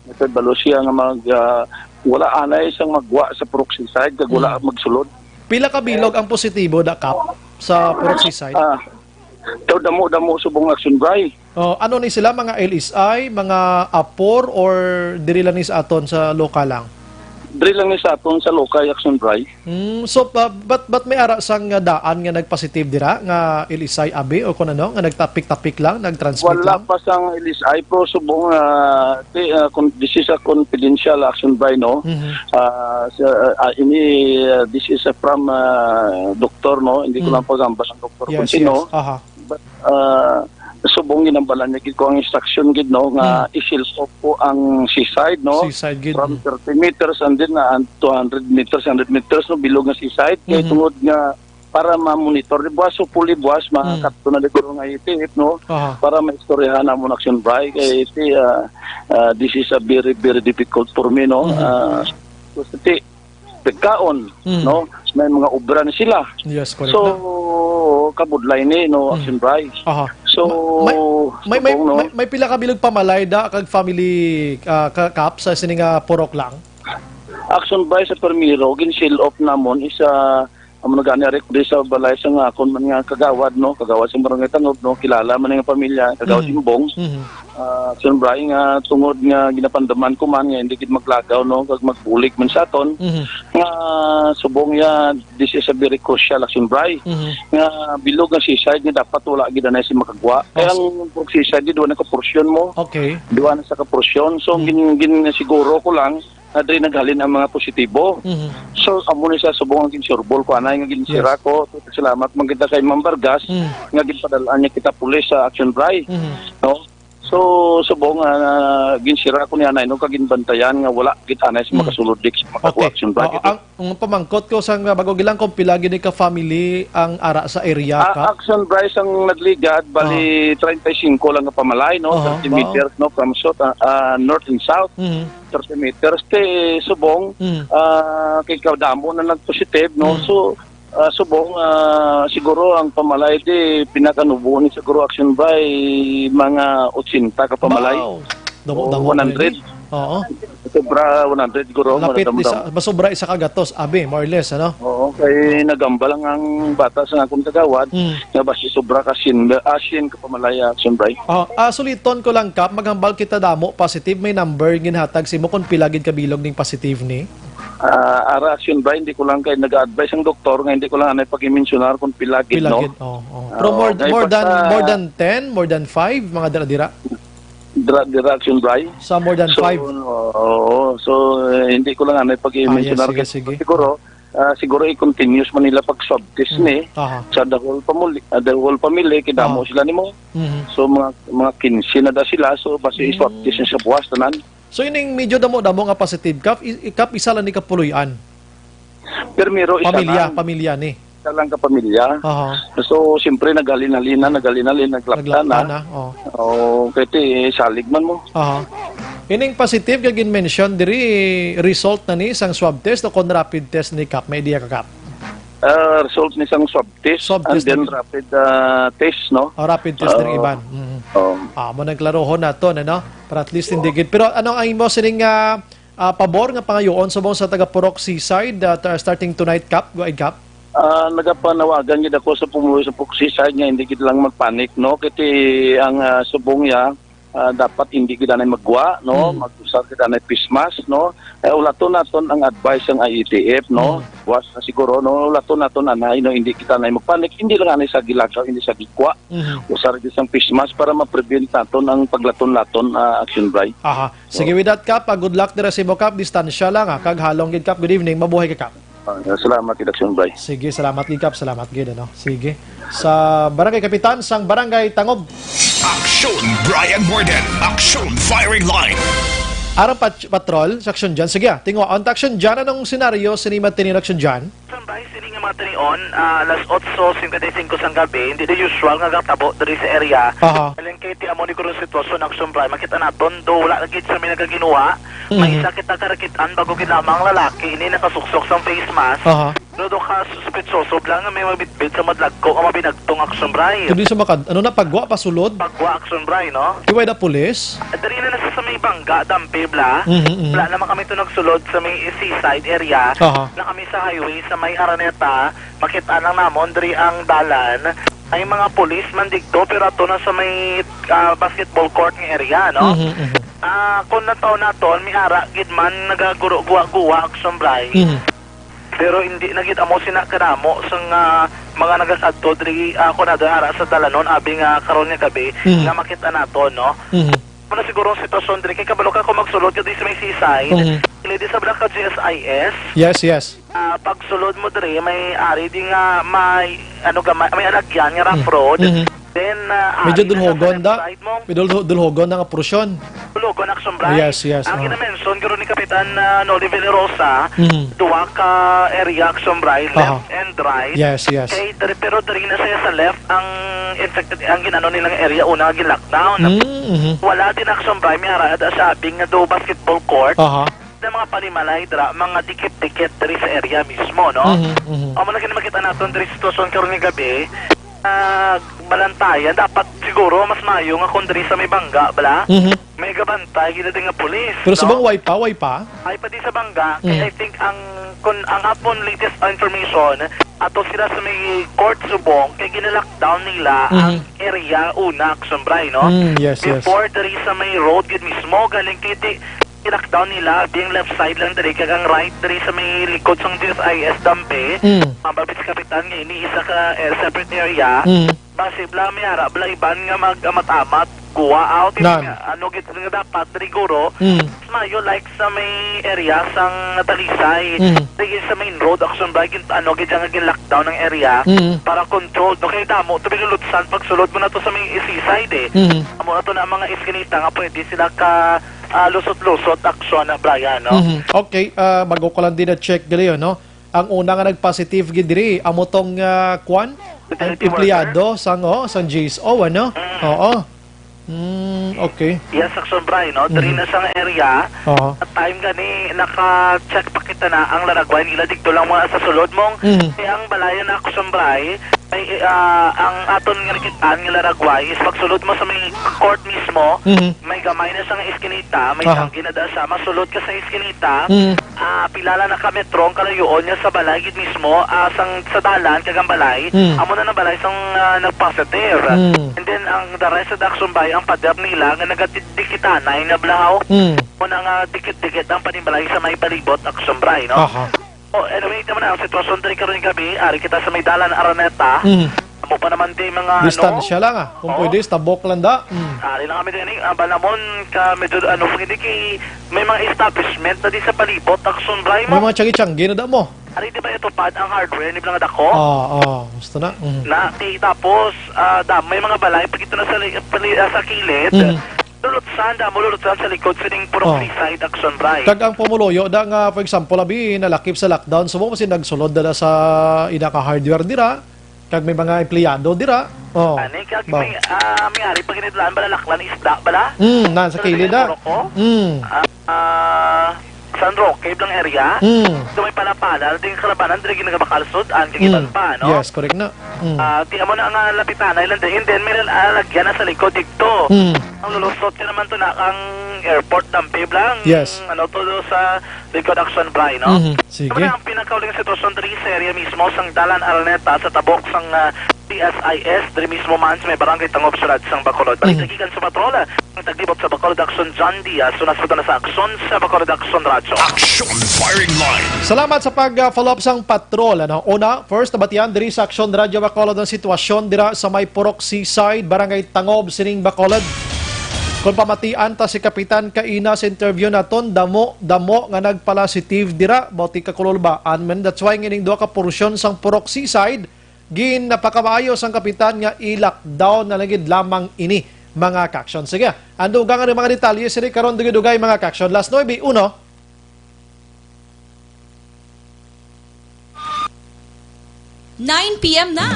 nagkabalo siya nga wala anay isang magwa sa Purok Seaside kag wala magsulod. Pila ka bilog ang positibo da Kap sa Purok Seaside? Damo subong Action Bray. Ano ni sila, mga LSI, mga APOR or diri lang ni sa aton sa lokal lang? Diri lang ni sa aton sa lokal Action Bray. So but may ara sang daan nga nagpositive dira nga LSI abi o kun ano nga nagtapik-tapik lang, nagtransmit wala lang? Pa sang LSI pro subong this is a confidential Action Bray no. This is from doktor no, hindi ko lang pagambas ang doktor kung sino. But subong ginambalan niya gid ko ang instruction gid no nga i-shield off po ang seaside no from 30 meters and then 200 meters 100 meters no bilog nga seaside kay tungod nga para ma-monitor di buwas o puli buwas makakapto na dito nga itip no para maistoryahan na mo Action Bray kay this is a very very difficult for me no kasi pagkaon no may mga obra na sila. Yes, correct. So kabudlay ni no Action Bray. So may pila ka bilog pamalay da kag family Kap sa sininga Purok lang. Action Bray sa Permiro gin seal off namon isa amo nagani rek sa balay sa akon man nga kagawad no, kagawad sa Barangay Tangob no, kilala man nga pamilya kagawad Imbong. Action Bray nga tungod nga ginapandaman ko man nga hindi gid maglagaw no kag magbulig man sa aton nga subong ya this is a very crucial Action Bray nga bilog nga seaside nga dapat wala gid na si makagwa kaya ang seaside duwa na ka porsyon mo duwa na sa ka porsyon so gin siguro ko lang na diri naghalin ang mga positibo so amo ni sa subong ang ginsurbol ko anay nga ginsira ko salamat man kita kay Ma'am Vargas nga ginpadalaan niya kita pulis sa Action Bray no. So subong ginsira ko ni anay no kaginbantayan nga wala gid anay sa makasulod dik sa maka-action Bray. Ang pamangkot ko sang bago gilang kung pila gini ka family ang ara sa area ka. Action Bray sang nagligad bali 35 lang nga pamalay no 30 meters no from south north and south 30 meters kay subong kay Kaudamo na nag-positive no so subong siguro ang pamalay di pinakanubo ni siguro Action Bray mga 80 ka pamalay. Wow. 100. Oo. Sobra 100 siguro. Lapit masobra isa ka gatos abi more or less ano. Oo kay nagamba lang ang bata sa akong kagawad nga basi sobra ka asin ka pamalay Action Bray. Suliton ko lang kap maghambal kita damo positive may number ginhatag simo kun pila gid kabilog ning positive ni. Ara Action Bray hindi ko lang kay nag-advise ang doktor nga hindi ko lang anay pag-mensionar kung pilagid no. Pero more than 10, more than 5 mga dira-dira. Dira Action Bray. Sa more than 5. So hindi ko lang anay pag-mensionar sige. Siguro i-continuous man nila pag swab test ni sa the whole family kidamo sila nimo. So mga 15 na da sila so basi swab test sa buwas tanan. So ining medyo damo-damo nga positive kap isa lang ni kapuluyan. Permiro isa pamilya ni. Isa lang ka pamilya. So siyempre naghalin-halin naglakta na. Kaya salig man mo. Ining positive kag mention diri result na ni isang swab test o kon rapid test ni kap may idea ka kap. Result ni isang swab test and then rapid test no. Rapid test ng iban. Mo nagklarohon nato ano para at least hindi gid. Pero ano ang imo sining pabor nga pangayoon subong sa taga Purok Seaside starting tonight kap go kap. Nagapanawagan gid ako sa pumuloy sa Purok Seaside nga hindi gid lang magpanik no kiti ang subong ya dapat hindi gid na magwa no mag-usar gid na face mask no ulaton naton ang advice ng IETF no was siguro no ulaton naton anay no hindi kita na magpanik hindi lang anay sa gilagaw hindi sa gikwa usar gid sang face mask para ma-prevent naton ang paglaton-laton Action Bray. Sige with that kap good luck dira sa Cebu Kap distansya lang kag halong gid kap good evening mabuhay ka kap. Salamat gid Action Bray. Sige salamat gid kap salamat gid ano. Sige sa Barangay Kapitan sang Barangay Tangob. Action Brian Morden, Action Firing Line. Arang patrol, section dyan. Sige, tingo, on action dyan. Anong senaryo sinimat tinin action dyan? Sambay, sini nga mga tinion, alas 8:55 sang gabi, hindi na usual nga gatabo dari sa area. Alin kay ti amo ni kurong sitwasyon ng sumbray, makita naton, do wala lagi sa may nagaginuwa, may isa kita karakitaan bago ginamang lalaki, ini nakasuksok sa face mask. Pero ka suspetsoso lang nga may mabitbit sa madlagko o mabinagtong Action Bray. Hindi sa makad, ano na, pagwa, pasulod? Pagwa Action Bray, no? Kiway na pulis? Dari na nasa sa may bangga, dampi, bla. Wala naman kami ito nagsulod sa may seaside area. Na kami sa highway, sa may Araneta, makita lang namon, dari ang dalan, ay mga pulis man digto, pero ito na sa may basketball court ng area, no? Kung nataw naton, may ara, gidman, nagaguro-guwa Action Bray. Pero hindi nagit amo sina kanamo sang mga nagasadto diri ako na ara sa dalanon abi nga karon nga gabi nga makita nato no. Ano siguro ang sitwasyon diri kay kabalo ka ko magsulod diri sa may seaside. Hindi sa Blanca GSIS. Yes. Pagsulod mo diri may ari di nga may may alagyan nga rough road. Then medyo dulhogon da. Medyo dulhogon nga porsyon. Dulhogon Action Bray. Yes. Ang ina-mention garo ni Kapitan Noli Villarosa, duwa ka area Action Bray, left and right. Yes. Kay pero dari na siya sa left ang infected ang ginano nilang area una gi-lockdown. Wala din Action Bray may ara sa abing nga do basketball court. Na mga panimalay dra mga dikit-dikit diri sa area mismo no. Amo na makita naton diri sa sitwasyon karon nga gabi balantayan, dapat siguro mas mayo nga kung diri sa may bangga, bala? May gabantay, gila din nga pulis. Pero sa bang way pa? Ay pa di sa bangga, kaya I think ang apon latest information, ato sila sa may court subong, kaya ginalockdown nila ang area una, Aksumbray, no? Yes. Before diri sa may road, yun mismo, galing kiti, lockdown nila, being left side lang dali, kagang right dali sa may likod ng DSIS Dampe, mababit sa kapitan nga ini isa ka separate area, base bla may harap, bla iban nga mag-amat-amat, kuha out, ano git nga dapat, dali guro, mayo like sa may area sang Talisay, dali sa main road, Aksumbray, ano git nga gin-lockdown ng area, para control, no kaya damo, ito binulutsan, pagsulod mo na to sa may seaside amo na to na mga iskinita nga pwede sila ka lusot-lusot aksyon na Brian, no? Okay, bago ko lang din na-check gali yun, no? Ang una nga nag-positive gidiri, amo tong kwan, ang empleyado sang GSO, ano? Oo. Okay. Yes, aksyon Brian, no? Dari na sang area, at time gani, naka-check pa kita na ang laragway nila, dito lang mga sa sulod mong, ang balayan na aksyon Brian, ay ang aton nga nakitaan nga laragway is pagsulod mo sa may court mismo, may gamay na sa iskinita, may tanggi na da sa masulod ka sa iskinita, pilala na ka metrong kalayoon niya sa balay gid mismo, sa dalan kagang balay, amo na balay sang nagpositive. And then ang the rest of the action bay ang pader nila nga nagadikitanay na blahaw, muna nga dikit-dikit ang panimbalay sa may palibot action bay, no? Anyway, ito na ang sitwasyon din karon gabi, ari kita sa may dalan Araneta. Amo pa naman din mga distansya lang kung pwede tabok lang da. Ari lang kami din balamon ka medyo hindi kay may mga establishment na di sa palibot action Bray mo. May mga tiyagi-tiyagi na da mo. Ari di ba ito pad ang hardware ni lang dako? Gusto na. Na tapos may mga balay pag ito na sa kilid. Lulutsan sa likod sining purong seaside action Bray. Kag ang pumuloyo da nga for example abi nalakip sa lockdown so mo kasi nagsulod da sa inaka hardware dira kag may mga empleyado dira. Ani kag may ari pag inidlaan balalaklan isda bala? Na sa kilid da. San Roque, ibang area. So may palapala, ting kalabanan, dili ginagabakalsod, kagiban pa, no? Yes, correct na. Tingnan mo na ang lapitan, island din, then may lagyan na sa likod dito. Ang lulusot ka naman to na ang airport Dampe lang. Yes. Ano to sa likod action Bray, no? Sige. Ang pinakauling sitwasyon diri sa area mismo, sang Dalan Araneta, sa tabok sang PSIS, diri mismo man sa may barangay Tangob Surad sang Bacolod. Balik sa patrola, ang taglibot sa Bacolod Action John Diaz, sunod na sa aksyon sa Bacolod Action Radio. Action Firing Line. Salamat sa pag-follow up sang patrol. Una, first nabatian diri sa Action Radio Bacolod ang sitwasyon dira sa may Purok Seaside, barangay Tangob sining Bacolod. Kung pamatian ta si Kapitan Kaina sa interview naton, damo nga nagpositive dira, bauti kakululbaan man. That's why ngining duha ka porsyon sang Purok Seaside, gin napakamayos ang Kapitan nga i-lockdown na langid lamang ini mga kaksyon. Sige, andugang nga mga detalye sini karon dugay mga kaksyon. Last 9:01 9 p.m. na.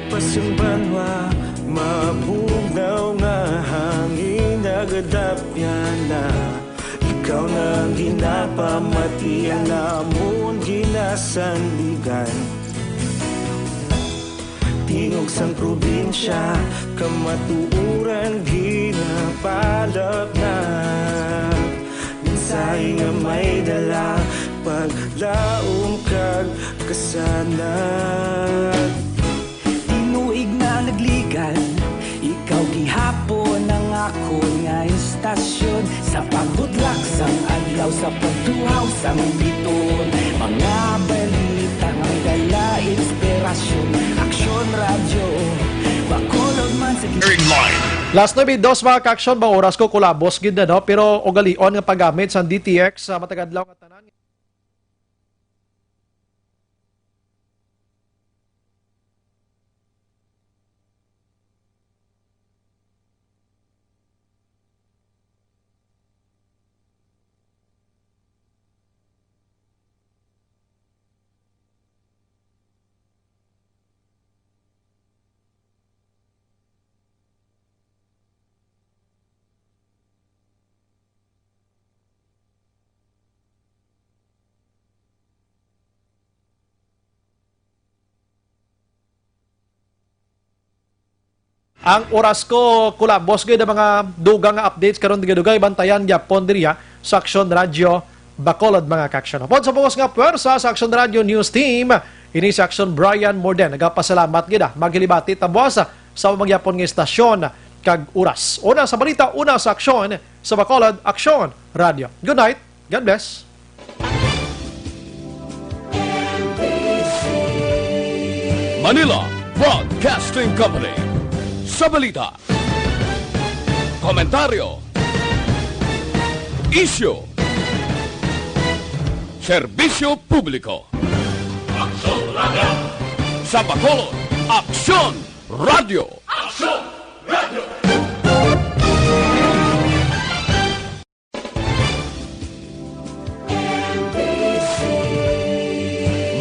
Pasimbanwa, mabugnaw nga hangin nagadapyan na ikaw na ginapamatian namon ginasandigan. Tingog sang probinsya, kamatuuran ginapalap na minsay nga may dala, paglaom kag kasanag. Nagligan, ikaw gihapon ang ako nga istasyon sa pagudlak sang adlaw sa pagtuhaw sang biton, mga balita nga dala inspirasyon, Action Radio Bacolod man sa Last 9:02 mga kaksyon, bang oras ko kulabos gid na no, pero ugalion nga paggamit sa DTX sa matagadlaw nga tanan. Ang oras ko, boss gay na mga dugang nga updates karon dugay bantayan gyapon diriya sa Aksyon Radio Bacolod mga kaksyon. Upon sa pungos nga puwersa sa Aksyon Radio News Team, ini sa Aksyon Brian Morden. Nagapasalamat gida maghilibati tabuasa sa magyapon nga istasyon kag oras. Una sa balita, una sa Aksyon sa Bacolod, Aksyon Radio. Good night. God bless. Manila Broadcasting Company. Sa balita, komentaryo, isyu, serbisyo publiko. Aksyon Radio. Sa Bacolod, Aksyon Radio. Aksyon Radio.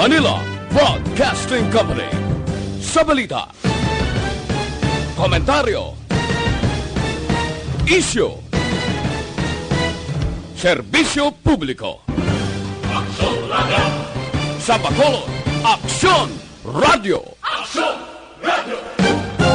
Manila Broadcasting Company. Sa balita, komentaryo, isyu, serbisyo publiko. Aksyon Radio. Sa Bacolod, Aksyon Radio. Aksyon